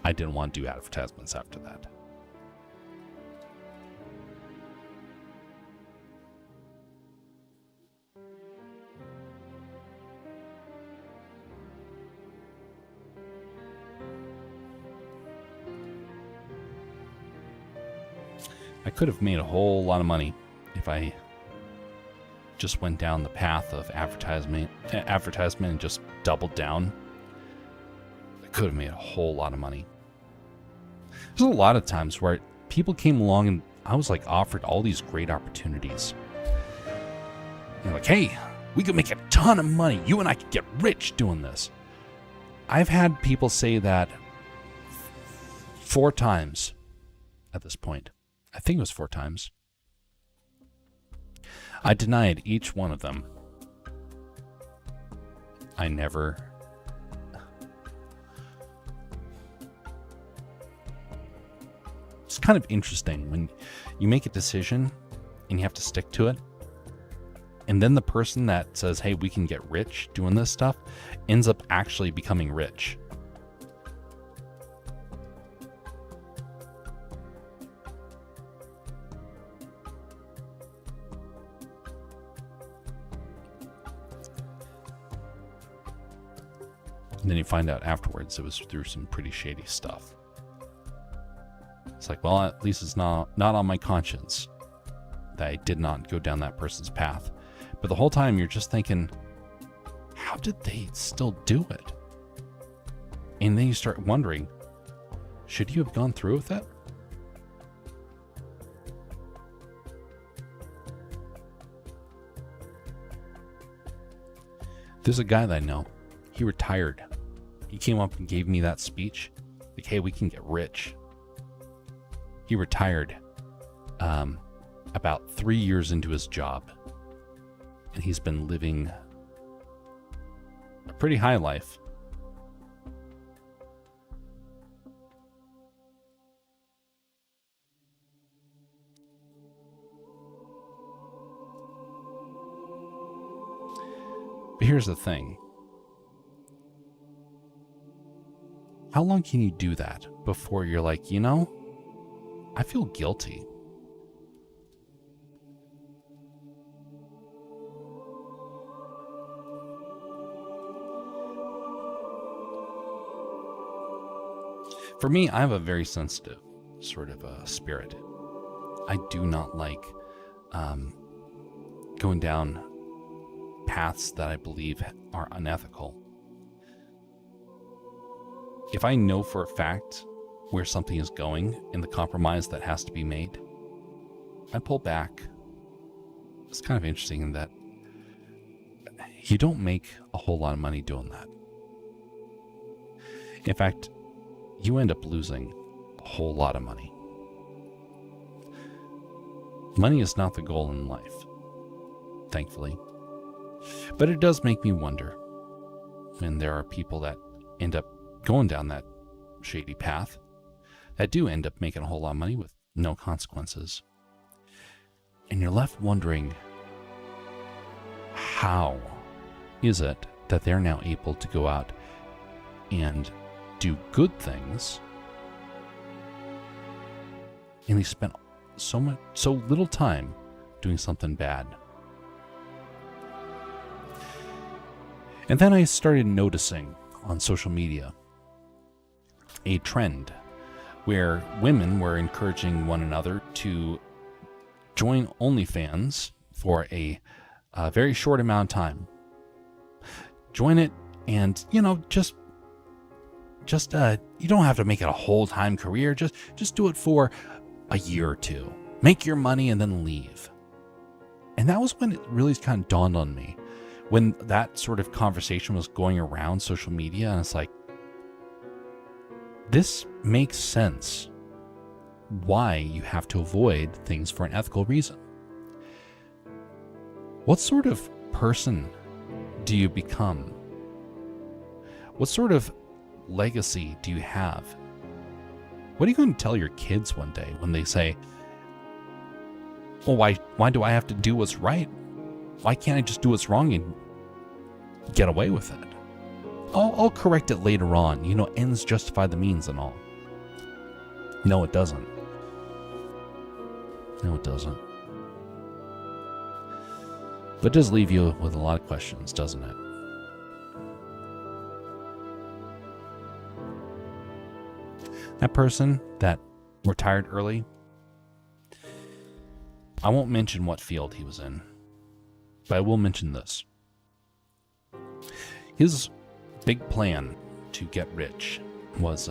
I didn't want to do advertisements after that. I could have made a whole lot of money if I just went down the path of advertisement and just doubled down. I could have made a whole lot of money. There's a lot of times where people came along and I was like offered all these great opportunities. And like, hey, we could make a ton of money. You and I could get rich doing this. I've had people say that 4 times at this point. I think it was 4 times. I denied each one of them. I never... It's kind of interesting when you make a decision and you have to stick to it. And then the person that says, hey, we can get rich doing this stuff, ends up actually becoming rich. And then you find out afterwards it was through some pretty shady stuff. It's like, well, at least it's not on my conscience that I did not go down that person's path. But the whole time you're just thinking, how did they still do it? And then you start wondering, should you have gone through with it? There's a guy that I know. He retired. He came up and gave me that speech. Like, hey, we can get rich. He retired about 3 years into his job. And he's been living a pretty high life. But here's the thing. How long can you do that before you're like, you know, I feel guilty? For me, I have a very sensitive sort of spirit. I do not like going down paths that I believe are unethical. If I know for a fact where something is going and the compromise that has to be made, I pull back. It's kind of interesting in that you don't make a whole lot of money doing that. In fact, you end up losing a whole lot of money. Money is not the goal in life, thankfully. But it does make me wonder when there are people that end up going down that shady path that do end up making a whole lot of money with no consequences. And you're left wondering, how is it that they're now able to go out and do good things and they spent so little time doing something bad? And then I started noticing on social media a trend where women were encouraging one another to join OnlyFans for a very short amount of time. Join it and, you know, just you don't have to make it a whole time career. Just do it for a year or two. Make your money and then leave. And that was when it really kind of dawned on me, when that sort of conversation was going around social media, and it's like, this makes sense why you have to avoid things for an ethical reason. What sort of person do you become? What sort of legacy do you have? What are you going to tell your kids one day when they say, well, why do I have to do what's right? Why can't I just do what's wrong and get away with it? I'll correct it later on. Ends justify the means and all. No, it doesn't. No, it doesn't. But it does leave you with a lot of questions, doesn't it? That person that retired early, I won't mention what field he was in, but I will mention this. His big plan to get rich was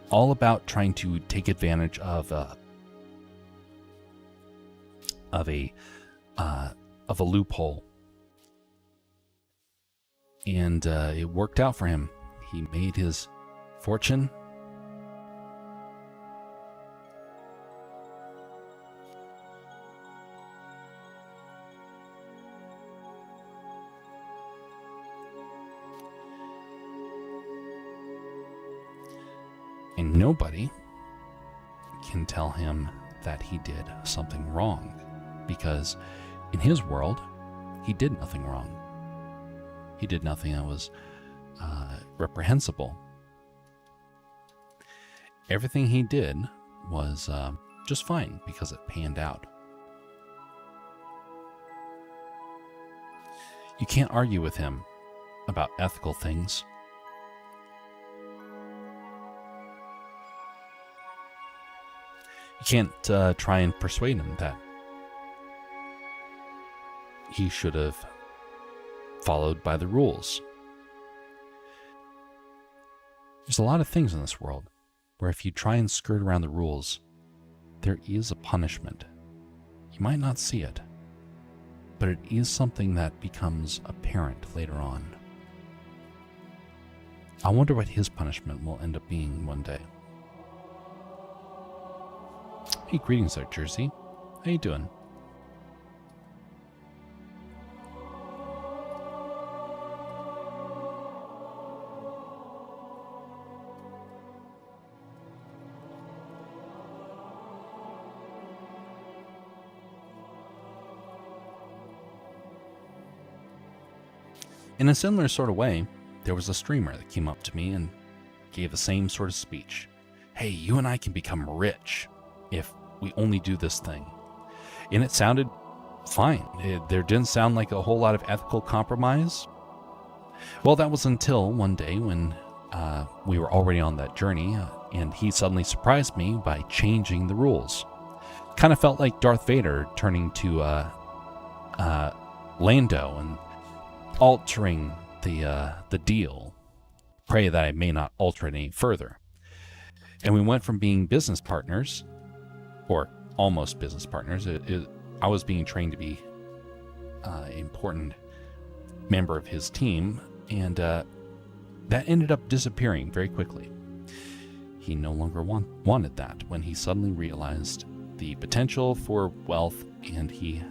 all about trying to take advantage of a loophole, and it worked out for him. He made his fortune. And nobody can tell him that he did something wrong, because in his world, he did nothing wrong. He did nothing that was reprehensible. Everything he did was just fine because it panned out. You can't argue with him about ethical things. You can't try and persuade him that he should have followed by the rules. There's a lot of things in this world where if you try and skirt around the rules, there is a punishment. You might not see it, but it is something that becomes apparent later on. I wonder what his punishment will end up being one day. Hey, greetings there, Jersey. How you doing? In a similar sort of way, there was a streamer that came up to me and gave the same sort of speech. Hey, you and I can become rich if we only do this thing. And it sounded fine. There didn't sound like a whole lot of ethical compromise. Well, that was until one day when we were already on that journey, and he suddenly surprised me by changing the rules. Kind of felt like Darth Vader turning to Lando and altering the deal. Pray that I may not alter it any further. And we went from being business partners, or almost business partners. I was being trained to be an important member of his team, and that ended up disappearing very quickly. He no longer wanted that when he suddenly realized the potential for wealth, and he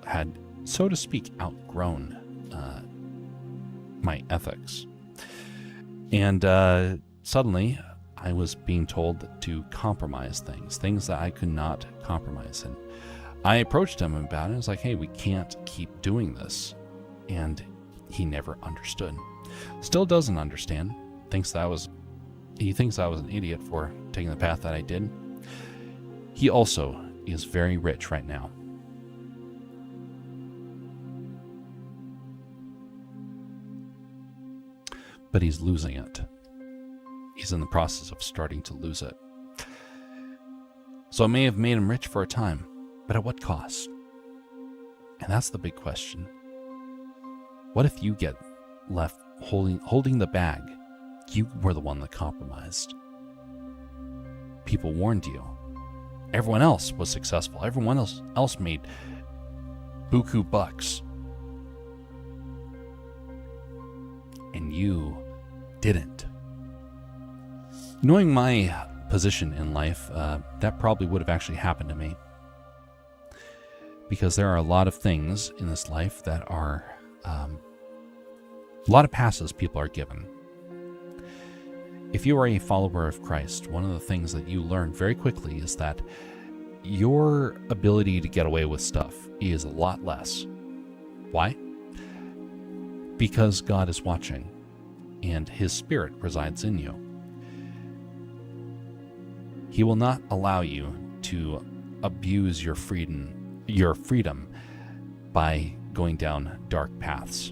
had, so to speak, outgrown my ethics. And suddenly I was being told to compromise things that I could not compromise. And I approached him about it. I was like, hey, we can't keep doing this. And he never understood. Still doesn't understand. He thinks I was an idiot for taking the path that I did. He also is very rich right now. But he's losing it. He's in the process of starting to lose it. So it may have made him rich for a time, but at what cost? And that's the big question. What if you get left holding the bag? You were the one that compromised. People warned you. Everyone else was successful. Everyone else made buku bucks. And you didn't. Knowing my position in life, that probably would have actually happened to me. Because there are a lot of things in this life that are a lot of passes people are given. If you are a follower of Christ, one of the things that you learn very quickly is that your ability to get away with stuff is a lot less. Why? Because God is watching, and His Spirit resides in you. He will not allow you to abuse your freedom by going down dark paths.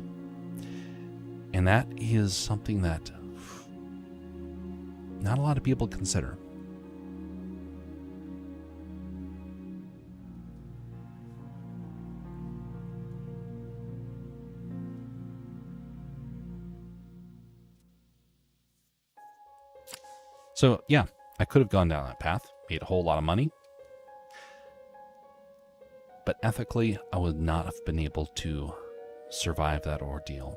And that is something that not a lot of people consider. So, yeah, I could have gone down that path, made a whole lot of money. But ethically, I would not have been able to survive that ordeal.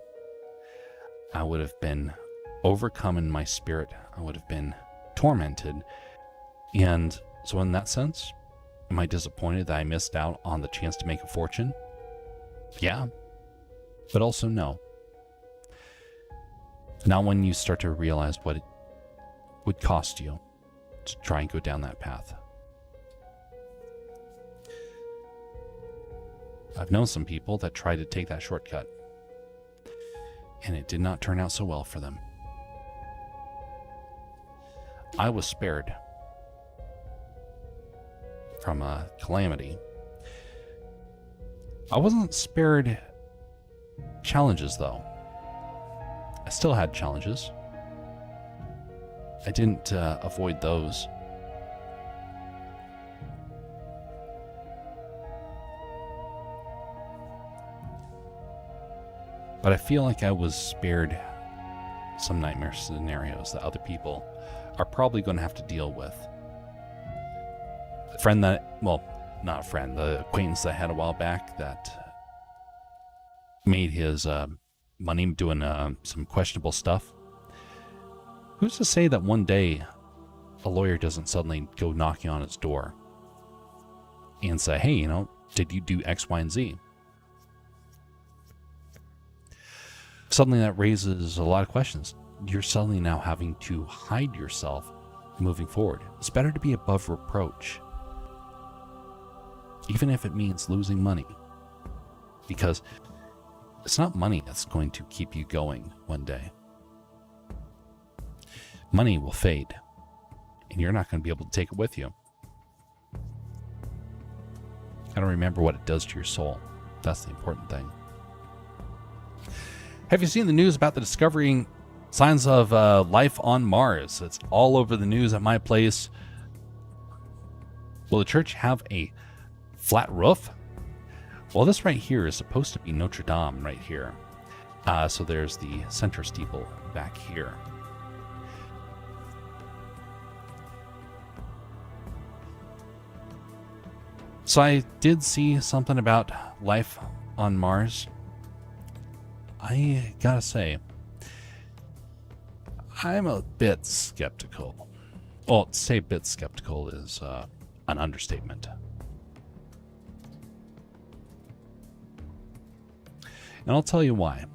I would have been overcome in my spirit. I would have been tormented. And so in that sense, am I disappointed that I missed out on the chance to make a fortune? Yeah. But also no. Not when you start to realize what it would cost you to try and go down that path. I've known some people that tried to take that shortcut, and it did not turn out so well for them. I was spared from a calamity. I wasn't spared challenges, though. I still had challenges. I didn't avoid those. But I feel like I was spared some nightmare scenarios that other people are probably going to have to deal with. The friend that, well, not a friend, the acquaintance that I had a while back that made his money doing some questionable stuff. Who's to say that one day a lawyer doesn't suddenly go knocking on his door and say, hey, did you do X, Y, and Z? Suddenly that raises a lot of questions. You're suddenly now having to hide yourself moving forward. It's better to be above reproach, even if it means losing money, because it's not money that's going to keep you going one day. Money will fade, and you're not going to be able to take it with you. Gotta remember what it does to your soul. That's the important thing. Have you seen the news about the discovering signs of life on Mars? It's all over the news at my place. Will the church have a flat roof? Well, this right here is supposed to be Notre Dame right here. So there's the center steeple back here. So I did see something about life on Mars. I gotta say, I'm a bit skeptical. Well, to say a bit skeptical is an understatement. And I'll tell you why.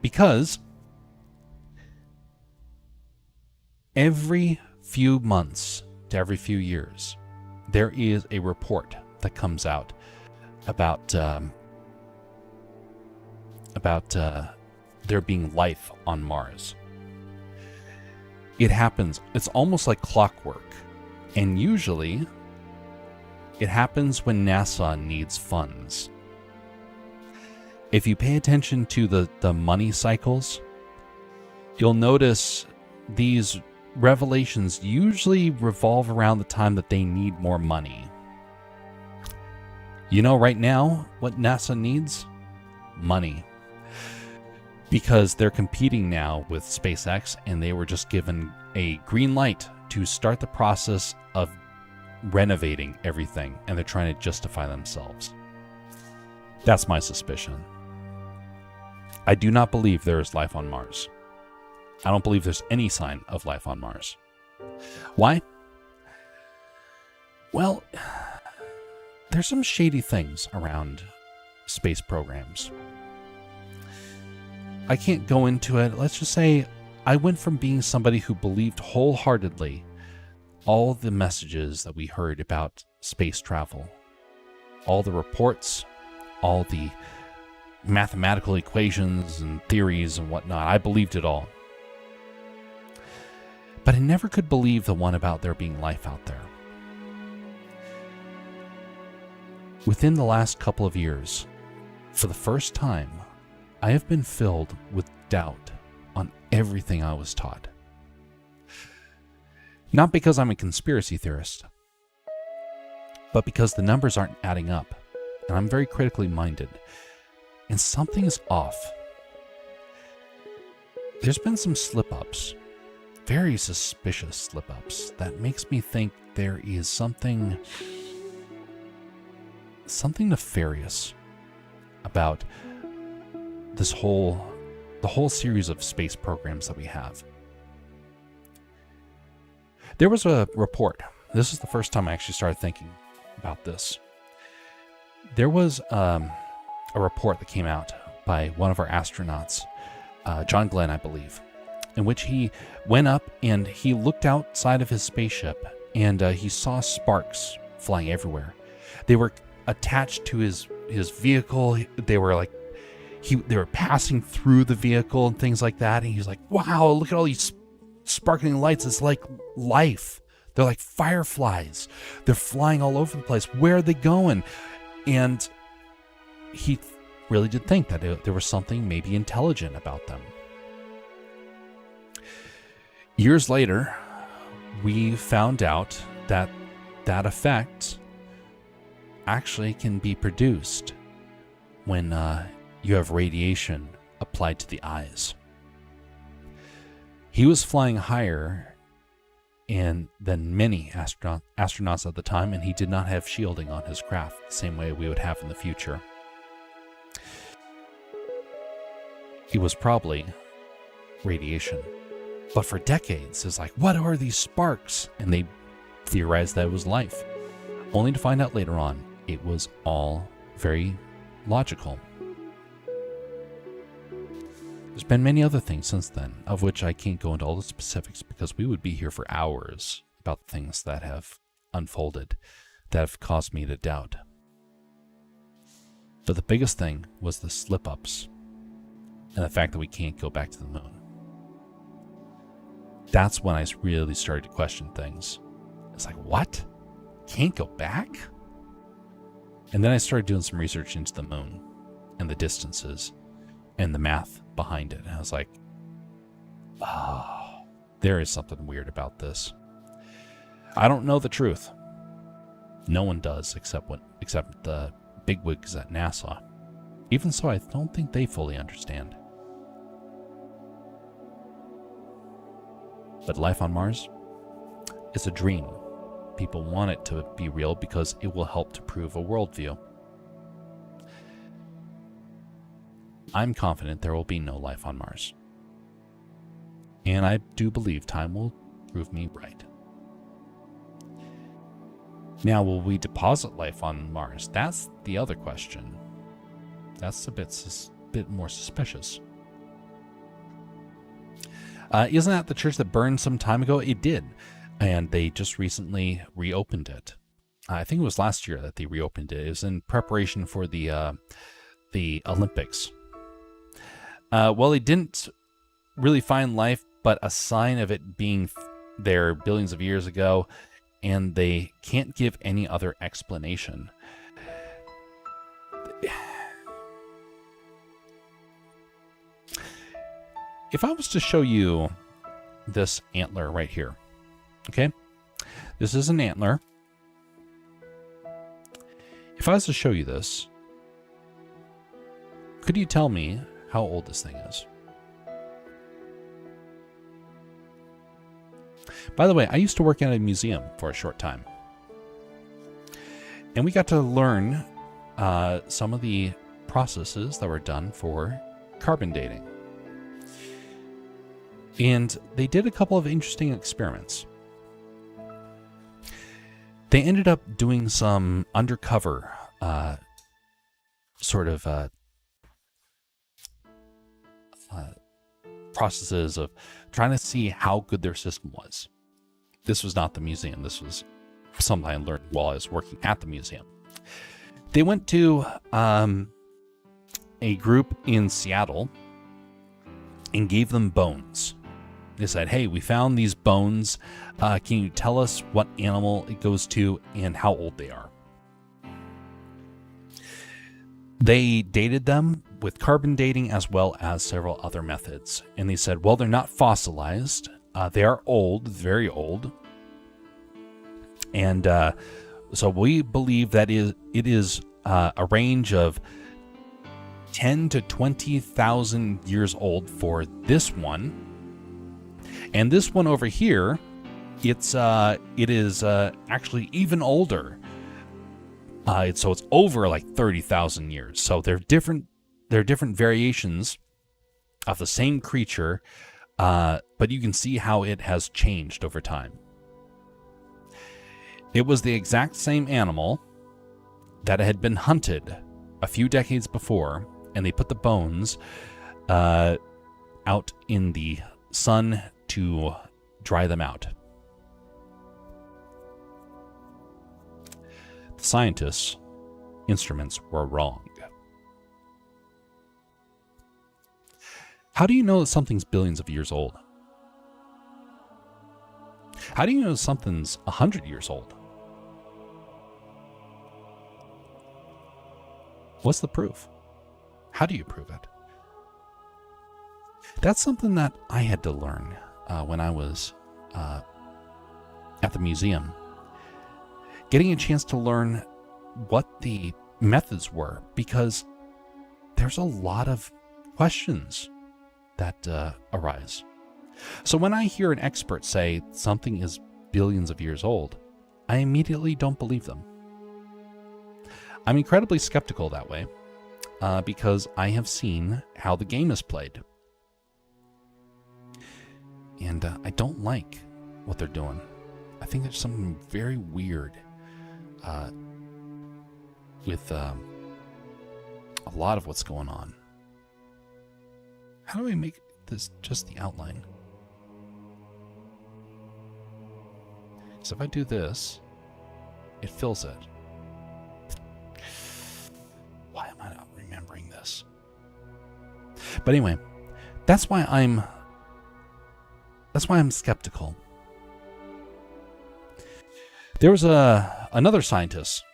Because every few months to every few years, there is a report that comes out about there being life on Mars. It happens. It's almost like clockwork, and usually it happens when NASA needs funds. If you pay attention to the money cycles, you'll notice these revelations usually revolve around the time that they need more money. Right now, what NASA needs? money because they're competing now with SpaceX, and they were just given a green light to start the process of renovating everything, and they're trying to justify themselves. That's my suspicion. I do not believe there is life on Mars. I don't believe there's any sign of life on Mars. Why? Well, there's some shady things around space programs. I can't go into it. Let's just say I went from being somebody who believed wholeheartedly all the messages that we heard about space travel, all the reports, all the mathematical equations and theories and whatnot. I believed it all. But I never could believe the one about there being life out there. Within the last couple of years, for the first time, I have been filled with doubt on everything I was taught. Not because I'm a conspiracy theorist, but because the numbers aren't adding up, and I'm very critically minded, and something is off. There's been some slip-ups, very suspicious slip-ups, that makes me think there is something nefarious about the whole series of space programs that we have. There was a report. This is the first time I actually started thinking about this. There was a report that came out by one of our astronauts, John Glenn, I believe, in which he went up and he looked outside of his spaceship, and he saw sparks flying everywhere. They were attached to his vehicle. They were passing through the vehicle and things like that. And he was like, wow, look at all these sparkling lights. It's like life. They're like fireflies. They're flying all over the place. Where are they going? And he really did think that there was something maybe intelligent about them. Years later, we found out that that effect actually can be produced when you have radiation applied to the eyes. He was flying higher than many astronauts at the time, and he did not have shielding on his craft the same way we would have in the future. It was probably radiation. But for decades, it's like, what are these sparks? And they theorized that it was life, only to find out later on it was all very logical. There's been many other things since then, of which I can't go into all the specifics because we would be here for hours about things that have unfolded, that have caused me to doubt. But the biggest thing was the slip-ups and the fact that we can't go back to the moon. That's when I really started to question things. It's like, what? Can't go back? And then I started doing some research into the moon and the distances and the math behind it. And I was like, oh, there is something weird about this. I don't know the truth. No one does except the bigwigs at NASA. Even so, I don't think they fully understand. But life on Mars is a dream. People want it to be real because it will help to prove a worldview. I'm confident there will be no life on Mars. And I do believe time will prove me right. Now, will we deposit life on Mars? That's the other question. That's a bit more suspicious. Isn't that the church that burned some time ago? It did. And they just recently reopened it. I think it was last year that they reopened it. It was in preparation for the Olympics. Well, they didn't really find life, but a sign of it being there billions of years ago, and they can't give any other explanation. If I was to show you this antler right here, okay? This is an antler. If I was to show you this, Could you tell me how old this thing is? By the way, I used to work at a museum for a short time. And we got to learn some of the processes that were done for carbon dating. And they did a couple of interesting experiments. They ended up doing some undercover processes of trying to see how good their system was. This was not the museum. This was something I learned while I was working at the museum. They went to a group in Seattle and gave them bones. They said, hey, we found these bones. Can you tell us what animal it goes to and how old they are? They dated them with carbon dating as well as several other methods. And they said, well, they're not fossilized. They are old, very old. And so we believe that it is a range of 10 to 20,000 years old for this one. And this one over here, it is actually even older. So it's over like 30,000 years. So they're different variations of the same creature, but you can see how it has changed over time. It was the exact same animal that had been hunted a few decades before, and they put the bones out in the sun to dry them out. The scientists' instruments were wrong. How do you know that something's billions of years old? How do you know something's 100 years old? What's the proof? How do you prove it? That's something that I had to learn when I was at the museum. Getting a chance to learn what the methods were, because there's a lot of questions that arise. So when I hear an expert say something is billions of years old, I immediately don't believe them. I'm incredibly skeptical that way because I have seen how the game is played. And I don't like what they're doing. I think there's something very weird with a lot of what's going on. How do I make this just the outline? So if I do this, it fills it. Why am I not remembering this? But anyway, that's why I'm skeptical. There was another scientist.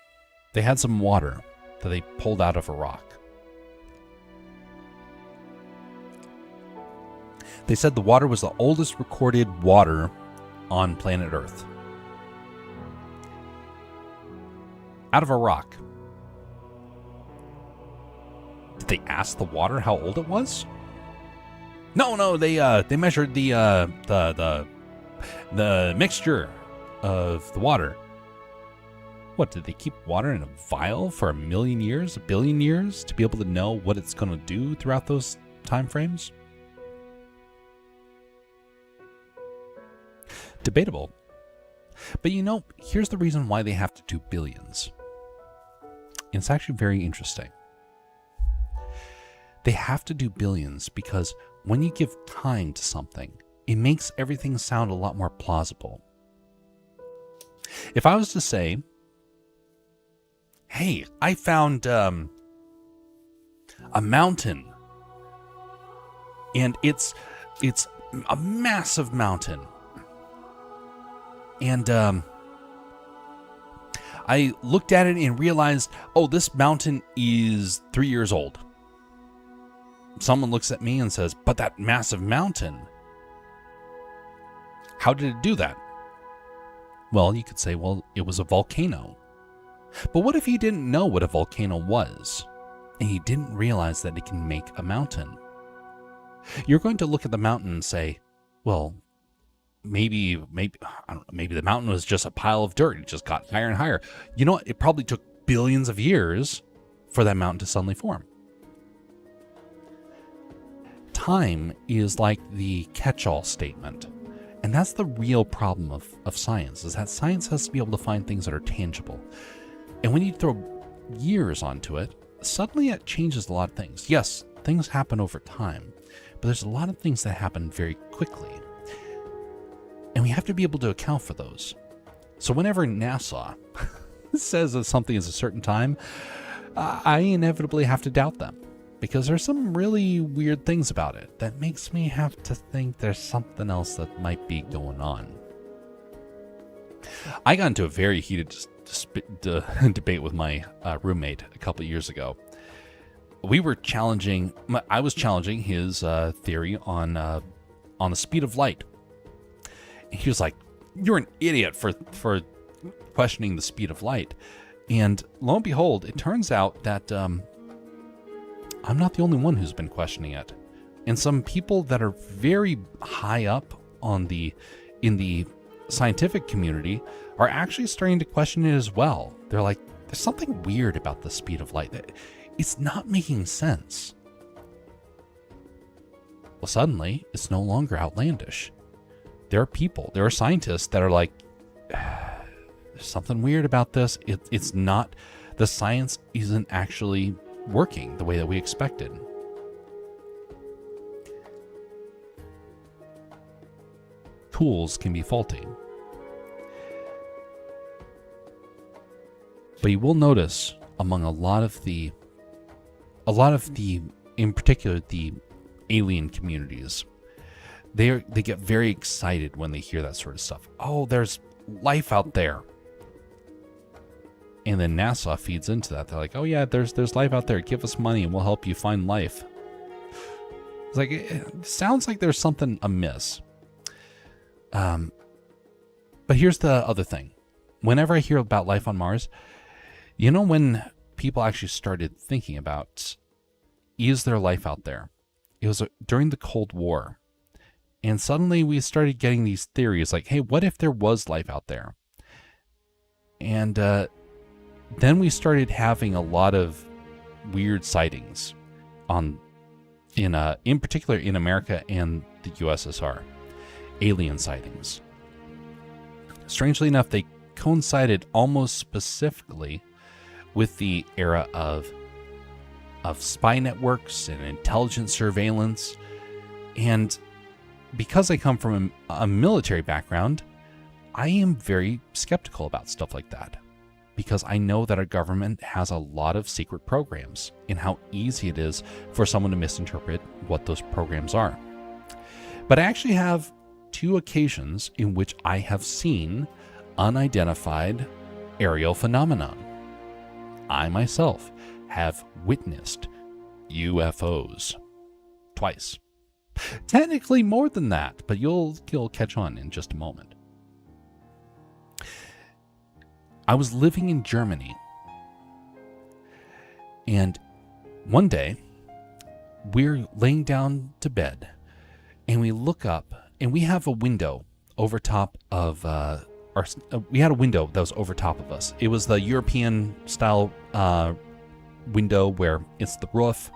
They had some water that they pulled out of a rock. They said the water was the oldest recorded water on planet Earth. Out of a rock. Did they ask the water how old it was? No, they measured the mixture of the water. What, did they keep water in a vial for 1 million years, 1 billion years, to be able to know what it's going to do throughout those time frames? Debatable. But here's the reason why they have to do billions. It's actually very interesting. They have to do billions because when you give time to something, it makes everything sound a lot more plausible. If I was to say, hey, I found a mountain, and it's a massive mountain, and I looked at it and realized, oh, this mountain is 3 years old. Someone looks at me and says, but that massive mountain, how did it do that? Well, you could say, well, it was a volcano. But what if you didn't know what a volcano was? and he didn't realize that it can make a mountain. You're going to look at the mountain and say, well, maybe I don't know, maybe the mountain was just a pile of dirt. It just got higher and higher. You know what? It probably took billions of years for that mountain to suddenly form. Time is like the catch-all statement. And that's the real problem of science, is that science has to be able to find things that are tangible. And when you throw years onto it, suddenly it changes a lot of things. Yes, things happen over time, but there's a lot of things that happen very quickly. And we have to be able to account for those. So whenever NASA says that something is a certain time, I inevitably have to doubt them, because there's some really weird things about it that makes me have to think there's something else that might be going on. I got into a very heated debate with my roommate a couple of years ago. I was challenging his theory on the speed of light. He was like, "You're an idiot for questioning the speed of light." And lo and behold, it turns out that I'm not the only one who's been questioning it. And some people that are very high up in the scientific community are actually starting to question it as well. They're like, there's something weird about the speed of light. It's not making sense. Well, suddenly, it's no longer outlandish. There are scientists that are like, there's something weird about this. It's not, the science isn't actually working the way that we expected. Tools can be faulty. But you will notice among a lot of the, in particular, the alien communities, they get very excited when they hear that sort of stuff. Oh, there's life out there. And then NASA feeds into that. They're like, oh yeah, there's life out there. Give us money and we'll help you find life. It's like, it sounds like there's something amiss. But here's the other thing. Whenever I hear about life on Mars, you know, when people actually started thinking about, is there life out there? It was during the Cold War. And suddenly we started getting these theories like, hey, what if there was life out there? And then we started having a lot of weird sightings in particular in America and the USSR. Alien sightings. Strangely enough, they coincided almost specifically with the era of spy networks and intelligence surveillance. And because I come from a military background, I am very skeptical about stuff like that, because I know that our government has a lot of secret programs and how easy it is for someone to misinterpret what those programs are. But I actually have 2 occasions in which I have seen unidentified aerial phenomenon. I myself have witnessed UFOs twice. Technically more than that, but you'll catch on in just a moment. I was living in Germany, and one day we're laying down to bed and we look up and we have a window over top of we had a window that was over top of us. It was the European style window where it's the roof.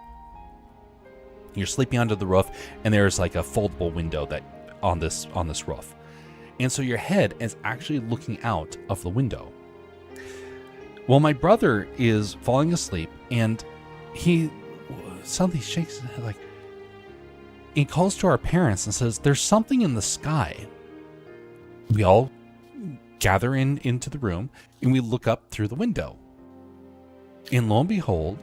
You're sleeping under the roof, and there's like a foldable window that on this roof. And so your head is actually looking out of the window. Well, my brother is falling asleep, and he suddenly shakes his head, like, he calls to our parents and says, there's something in the sky. We all gather into the room, and we look up through the window. And lo and behold,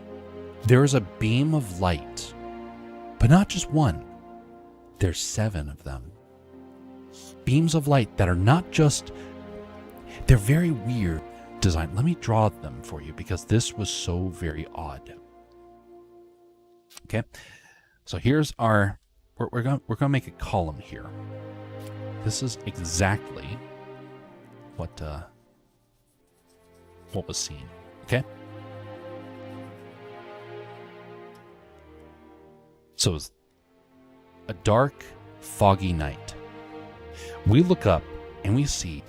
there is a beam of light. But not just one. There's 7 of them. Beams of light that are not just... They're very weird design. Let me draw them for you, because this was so very odd. Okay, so here's our... We're gonna make a column here. This is exactly what was seen. Okay. So it's a dark, foggy night. We look up and we see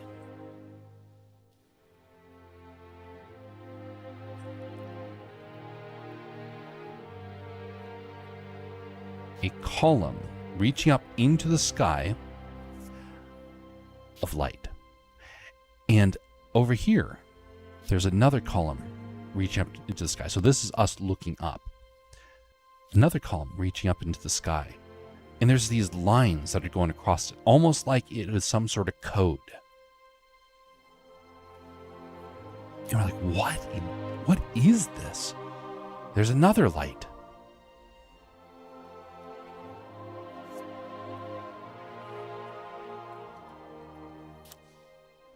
a column reaching up into the sky of light. And over here, there's another column reaching up into the sky. So this is us looking up. Another column reaching up into the sky. And there's these lines that are going across it, almost like it is some sort of code. And we're like, what is this? There's another light.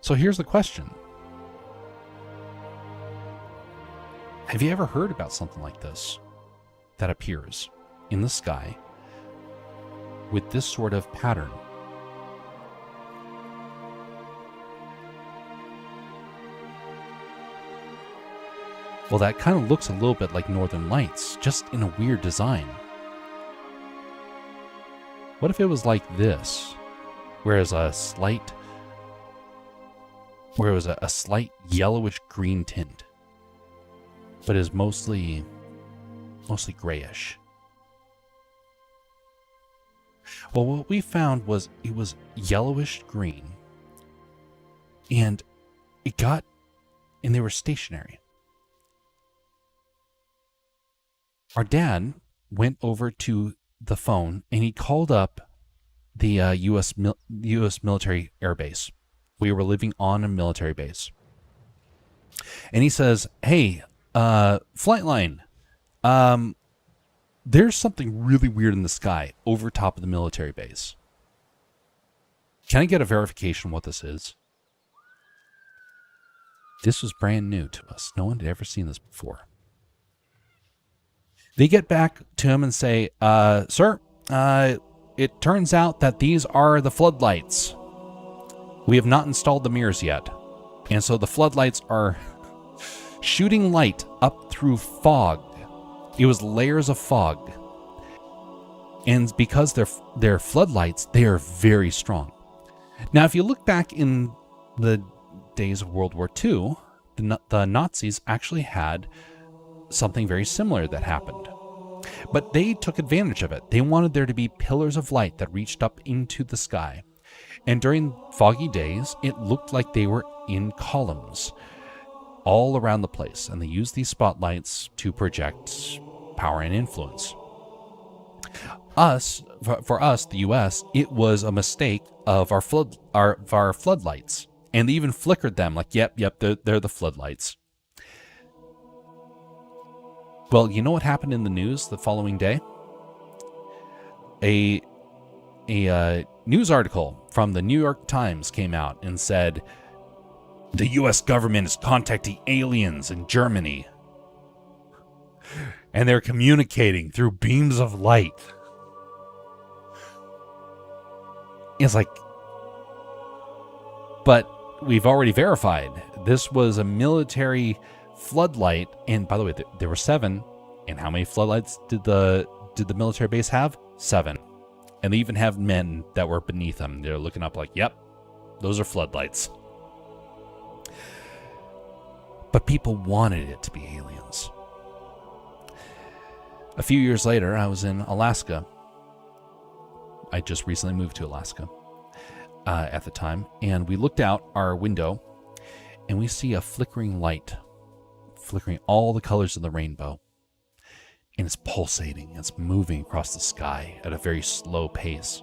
So here's the question. Have you ever heard about something like this that appears in the sky with this sort of pattern? Well, that kind of looks a little bit like Northern Lights, just in a weird design. What if it was like this, where it was a slight yellowish green tint, but is mostly grayish? Well, what we found was it was yellowish green, and they were stationary. Our dad went over to the phone and he called up the U.S. military air base. We were living on a military base. And he says, "Hey, Flightline, there's something really weird in the sky over top of the military base. Can I get a verification what this is?" This was brand new to us. No one had ever seen this before. They get back to him and say, "Sir, it turns out that these are the floodlights. We have not installed the mirrors yet. And so the floodlights are shooting light up through fog. It was layers of fog. And because they're floodlights, they are very strong." Now, if you look back in the days of World War II, the Nazis actually had something very similar that happened. But they took advantage of it. They wanted there to be pillars of light that reached up into the sky. And during foggy days, it looked like they were in columns all around the place. And they used these spotlights to project power and influence. For us, the U.S., it was a mistake of our floodlights. And they even flickered them like, yep, they're the floodlights. Well, you know what happened in the news the following day? A news article from the New York Times came out and said, "The U.S. government is contacting aliens in Germany. And they're communicating through beams of light." It's like, but we've already verified this was a military floodlight. And by the way, there were 7. And how many floodlights did the military base have? 7. And they even have men that were beneath them. They're looking up like, yep, those are floodlights. But people wanted it to be aliens. A few years later, I was in Alaska. I just recently moved to Alaska at the time. And we looked out our window and we see a flickering light, flickering all the colors of the rainbow. And it's pulsating. It's moving across the sky at a very slow pace.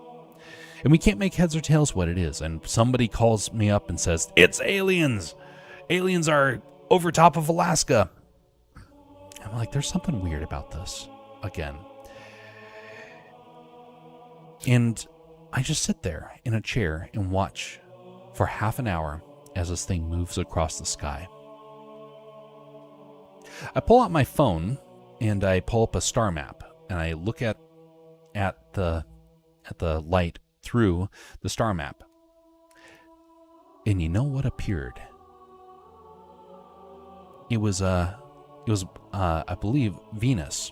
And we can't make heads or tails what it is. And somebody calls me up and says, "It's aliens. Aliens are over top of Alaska." I'm like, there's something weird about this again. And I just sit there in a chair and watch for half an hour as this thing moves across the sky. I pull out my phone and I pull up a star map and I look at the light through the star map. And you know what appeared? It was I believe Venus.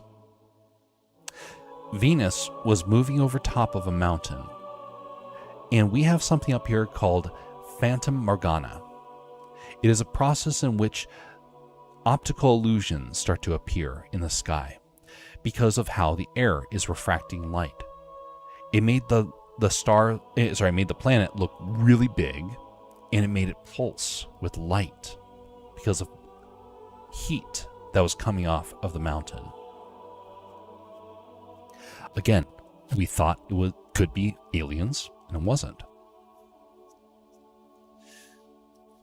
Venus was moving over top of a mountain. And we have something up here called phantom morgana. It is a process in which optical illusions start to appear in the sky because of how the air is refracting light. It made the planet look really big, and it made it pulse with light because of heat that was coming off of the mountain. Again, we thought could be aliens, and it wasn't.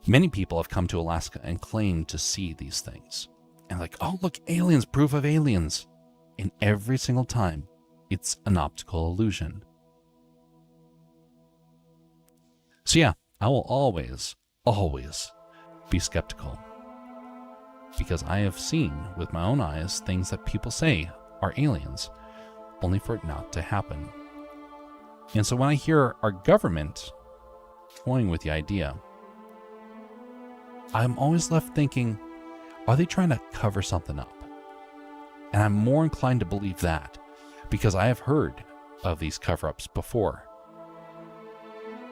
Many people have come to Alaska and claimed to see these things. And like, oh, look, aliens, proof of aliens. And every single time, it's an optical illusion. So yeah, I will always be skeptical. Because I have seen with my own eyes things that people say are aliens, only for it not to happen. And so when I hear our government toying with the idea, I'm always left thinking, are they trying to cover something up? And I'm more inclined to believe that, because I have heard of these cover-ups before.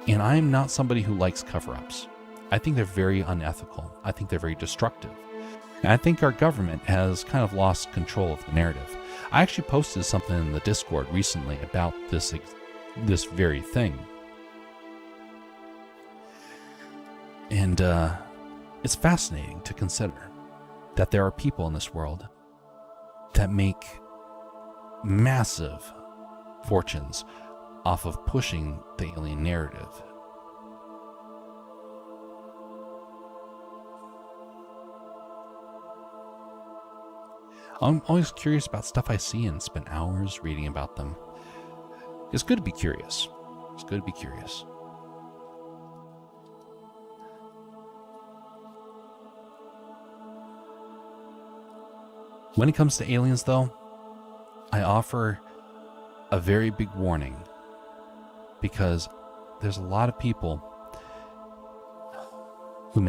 And I am not somebody who likes cover-ups. I think they're very unethical. I think they're very destructive. And I think our government has kind of lost control of the narrative. I actually posted something in the Discord recently about this very thing. And it's fascinating to consider that there are people in this world that make massive fortunes off of pushing the alien narrative. I'm always curious about stuff I see and spend hours reading about them. It's good to be curious. It's good to be curious. When it comes to aliens, though, I offer a very big warning, because there's a lot of people who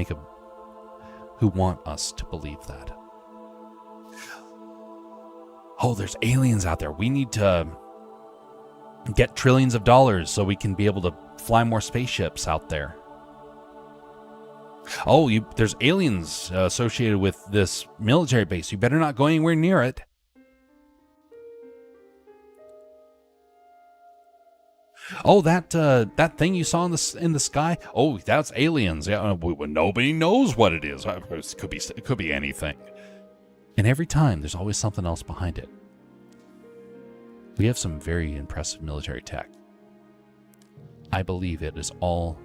want us to believe that. Oh, there's aliens out there. We need to get trillions of dollars so we can be able to fly more spaceships out there. Oh, there's aliens associated with this military base. You better not go anywhere near it. Oh, that thing you saw in the sky. Oh, that's aliens. Yeah, nobody knows what it is. It could be anything. And every time, there's always something else behind it. We have some very impressive military tech. I believe it is all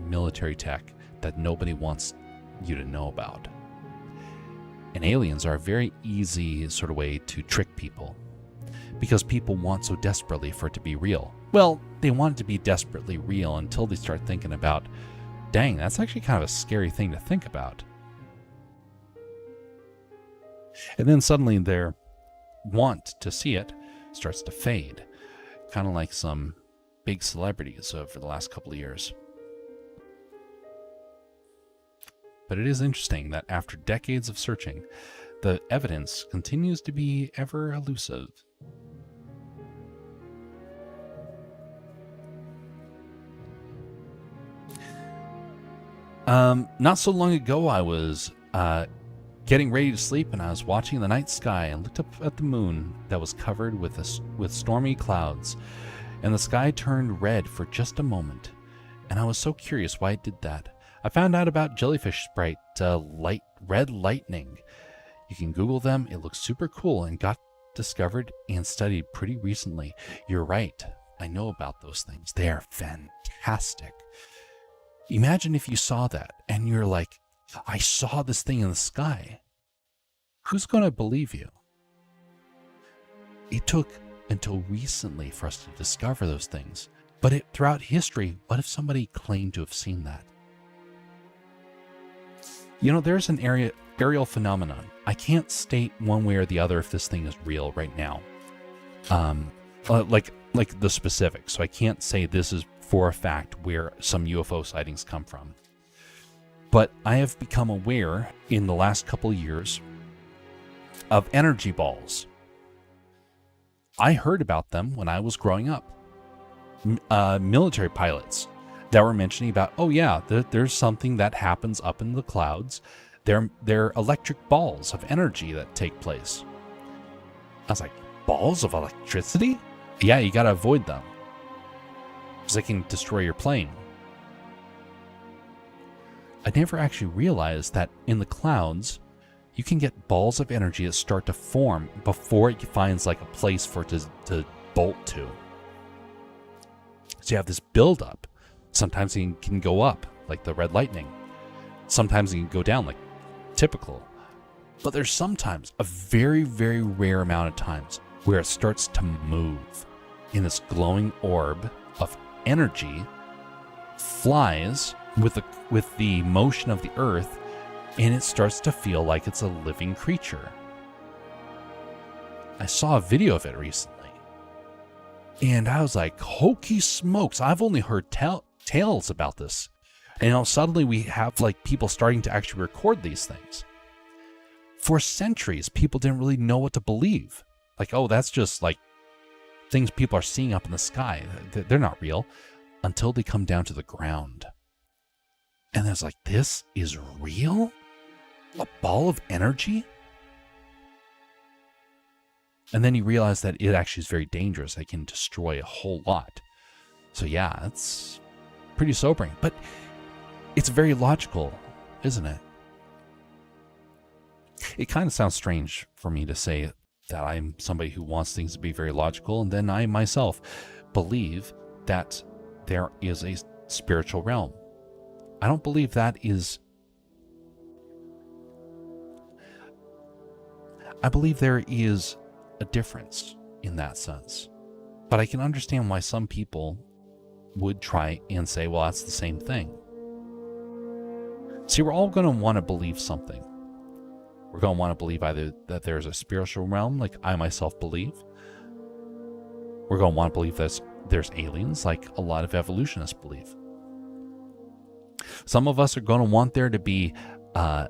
military tech that nobody wants you to know about. And aliens are a very easy sort of way to trick people, because people want so desperately for it to be real. Well, they want it to be desperately real until they start thinking about, dang, that's actually kind of a scary thing to think about. And then suddenly their want to see it starts to fade, kind of like some big celebrities over the last couple of years. But it is interesting that after decades of searching, the evidence continues to be ever elusive. Not so long ago, I was getting ready to sleep, and I was watching the night sky and looked up at the moon that was covered with stormy clouds, and the sky turned red for just a moment, and I was so curious why it did that. I found out about jellyfish sprite red lightning. You can Google them. It looks super cool and got discovered and studied pretty recently. You're right. I know about those things. They are fantastic. Imagine if you saw that and you're like, I saw this thing in the sky. Who's going to believe you? It took until recently for us to discover those things. But throughout history, what if somebody claimed to have seen that? You know, there's an aerial phenomenon. I can't state one way or the other if this thing is real right now. Like the specifics. So I can't say this is for a fact where some UFO sightings come from. But I have become aware in the last couple of years of energy balls. I heard about them when I was growing up. Military pilots that were mentioning about, oh yeah, there's something that happens up in the clouds. They're electric balls of energy that take place. I was like, balls of electricity? Yeah, you gotta avoid them, because they can destroy your plane. I never actually realized that in the clouds, you can get balls of energy that start to form before it finds like a place for it to bolt to. So you have this buildup. Sometimes it can go up, like the red lightning. Sometimes it can go down, like typical. But there's sometimes, a very, very rare amount of times, where it starts to move in this glowing orb of energy, flies with the motion of the earth, and it starts to feel like it's a living creature. I saw a video of it recently, and I was like, hokey smokes, I've only heard tales about this. And suddenly we have like people starting to actually record these things. For centuries, people didn't really know what to believe. Like, oh, that's just like things people are seeing up in the sky. They're not real, until they come down to the ground. And it's like, this is real? A ball of energy? And then you realize that it actually is very dangerous. It can destroy a whole lot. So yeah, it's pretty sobering. But it's very logical, isn't it? It kind of sounds strange for me to say that I'm somebody who wants things to be very logical, and then I myself believe that there is a spiritual realm. I don't believe that is... I believe there is a difference in that sense. But I can understand why some people would try and say, well, that's the same thing. See, we're all going to want to believe something. We're going to want to believe either that there's a spiritual realm, like I myself believe. We're going to want to believe that there's aliens, like a lot of evolutionists believe. Some of us are going to want there to be kind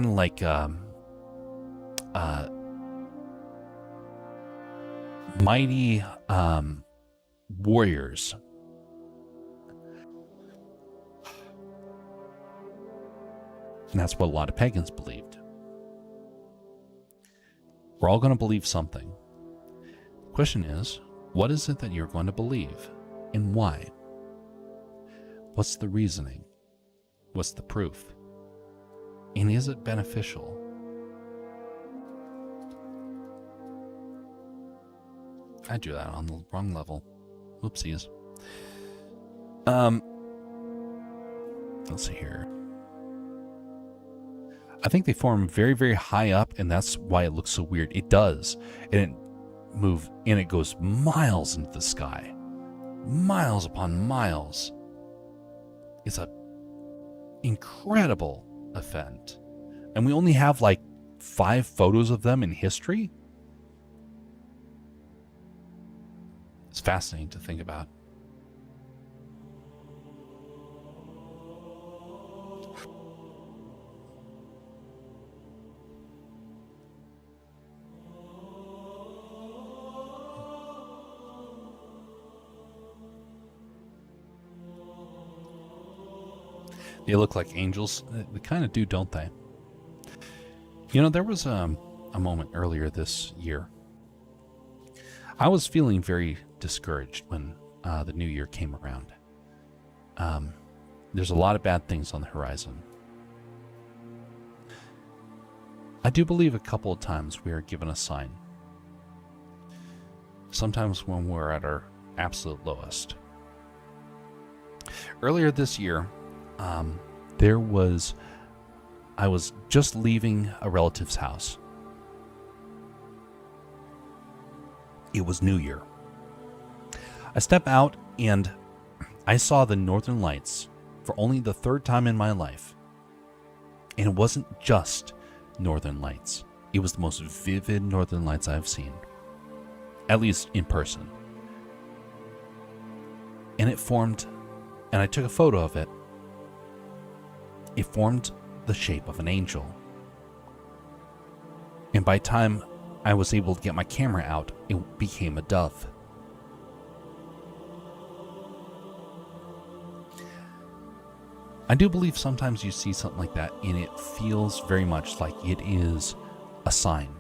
of like mighty warriors. And that's what a lot of pagans believed. We're all going to believe something. The question is, what is it that you're going to believe, and why? What's the reasoning? What's the proof? And is it beneficial? I drew that on the wrong level. Whoopsies. Let's see here. I think they form very, very high up, and that's why it looks so weird. It does. And it goes miles into the sky. Miles upon miles. It's an incredible event. And we only have like 5 photos of them in history. It's fascinating to think about. They look like angels. They kind of do, don't they? You know, there was a moment earlier this year. I was feeling very discouraged when the new year came around. There's a lot of bad things on the horizon. I do believe a couple of times we are given a sign. Sometimes when we're at our absolute lowest. Earlier this year, I was just leaving a relative's house. It was New Year. I step out and I saw the Northern Lights for only the 3rd time in my life. And it wasn't just Northern Lights. It was the most vivid Northern Lights I've seen. At least in person. And it formed, and I took a photo of it. It formed the shape of an angel. And by the time I was able to get my camera out, it became a dove. I do believe sometimes you see something like that and it feels very much like it is a sign.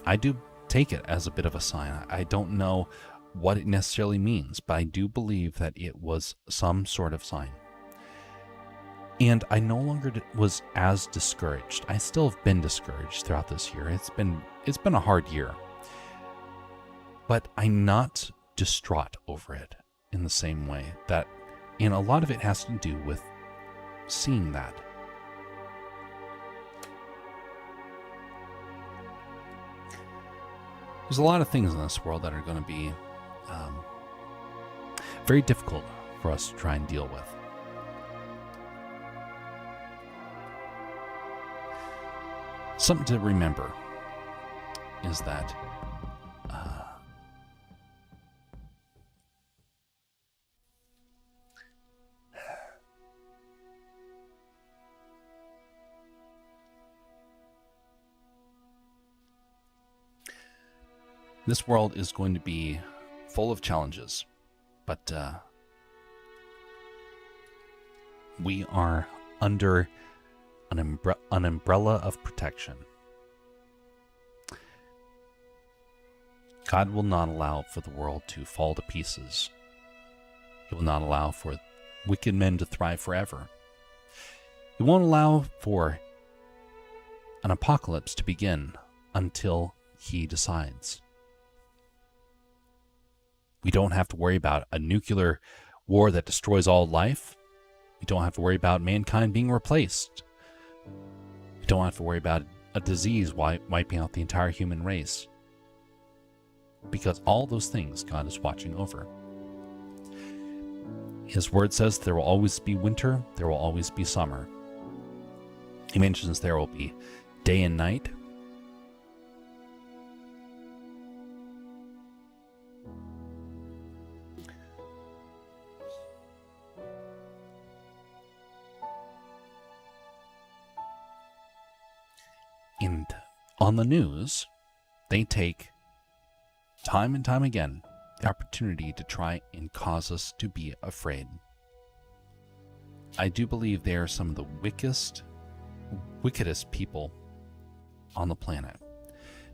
I do take it as a bit of a sign. I don't know what it necessarily means, but I do believe that it was some sort of sign. And I no longer was as discouraged. I still have been discouraged throughout this year. It's been a hard year. But I'm not distraught over it in the same way that, and a lot of it has to do with seeing that. There's a lot of things in this world that are going to be very difficult for us to try and deal with. Something to remember is that this world is going to be full of challenges, but we are under an umbrella of protection. God will not allow for the world to fall to pieces. He will not allow for wicked men to thrive forever. He won't allow for an apocalypse to begin until he decides. We don't have to worry about a nuclear war that destroys all life. We don't have to worry about mankind being replaced. We don't have to worry about a disease wiping out the entire human race. Because all those things God is watching over. His word says there will always be winter, there will always be summer. He mentions there will be day and night. And on the news, they take time and time again the opportunity to try and cause us to be afraid. I do believe they are some of the wickedest people on the planet.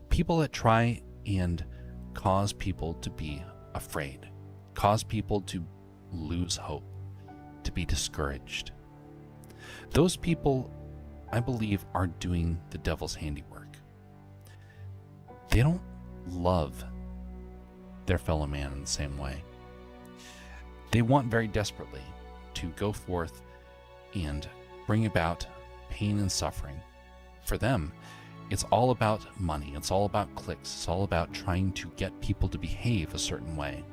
People that try and cause people to be afraid, cause people to lose hope, to be discouraged. Those people, I believe, are doing the devil's handiwork. They don't love their fellow man in the same way. They want very desperately to go forth and bring about pain and suffering. For them, it's all about money. It's all about clicks. It's all about trying to get people to behave a certain way.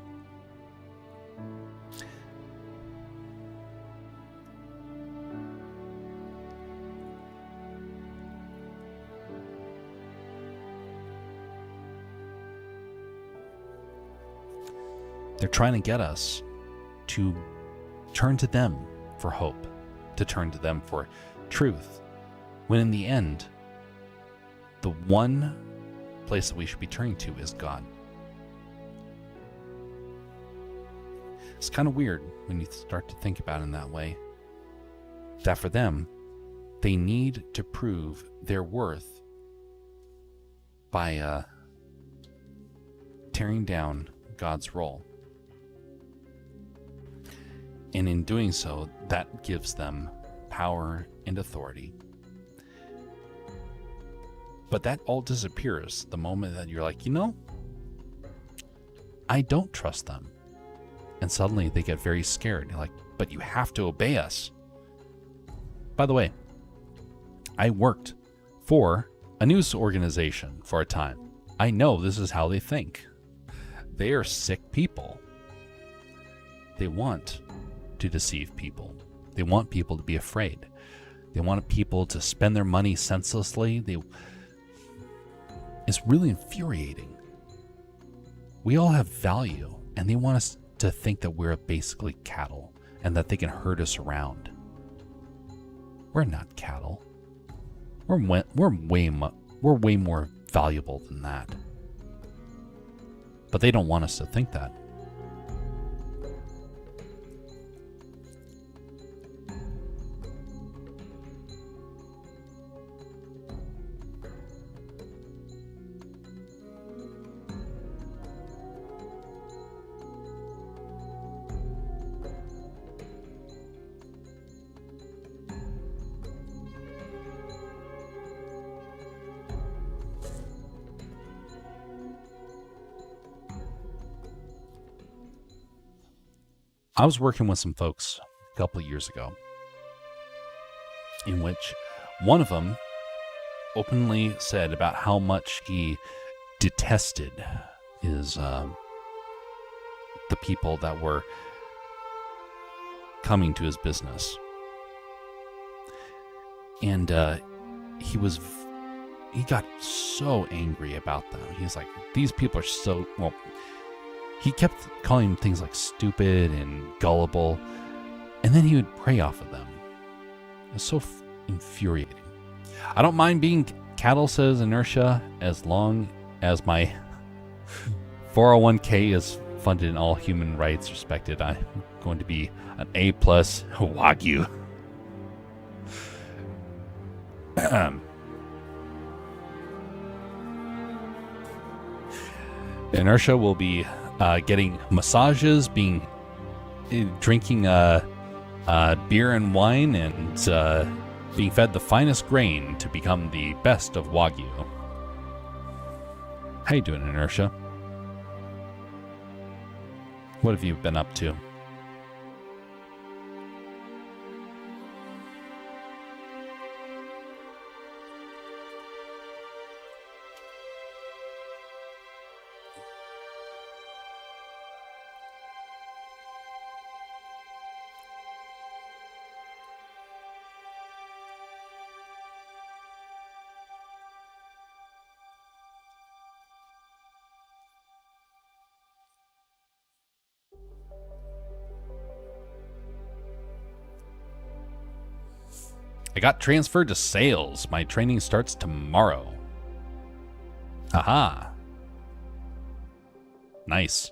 They're trying to get us to turn to them for hope, to turn to them for truth, when in the end, the one place that we should be turning to is God. It's kind of weird when you start to think about it in that way, that for them, they need to prove their worth by tearing down God's role. And in doing so, that gives them power and authority. But that all disappears the moment that you're like, I don't trust them. And suddenly they get very scared. You're like, but you have to obey us. By the way, I worked for a news organization for a time. I know this is how they think. They are sick people. They want to deceive people. They want people to be afraid. They want people to spend their money senselessly. It's really infuriating. We all have value, and they want us to think that we're basically cattle and that they can herd us around. We're not cattle. We're way more valuable than that. But they don't want us to think that. I was working with some folks a couple of years ago in which one of them openly said about how much he detested his the people that were coming to his business. And he got so angry about them. He's like, these people are so, well, he kept calling things like stupid and gullible, and then he would prey off of them. It was so infuriating. I don't mind being cattle, says Inertia, as long as my 401k is funded and all human rights respected. I'm going to be an A+ Wagyu. Inertia will be getting massages, drinking beer and wine, and being fed the finest grain to become the best of Wagyu. How you doing, Inertia? What have you been up to? I got transferred to sales. My training starts tomorrow. Aha. Nice.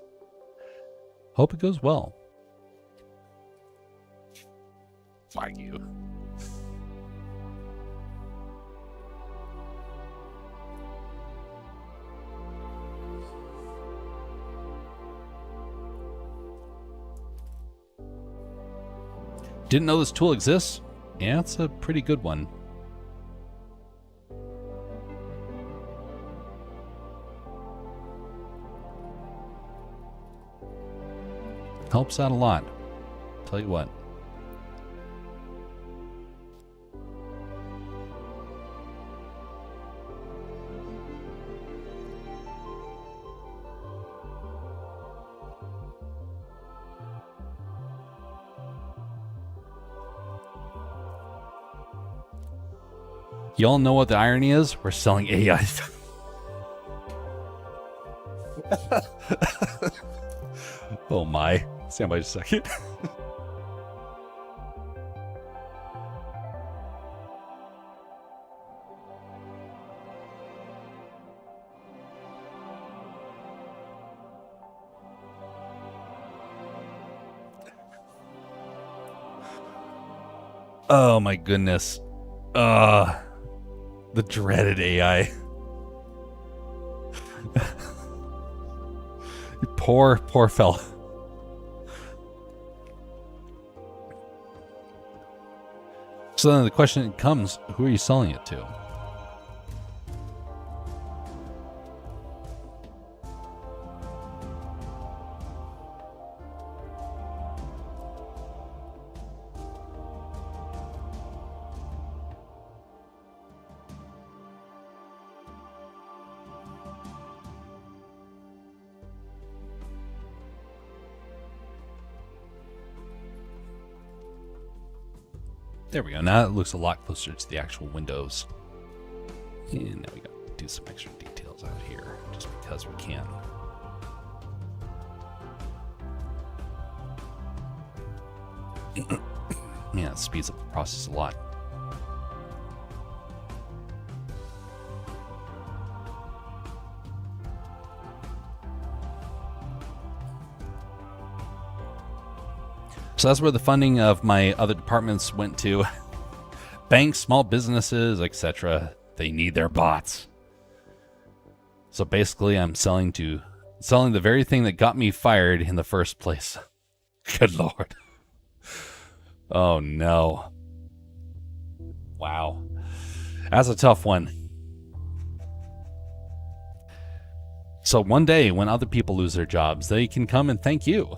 Hope it goes well. Fuck you. Didn't know this tool exists? Yeah, it's a pretty good one. Helps out a lot. Tell you what. Y'all know what the irony is? We're selling AI. Oh my. Stand by just a second. Oh my goodness. The dreaded AI. Poor fella. So then the question comes, who are you selling it to? There we go. Now it looks a lot closer to the actual windows. And now we got to do some extra details out here, just because we can. Yeah, it speeds up the process a lot. So that's where the funding of my other departments went to. Banks, small businesses, etc. They need their bots. So basically, I'm selling the very thing that got me fired in the first place. Good Lord. Oh no. Wow. That's a tough one. So one day when other people lose their jobs, they can come and thank you.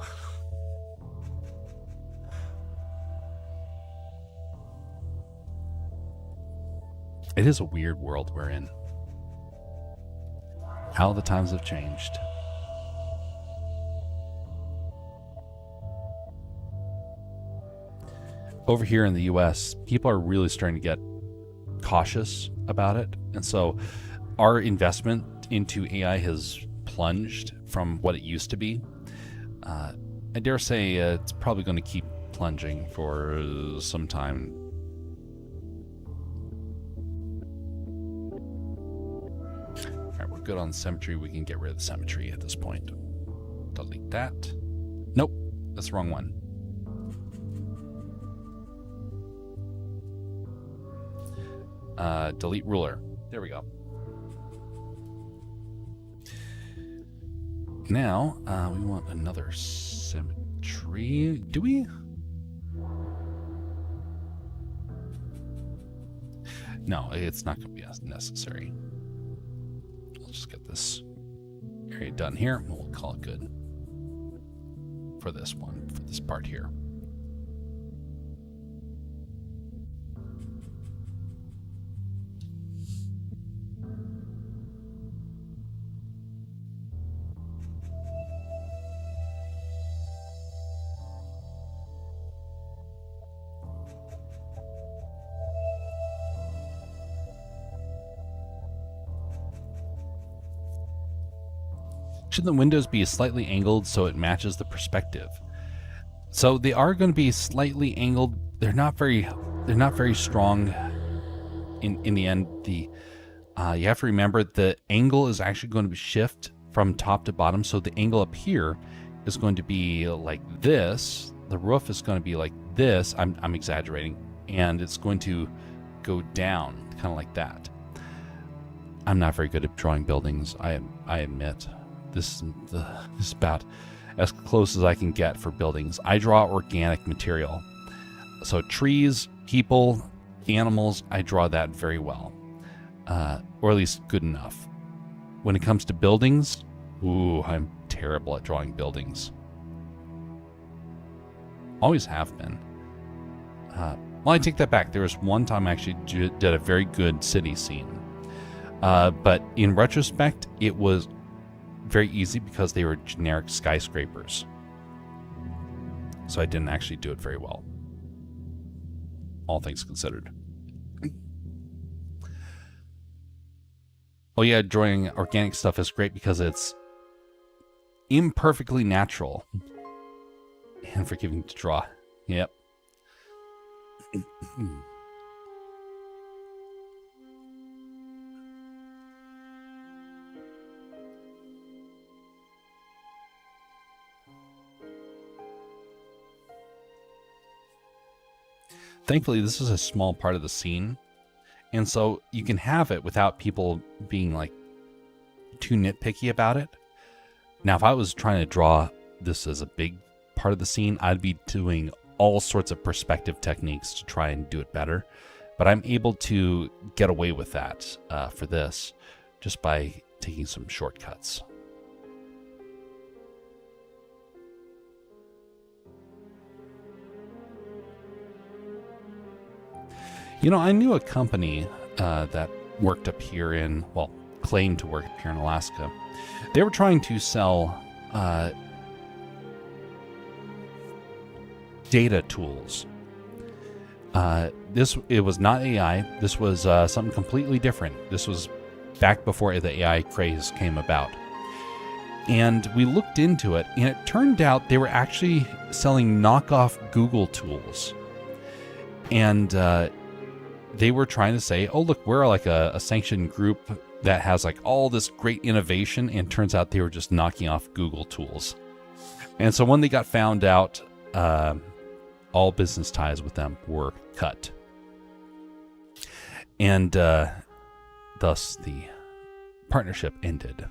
It is a weird world we're in. How the times have changed. Over here in the US, people are really starting to get cautious about it. And so our investment into AI has plunged from what it used to be. I dare say it's probably going to keep plunging for some time. Alright, we're good on symmetry. We can get rid of the symmetry at this point. Delete that. Nope, that's the wrong one. Delete ruler. There we go. Now, we want another symmetry. Do we? No, it's not going to be as necessary. We'll just get this area done here, and we'll call it good for this one, for this part here. Should the windows be slightly angled so it matches the perspective? So they are going to be slightly angled. They're not very strong. In the end, you have to remember the angle is actually going to shift from top to bottom. So the angle up here is going to be like this. The roof is going to be like this. I'm exaggerating, and it's going to go down kind of like that. I'm not very good at drawing buildings. I admit. This is about as close as I can get for buildings. I draw organic material. So trees, people, animals, I draw that very well. Or at least good enough. When it comes to buildings, ooh, I'm terrible at drawing buildings. Always have been. Well, I take that back. There was one time I actually did a very good city scene. But in retrospect, it was very easy because they were generic skyscrapers. So I didn't actually do it very well. All things considered. Oh yeah, drawing organic stuff is great because it's imperfectly natural and forgiving to draw. Yep. Thankfully, this is a small part of the scene, and so you can have it without people being like too nitpicky about it. Now, if I was trying to draw this as a big part of the scene, I'd be doing all sorts of perspective techniques to try and do it better. But I'm able to get away with that for this just by taking some shortcuts. You know, I knew a company that worked up here in, well, claimed to work up here in Alaska. They were trying to sell data tools. It was not AI. This was something completely different. This was back before the AI craze came about. And we looked into it, and it turned out they were actually selling knockoff Google tools. And they were trying to say, oh, look, we're like a sanctioned group that has like all this great innovation, and turns out they were just knocking off Google tools. And so when they got found out, all business ties with them were cut. And thus the partnership ended.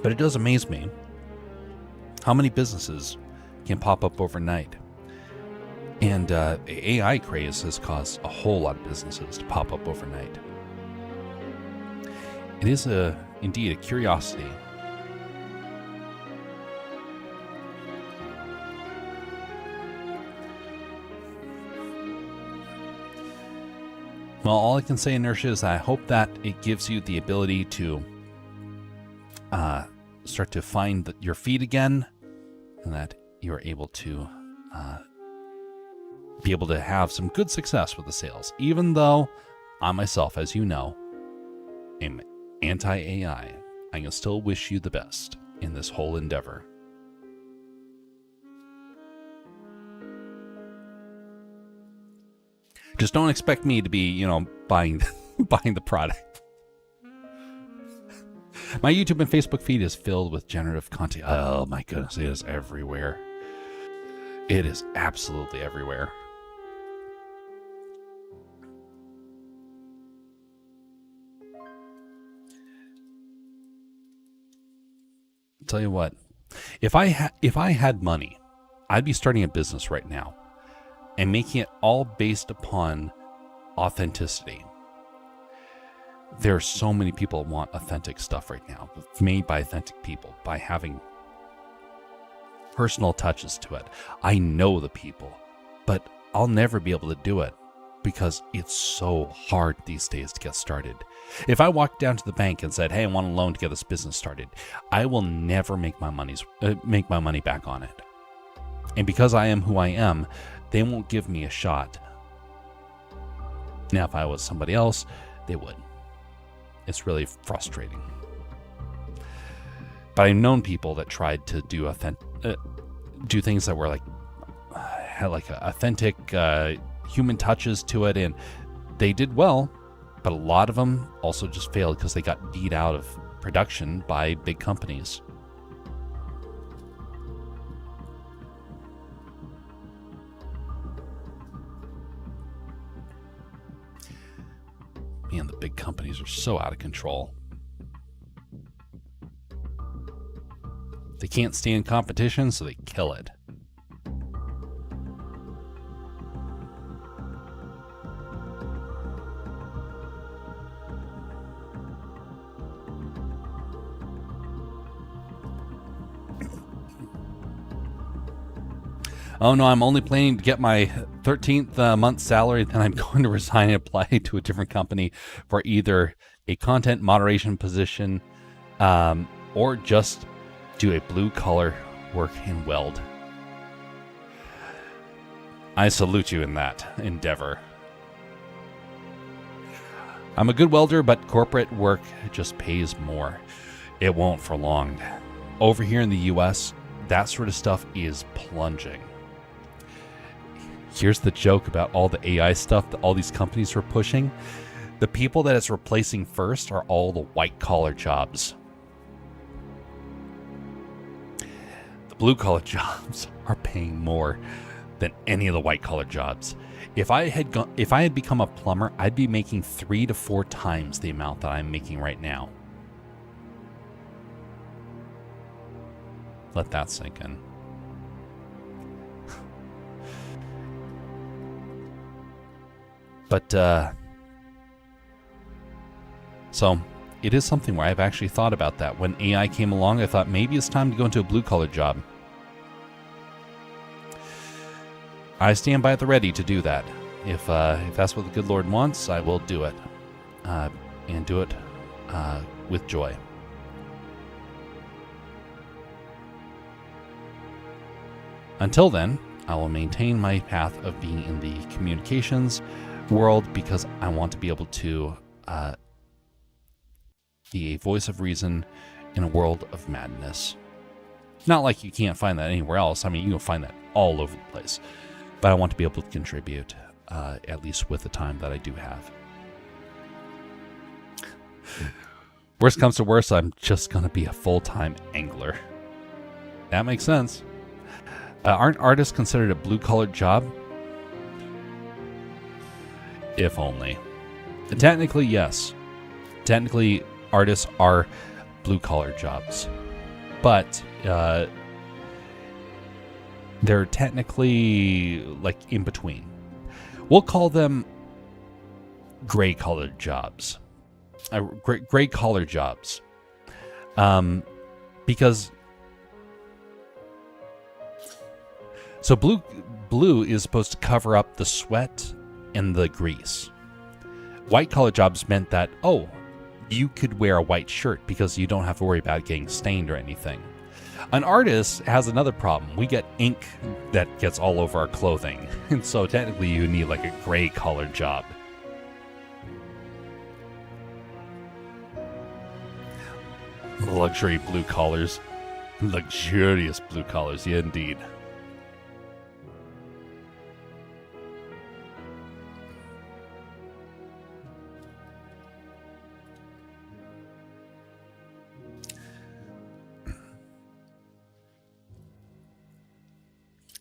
But it does amaze me how many businesses can pop up overnight. And the AI craze has caused a whole lot of businesses to pop up overnight. It is indeed a curiosity. Well, all I can say, Inertia, is I hope that it gives you the ability to start to find your feet again, and that you're able to be able to have some good success with the sales. Even though I myself, as you know, am anti-AI, I can still wish you the best in this whole endeavor. Just don't expect me to be, buying the product. My YouTube and Facebook feed is filled with generative content. Oh my goodness, it is everywhere. It is absolutely everywhere. I'll tell you what, if I had money, I'd be starting a business right now and making it all based upon authenticity. There are so many people that want authentic stuff right now, made by authentic people, by having personal touches to it. I know the people, but I'll never be able to do it because it's so hard these days to get started. If I walked down to the bank and said, "Hey, I want a loan to get this business started," I will never make my money back on it. And because I am who I am, they won't give me a shot. Now, if I was somebody else, they would. It's really frustrating. But I've known people that tried to do things that were had authentic human touches to it, and they did well. But a lot of them also just failed because they got beat out of production by big companies. Man, the big companies are so out of control. They can't stand competition, so they kill it. Oh no, I'm only planning to get my 13th month salary, then I'm going to resign and apply to a different company for either a content moderation position or just do a blue collar work and weld. I salute you in that endeavor. I'm a good welder, but corporate work just pays more. It won't for long. Over here in the US, that sort of stuff is plunging. Here's the joke about all the AI stuff that all these companies are pushing. The people that it's replacing first are all the white-collar jobs. The blue-collar jobs are paying more than any of the white-collar jobs. If I had become a plumber, I'd be making 3 to 4 times the amount that I'm making right now. Let that sink in. But, so it is something where I've actually thought about that. When AI came along, I thought maybe it's time to go into a blue-collar job. I stand by at the ready to do that. If that's what the good Lord wants, I will do it. And do it with joy. Until then, I will maintain my path of being in the communications world because I want to be able to be a voice of reason in a world of madness. Not like you can't find that anywhere else. I mean, you can find that all over the place. But I want to be able to contribute, at least with the time that I do have. Worst comes to worst, I'm just going to be a full-time angler. That makes sense. Aren't artists considered a blue-collar job? If only. Technically, yes. Technically, artists are blue-collar jobs. But they're technically like in between. We'll call them gray-collared jobs. Gray-collar jobs. Because so blue is supposed to cover up the sweat and the grease. White-collar jobs meant that, oh, you could wear a white shirt because you don't have to worry about getting stained or anything. An artist has another problem. We get ink that gets all over our clothing. And so technically you need like a gray-collar job. Luxury blue collars. Luxurious blue collars, yeah, indeed.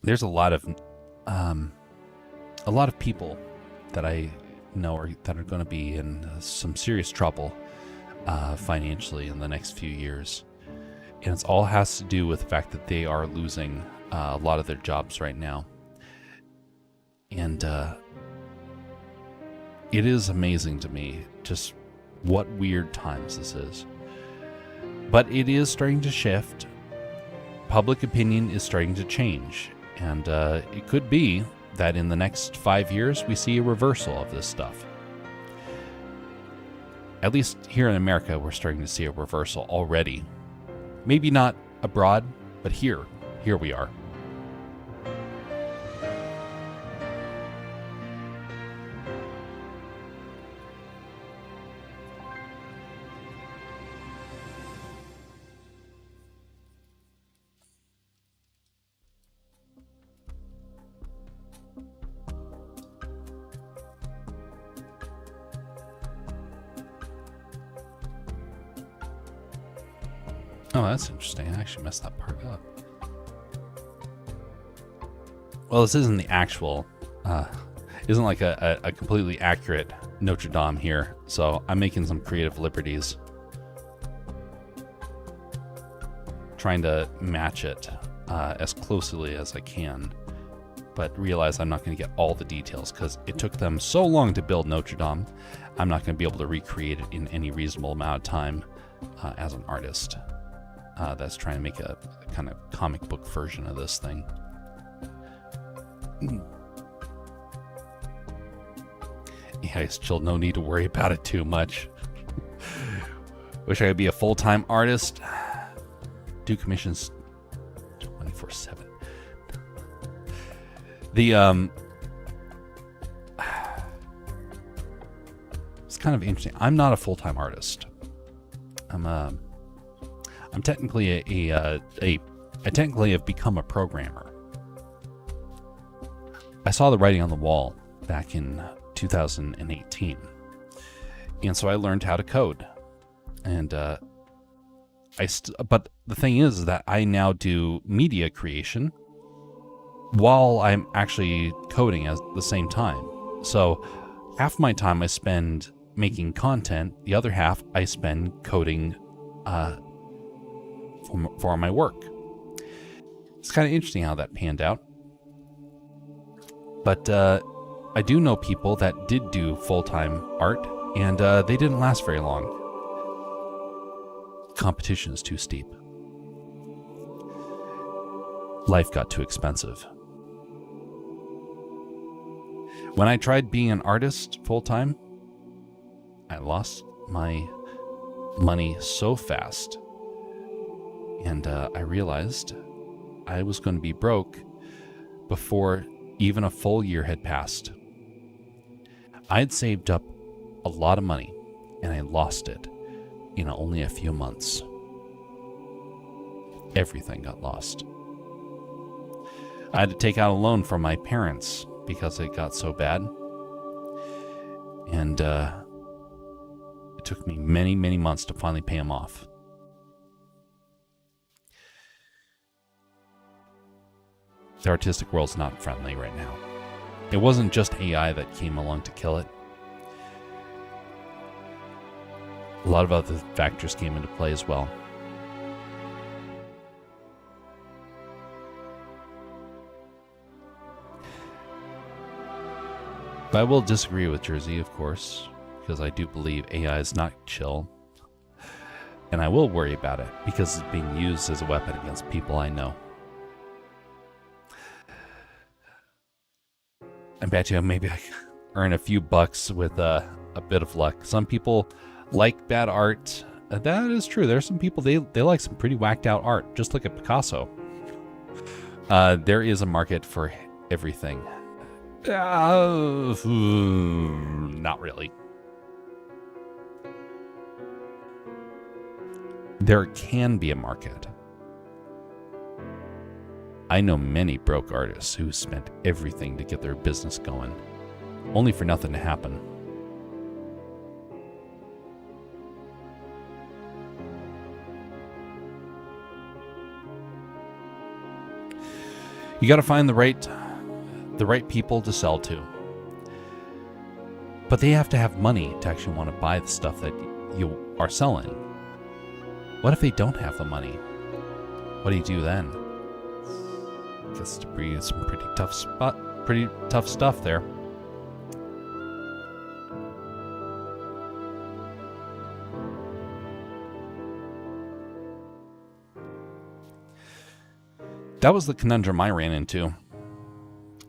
There's a lot of people that I know that are going to be in some serious trouble financially in the next few years, and it all has to do with the fact that they are losing a lot of their jobs right now, and it is amazing to me just what weird times this is. But it is starting to shift. Public opinion is starting to change. And it could be that in the next 5 years, we see a reversal of this stuff. At least here in America, we're starting to see a reversal already. Maybe not abroad, but here we are. Oh, that's interesting. I actually messed that part up. Well, this isn't the actual, isn't like a completely accurate Notre Dame here, so I'm making some creative liberties. Trying to match it as closely as I can, but realize I'm not going to get all the details because it took them so long to build Notre Dame. I'm not going to be able to recreate it in any reasonable amount of time as an artist. That's trying to make a kind of comic book version of this thing. Yeah, it's still no need to worry about it too much. Wish I could be a full-time artist. Do commissions 24/7. It's kind of interesting. I'm not a full-time artist. I'm technically I technically have become a programmer. I saw the writing on the wall back in 2018, and so I learned how to code. And but the thing is that I now do media creation while I'm actually coding at the same time. So half my time I spend making content, the other half I spend coding for my work. It's kind of interesting how that panned out. But I do know people that did do full-time art, and they didn't last very long. Competition is too steep. Life got too expensive. When I tried being an artist full-time, I lost my money so fast. And I realized I was going to be broke before even a full year had passed. I had saved up a lot of money, and I lost it in only a few months. Everything got lost. I had to take out a loan from my parents because it got so bad. And it took me many, many months to finally pay them off. The artistic world's not friendly right now. It wasn't just AI that came along to kill it. A lot of other factors came into play as well. But I will disagree with Jersey, of course, because I do believe AI is not chill. And I will worry about it because it's being used as a weapon against people I know. I bet you maybe I can earn a few bucks with a bit of luck. Some people like bad art. That is true. There's some people, they like some pretty whacked out art, just look at Picasso. There is a market for everything. Not really. There can be a market. I know many broke artists who spent everything to get their business going, only for nothing to happen. You got to find the right people to sell to. But they have to have money to actually want to buy the stuff that you are selling. What if they don't have the money? What do you do then? Gets to be some pretty tough stuff there. That was the conundrum I ran into.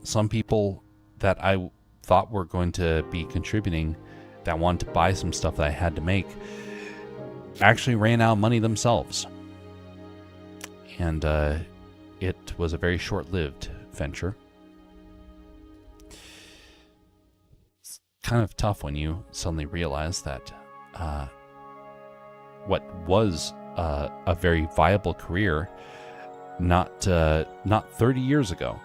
Some people that I thought were going to be contributing, that wanted to buy some stuff that I had to make, actually ran out of money themselves. And it was a very short-lived venture. It's kind of tough when you suddenly realize that what was a very viable career not 30 years ago,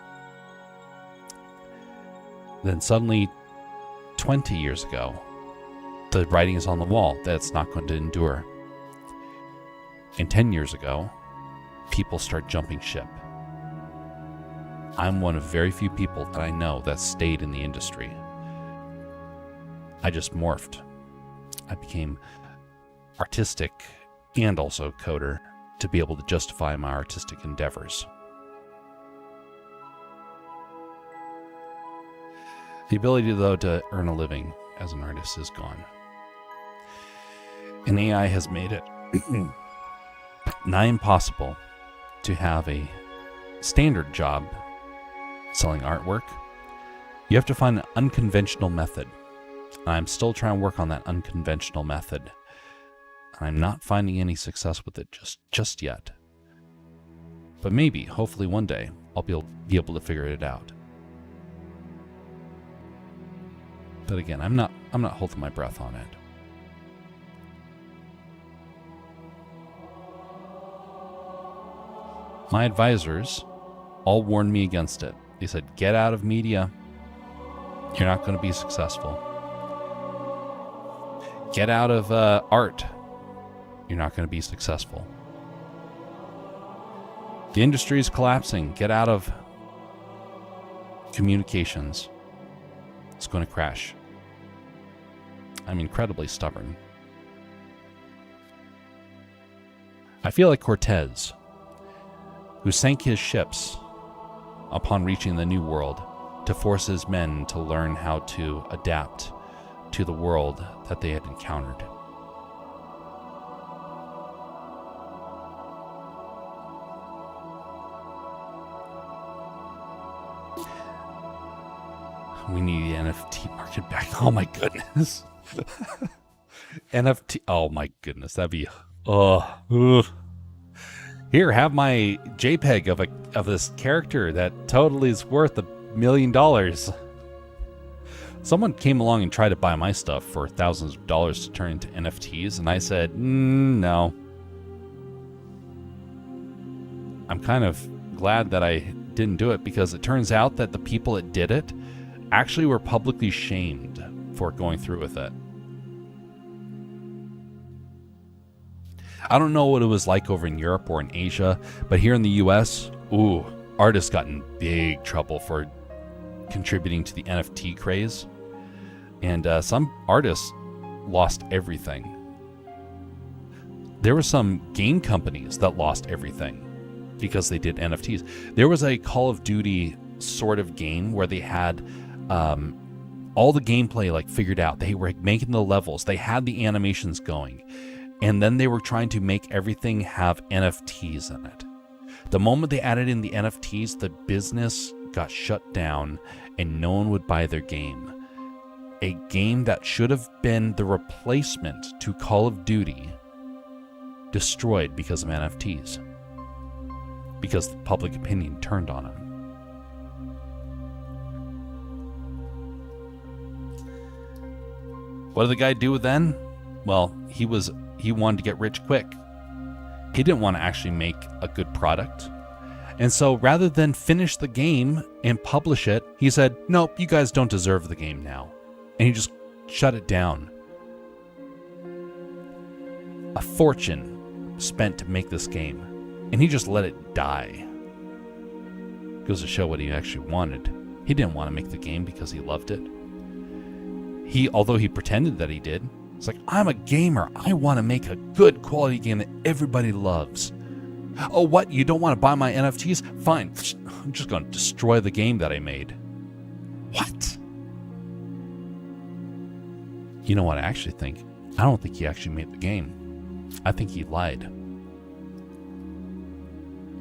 then suddenly 20 years ago, the writing is on the wall that it's not going to endure. And 10 years ago, people start jumping ship. I'm one of very few people that I know that stayed in the industry. I just morphed. I became artistic and also coder to be able to justify my artistic endeavors. The ability, though, to earn a living as an artist is gone. And AI has made it nigh impossible to have a standard job selling artwork. You have to find an unconventional method. I'm still trying to work on that unconventional method. I'm not finding any success with it just yet. But maybe, hopefully one day, I'll be able to figure it out. But again, I'm not holding my breath on it. My advisors all warned me against it. They said, get out of media. You're not going to be successful. Get out of art. You're not going to be successful. The industry is collapsing. Get out of communications. It's going to crash. I'm incredibly stubborn. I feel like Cortez, who sank his ships upon reaching the New World to force his men to learn how to adapt to the world that they had encountered. We need the NFT market back. Oh my goodness. NFT. Oh my goodness. That'd be. Here, have my JPEG of this character that totally is worth $1 million. Someone came along and tried to buy my stuff for thousands of dollars to turn into NFTs, and I said, no. I'm kind of glad that I didn't do it, because it turns out that the people that did it actually were publicly shamed for going through with it. I don't know what it was like over in Europe or in Asia, but here in the US, ooh, artists got in big trouble for contributing to the NFT craze. And some artists lost everything. There were some game companies that lost everything because they did NFTs. There was a Call of Duty sort of game where they had all the gameplay like figured out. They were making the levels. They had the animations going. And then they were trying to make everything have NFTs in it. The moment they added in the NFTs, the business got shut down and no one would buy their game. A game that should have been the replacement to Call of Duty destroyed because of NFTs. Because the public opinion turned on them. What did the guy do then? Well, he wanted to get rich quick. He didn't want to actually make a good product. And so rather than finish the game and publish it, he said, nope, you guys don't deserve the game now. And he just shut it down. A fortune spent to make this game. And he just let it die. Goes to show what he actually wanted. He didn't want to make the game because he loved it. Although he pretended that he did, it's like, I'm a gamer. I want to make a good quality game that everybody loves. Oh, what? You don't want to buy my NFTs? Fine. I'm just going to destroy the game that I made. What? You know what I actually think? I don't think he actually made the game. I think he lied.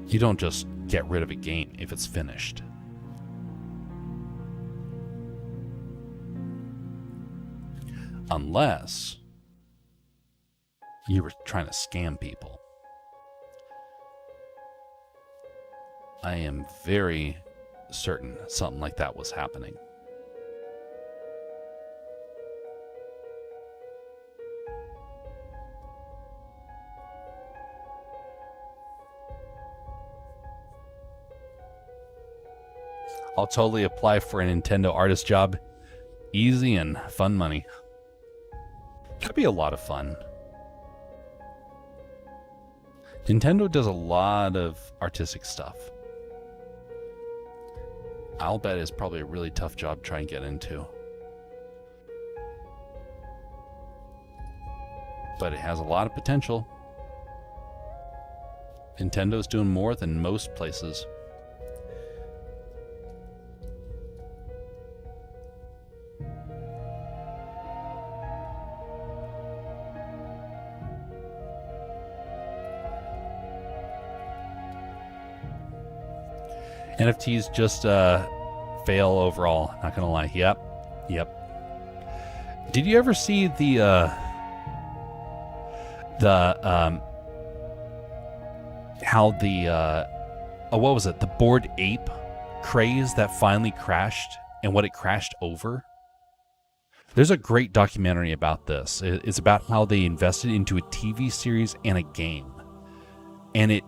You don't just get rid of a game if it's finished. Unless you were trying to scam people. I am very certain something like that was happening. I'll totally apply for a Nintendo artist job. Easy and fun money. That'd be a lot of fun. Nintendo does a lot of artistic stuff. I'll bet it's probably a really tough job to try and get into. But it has a lot of potential. Nintendo's doing more than most places. NFTs just fail overall, not gonna lie. Yep. Did you ever see what was it? The Bored Ape craze that finally crashed and what it crashed over? There's a great documentary about this. It's about how they invested into a TV series and a game. And it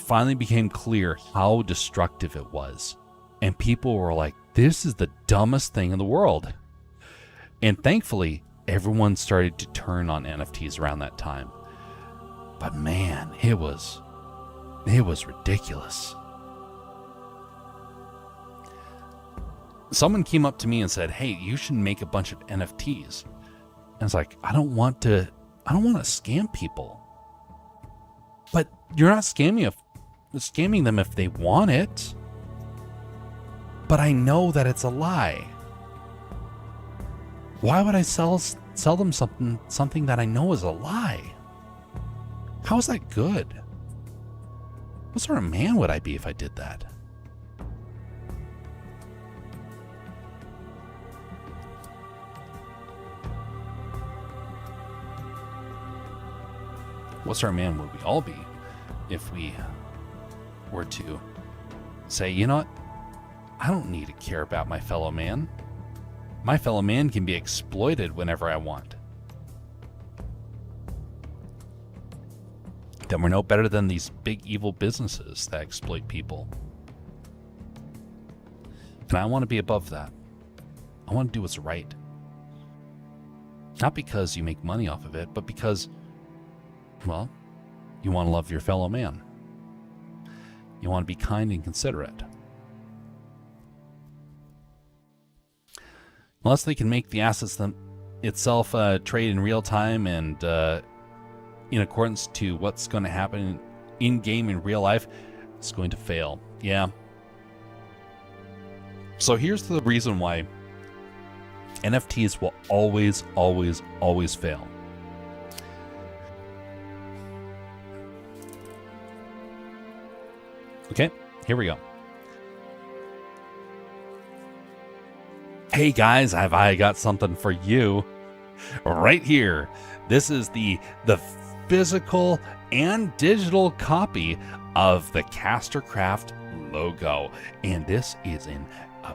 finally became clear how destructive it was. And people were like, this is the dumbest thing in the world. And thankfully, everyone started to turn on NFTs around that time. But man, it was ridiculous. Someone came up to me and said, hey, you should make a bunch of NFTs. And it's like, I don't want to scam people. But you're not scamming them if they want it. But I know that it's a lie. Why would I sell them something that I know is a lie? How is that good? What sort of man would I be if I did that? What sort of man would we all be if we were to say, you know what? I don't need to care about my fellow man. My fellow man can be exploited whenever I want. Then we're no better than these big evil businesses that exploit people. And I want to be above that. I want to do what's right. Not because you make money off of it, but because, well, you want to love your fellow man. You want to be kind and considerate. Unless they can make the assets itself trade in real time and in accordance to what's going to happen in-game in real life, it's going to fail. Yeah. So here's the reason why NFTs will always, always, always fail. Okay, here we go. Hey guys, I got something for you right here. This is the physical and digital copy of the Castercraft logo, and this is in a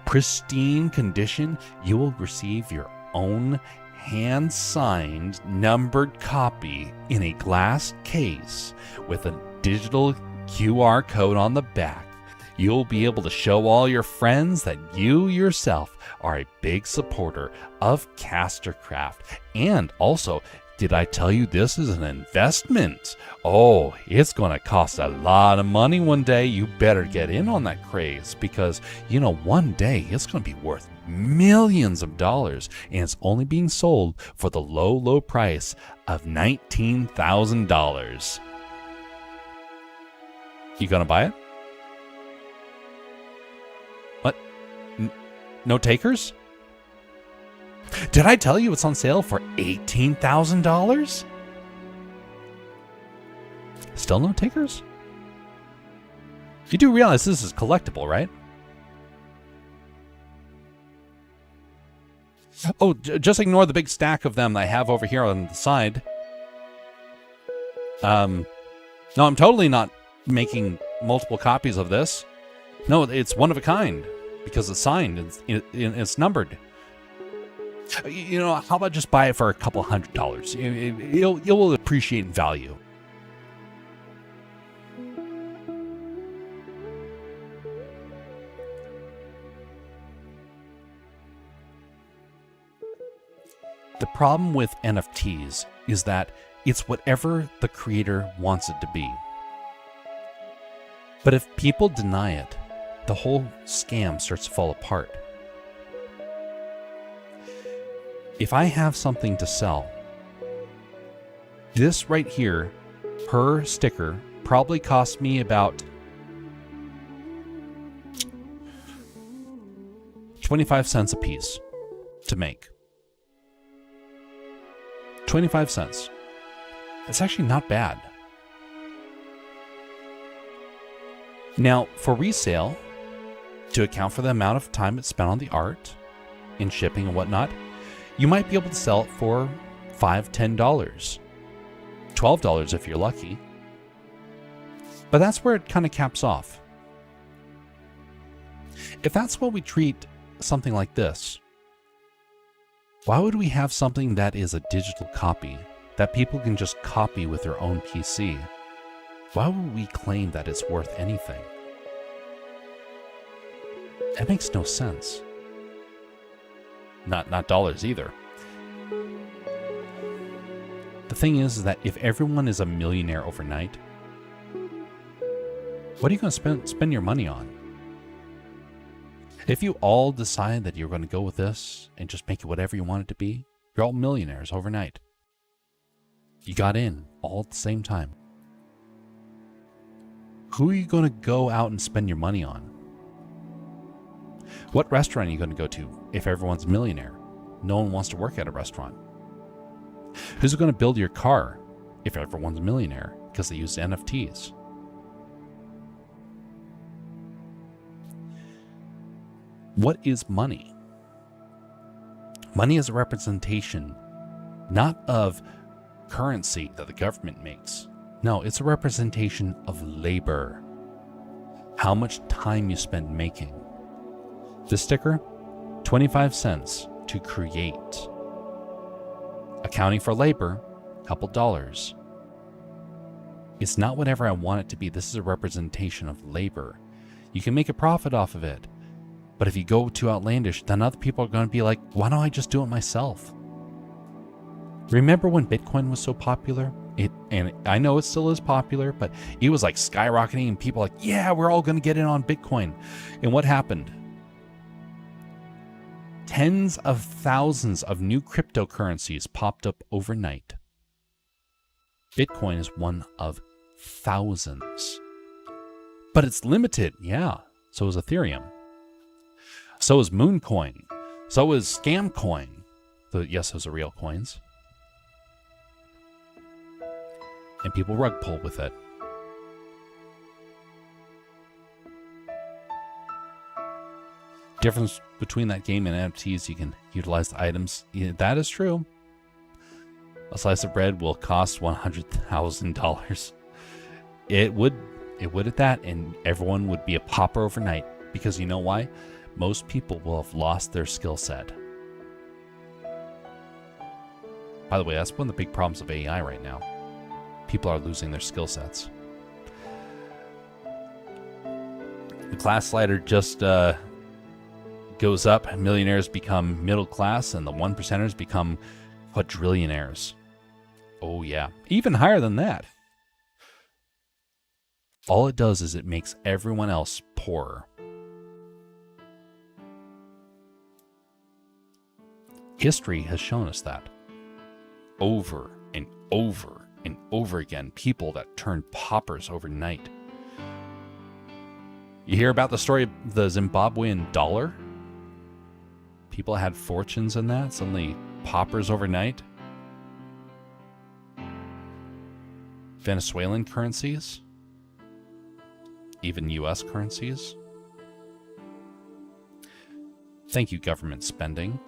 pristine condition. You will receive your own hand-signed numbered copy in a glass case with a digital QR code on the back. You'll be able to show all your friends that you yourself are a big supporter of Castercraft. And also, did I tell you this is an investment? Oh, it's going to cost a lot of money one day. You better get in on that craze because, you know, one day it's going to be worth millions of dollars, and it's only being sold for the low, low price of $19,000. You going to buy it? What? No takers? Did I tell you it's on sale for $18,000? Still no takers? You do realize this is collectible, right? Oh, just ignore the big stack of them that I have over here on the side. No, I'm totally not making multiple copies of this. No, it's one of a kind because it's signed. It's numbered. You know, how about just buy it for a couple $100? It will appreciate in value. The problem with NFTs is that it's whatever the creator wants it to be. But if people deny it, the whole scam starts to fall apart. If I have something to sell, this right here, per sticker, probably cost me about 25 cents a piece to make. 25 cents. It's actually not bad. Now, for resale, to account for the amount of time it's spent on the art, in shipping and whatnot, you might be able to sell it for $5, $10, $12 if you're lucky. But that's where it kind of caps off. If that's what we treat something like this, why would we have something that is a digital copy that people can just copy with their own PC? Why would we claim that it's worth anything? That makes no sense. Not dollars either. The thing is that if everyone is a millionaire overnight, what are you going to spend your money on? If you all decide that you're going to go with this and just make it whatever you want it to be, you're all millionaires overnight. You got in all at the same time. Who are you going to go out and spend your money on? What restaurant are you going to go to if everyone's a millionaire? No one wants to work at a restaurant. Who's going to build your car if everyone's a millionaire because they use NFTs? What is money? Money is a representation, not of currency that the government makes. No, it's a representation of labor. How much time you spend making. This sticker, 25 cents to create. Accounting for labor, a couple dollars. It's not whatever I want it to be. This is a representation of labor. You can make a profit off of it. But if you go too outlandish, then other people are going to be like, why don't I just do it myself? Remember when Bitcoin was so popular And I know it still is popular, but it was like skyrocketing and people like, yeah, we're all going to get in on Bitcoin. And what happened? Tens of thousands of new cryptocurrencies popped up overnight. Bitcoin is one of thousands. But it's limited, yeah. So is Ethereum. So is Mooncoin. So is Scamcoin. Yes, those are real coins. And people rug pull with it. Difference between that game and NFTs, you can utilize the items. Yeah, that is true. A slice of bread will cost $100,000. It would at that, and everyone would be a pauper overnight. Because you know why? Most people will have lost their skill set. By the way, that's one of the big problems of AI right now. People are losing their skill sets. The class slider just goes up. Millionaires become middle class, and the 1%ers become quadrillionaires. Oh yeah, even higher than that. All it does is it makes everyone else poorer. History has shown us that. Over and over and over again, people that turned paupers overnight. You hear about the story of the Zimbabwean dollar? People had fortunes in that, suddenly paupers overnight. Venezuelan currencies, even US currencies. Thank you, government spending.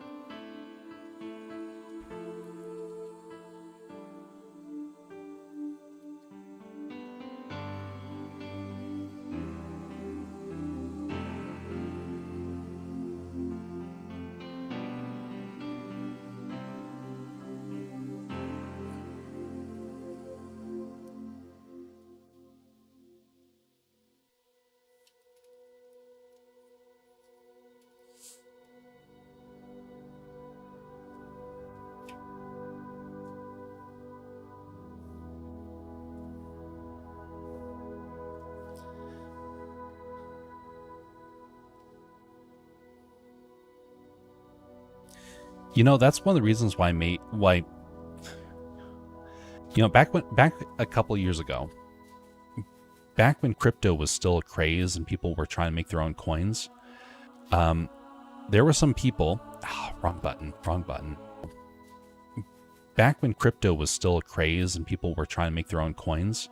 You know, that's one of the reasons why back a couple of years ago, back when crypto was still a craze and people were trying to make their own coins, there were some people, wrong button. Back when crypto was still a craze and people were trying to make their own coins,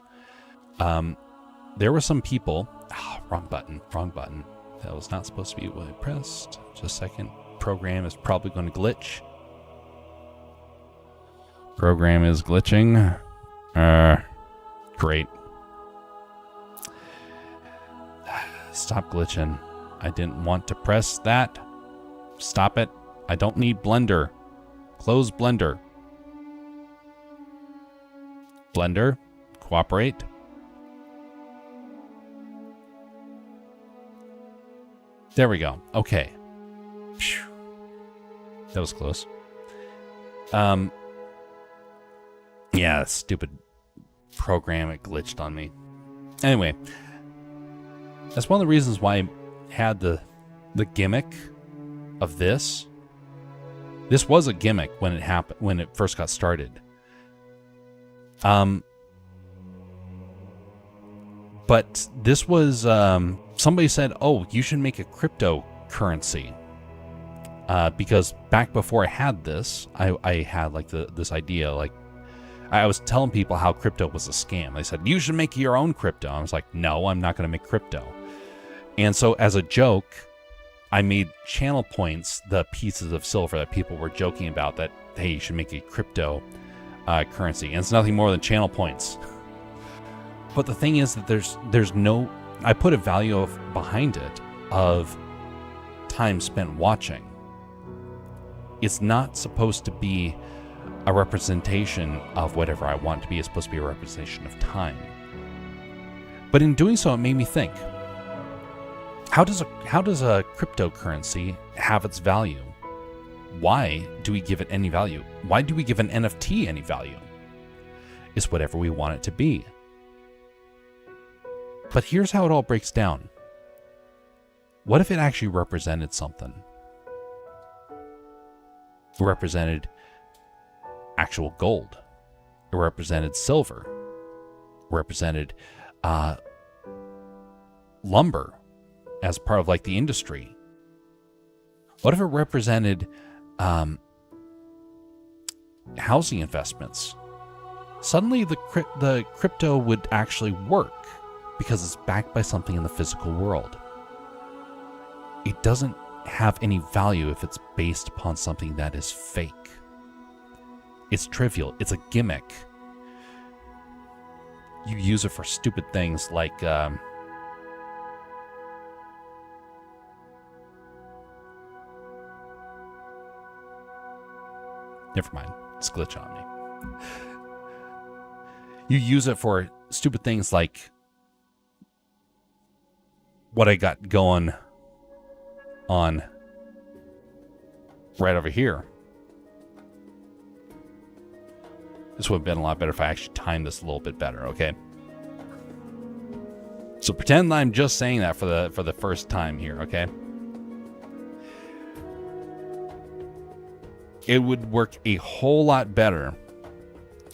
there were some people, wrong button. That was not supposed to be what I pressed. Just a second. Program is probably going to glitch. Program is glitching. Great. Stop glitching. I didn't want to press that. Stop it. I don't need Blender. Close Blender. Blender, cooperate. There we go. Okay. Phew. That was close. Yeah, stupid program, it glitched on me. Anyway, that's one of the reasons why I had the gimmick of this. This was a gimmick when it happened, when it first got started. But this was, somebody said, oh, you should make a cryptocurrency. Because back before I had this, I had like this idea, like I was telling people how crypto was a scam. They said, you should make your own crypto. I was like, no, I'm not going to make crypto. And so as a joke, I made channel points, the pieces of silver that people were joking about, that, hey, you should make a crypto currency. And it's nothing more than channel points. But the thing is that there's no, I put a value behind it of time spent watching. It's not supposed to be a representation of whatever I want it to be. It's supposed to be a representation of time. But in doing so, it made me think, how does a cryptocurrency have its value? Why do we give it any value? Why do we give an NFT any value? is whatever we want it to be. But here's how it all breaks down. What if it actually represented something? It represented actual gold. It represented silver. It represented lumber as part of like the industry. What if it represented housing investments? Suddenly the crypto would actually work because it's backed by something in the physical world. It doesn't have any value if it's based upon something that is fake. It's trivial. It's a gimmick. You use it for stupid things like never mind. It's a glitch on me. You use it for stupid things like what I got going on right over here. This would have been a lot better if I actually timed this a little bit better, okay? So pretend I'm just saying that for the first time here, okay? It would work a whole lot better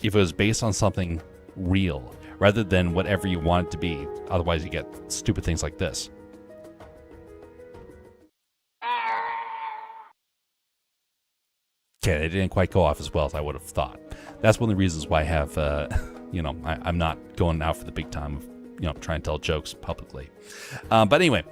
if it was based on something real rather than whatever you want it to be. Otherwise, you get stupid things like this. Okay, it didn't quite go off as well as I would have thought. That's one of the reasons why I have, I'm not going out for the big time of, trying to tell jokes publicly. But anyway,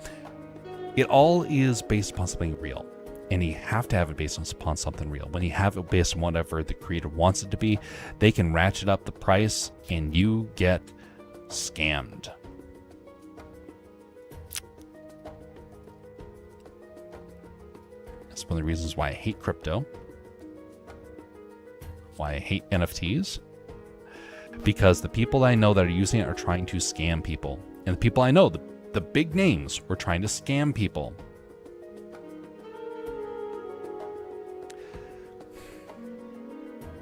it all is based upon something real. And you have to have it based upon something real. When you have it based on whatever the creator wants it to be, they can ratchet up the price and you get scammed. That's one of the reasons why I hate crypto. Why I hate NFTs. Because the people I know that are using it are trying to scam people. And the people I know, the big names, were trying to scam people.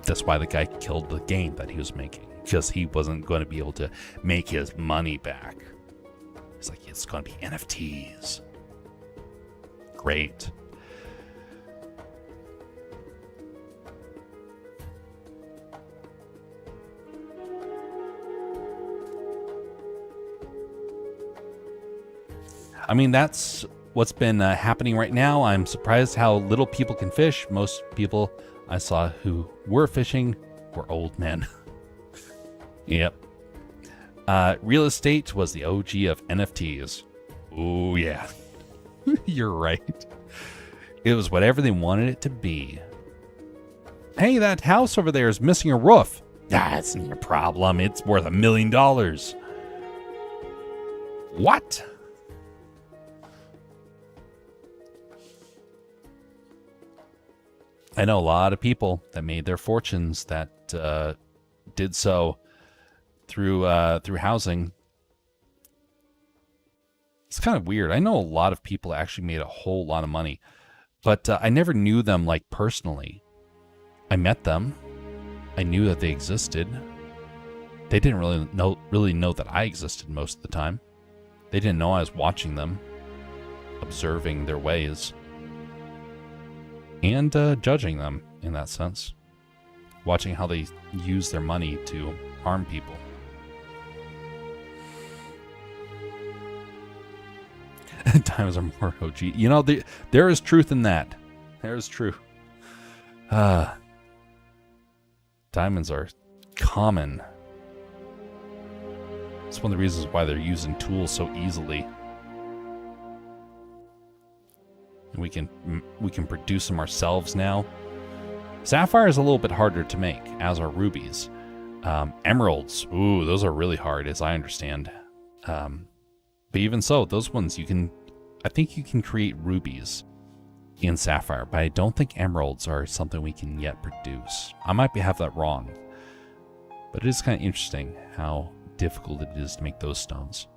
That's why the guy killed the game that he was making. Because he wasn't going to be able to make his money back. He's like, it's going to be NFTs. Great. I mean, that's what's been happening right now. I'm surprised how little people can fish. Most people I saw who were fishing were old men. Yep. Real estate was the OG of NFTs. Oh, yeah. You're right. It was whatever they wanted it to be. Hey, that house over there is missing a roof. That's not your problem. It's worth $1 million. What? I know a lot of people that made their fortunes that did so through housing. It's kind of weird. I know a lot of people actually made a whole lot of money, but I never knew them like personally. I met them. I knew that they existed. They didn't really know that I existed most of the time. They didn't know I was watching them, observing their ways. And judging them in that sense. Watching how they use their money to harm people. Diamonds are more OG. You know, there is truth in that. There is truth. Diamonds are common. It's one of the reasons why they're using tools so easily. We can produce them ourselves now. Sapphire is a little bit harder to make, as are rubies. Emeralds, ooh, those are really hard, as I understand. But even so, those ones I think you can create rubies in Sapphire, but I don't think emeralds are something we can yet produce. I might have that wrong, but it is kind of interesting how difficult it is to make those stones.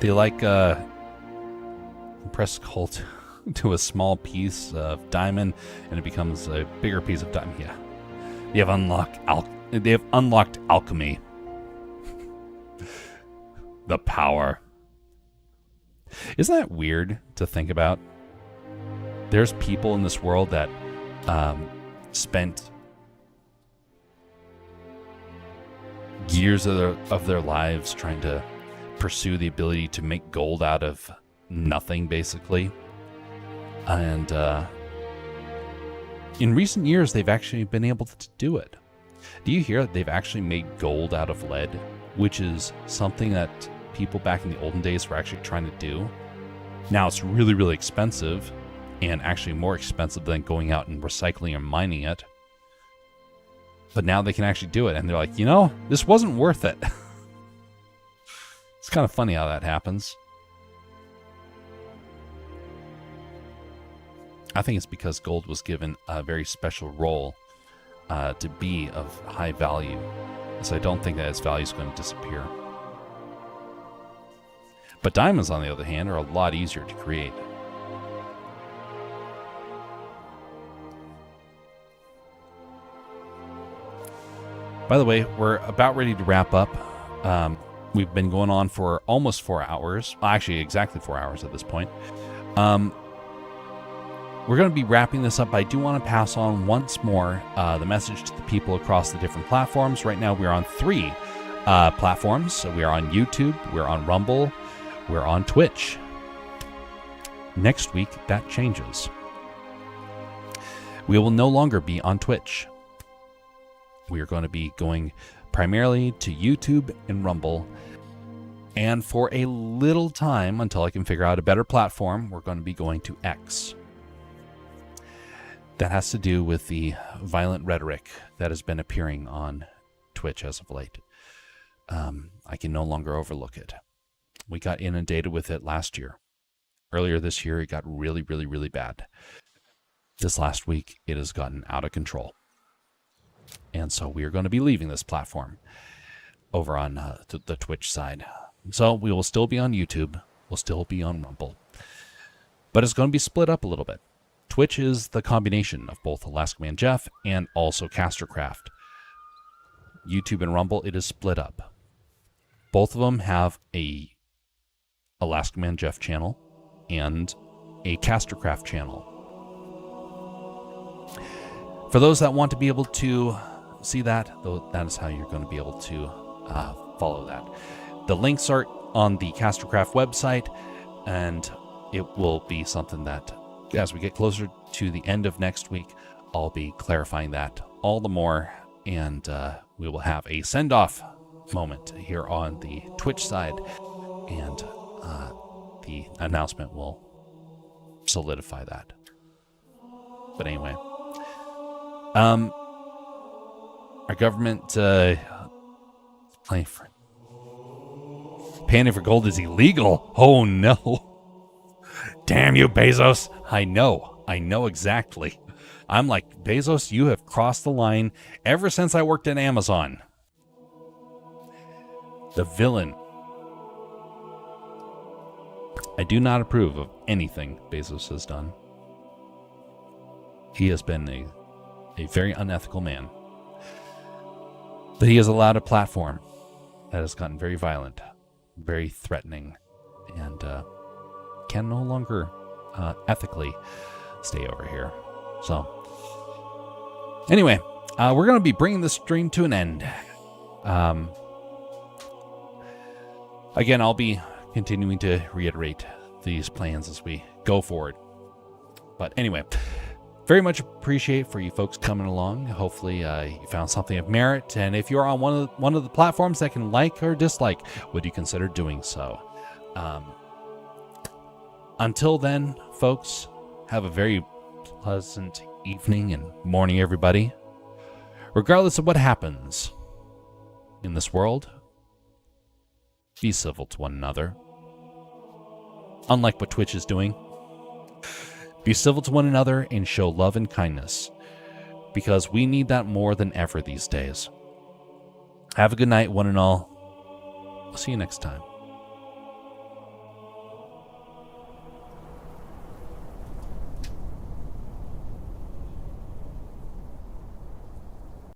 They like compress gold to a small piece of diamond, and it becomes a bigger piece of diamond. Yeah, they have unlocked alchemy. The power. Isn't that weird to think about? There's people in this world that spent years of their lives trying to pursue the ability to make gold out of nothing, basically. And in recent years, they've actually been able to do it. Do you hear that they've actually made gold out of lead, which is something that people back in the olden days were actually trying to do? Now it's really, really expensive, and actually more expensive than going out and recycling or mining it. But now they can actually do it, and they're like, this wasn't worth it. It's kind of funny how that happens. I think it's because gold was given a very special role to be of high value. So I don't think that its value is going to disappear. But diamonds, on the other hand, are a lot easier to create. By the way, we're about ready to wrap up. We've been going on for almost 4 hours. Actually, exactly 4 hours at this point. We're going to be wrapping this up, but I do want to pass on once more the message to the people across the different platforms. Right now, we're on 3 platforms. So we are on YouTube, we're on Rumble, we're on Twitch. Next week, that changes. We will no longer be on Twitch. We are going to be going primarily to YouTube and Rumble. And for a little time, until I can figure out a better platform, we're going to be going to X. That has to do with the violent rhetoric that has been appearing on Twitch as of late. I can no longer overlook it. We got inundated with it last year. Earlier this year, it got really, really, really bad. This last week, it has gotten out of control. And so we are going to be leaving this platform over on the Twitch side. So we will still be on YouTube. We'll still be on Rumble. But it's going to be split up a little bit. Twitch is the combination of both Alaska Man Jeff and also Castercraft. YouTube and Rumble, it is split up. Both of them have a Alaska Man Jeff channel and a Castercraft channel. For those that want to be able to see that, though, that is how you're going to be able to follow that. The links are on the Castercraft website, and it will be something that, as we get closer to the end of next week, I'll be clarifying that all the more, and we will have a send-off moment here on the Twitch side, and the announcement will solidify that. But anyway, our government paying for gold is illegal. Oh no. Damn you, Bezos. I know exactly. I'm like, Bezos, you have crossed the line ever since I worked at Amazon. The villain. I do not approve of anything Bezos has done. He has been a very unethical man. But he has allowed a platform that has gotten very violent, very threatening, and can no longer ethically stay over here. So, anyway, we're going to be bringing this stream to an end. Again, I'll be continuing to reiterate these plans as we go forward. But anyway, very much appreciate for you folks coming along. Hopefully you found something of merit. And if you're on one of the platforms that can like or dislike, would you consider doing so? Until then, folks, have a very pleasant evening and morning, everybody. Regardless of what happens in this world, be civil to one another. Unlike what Twitch is doing, be civil to one another and show love and kindness, because we need that more than ever these days. Have a good night, one and all. I'll see you next time.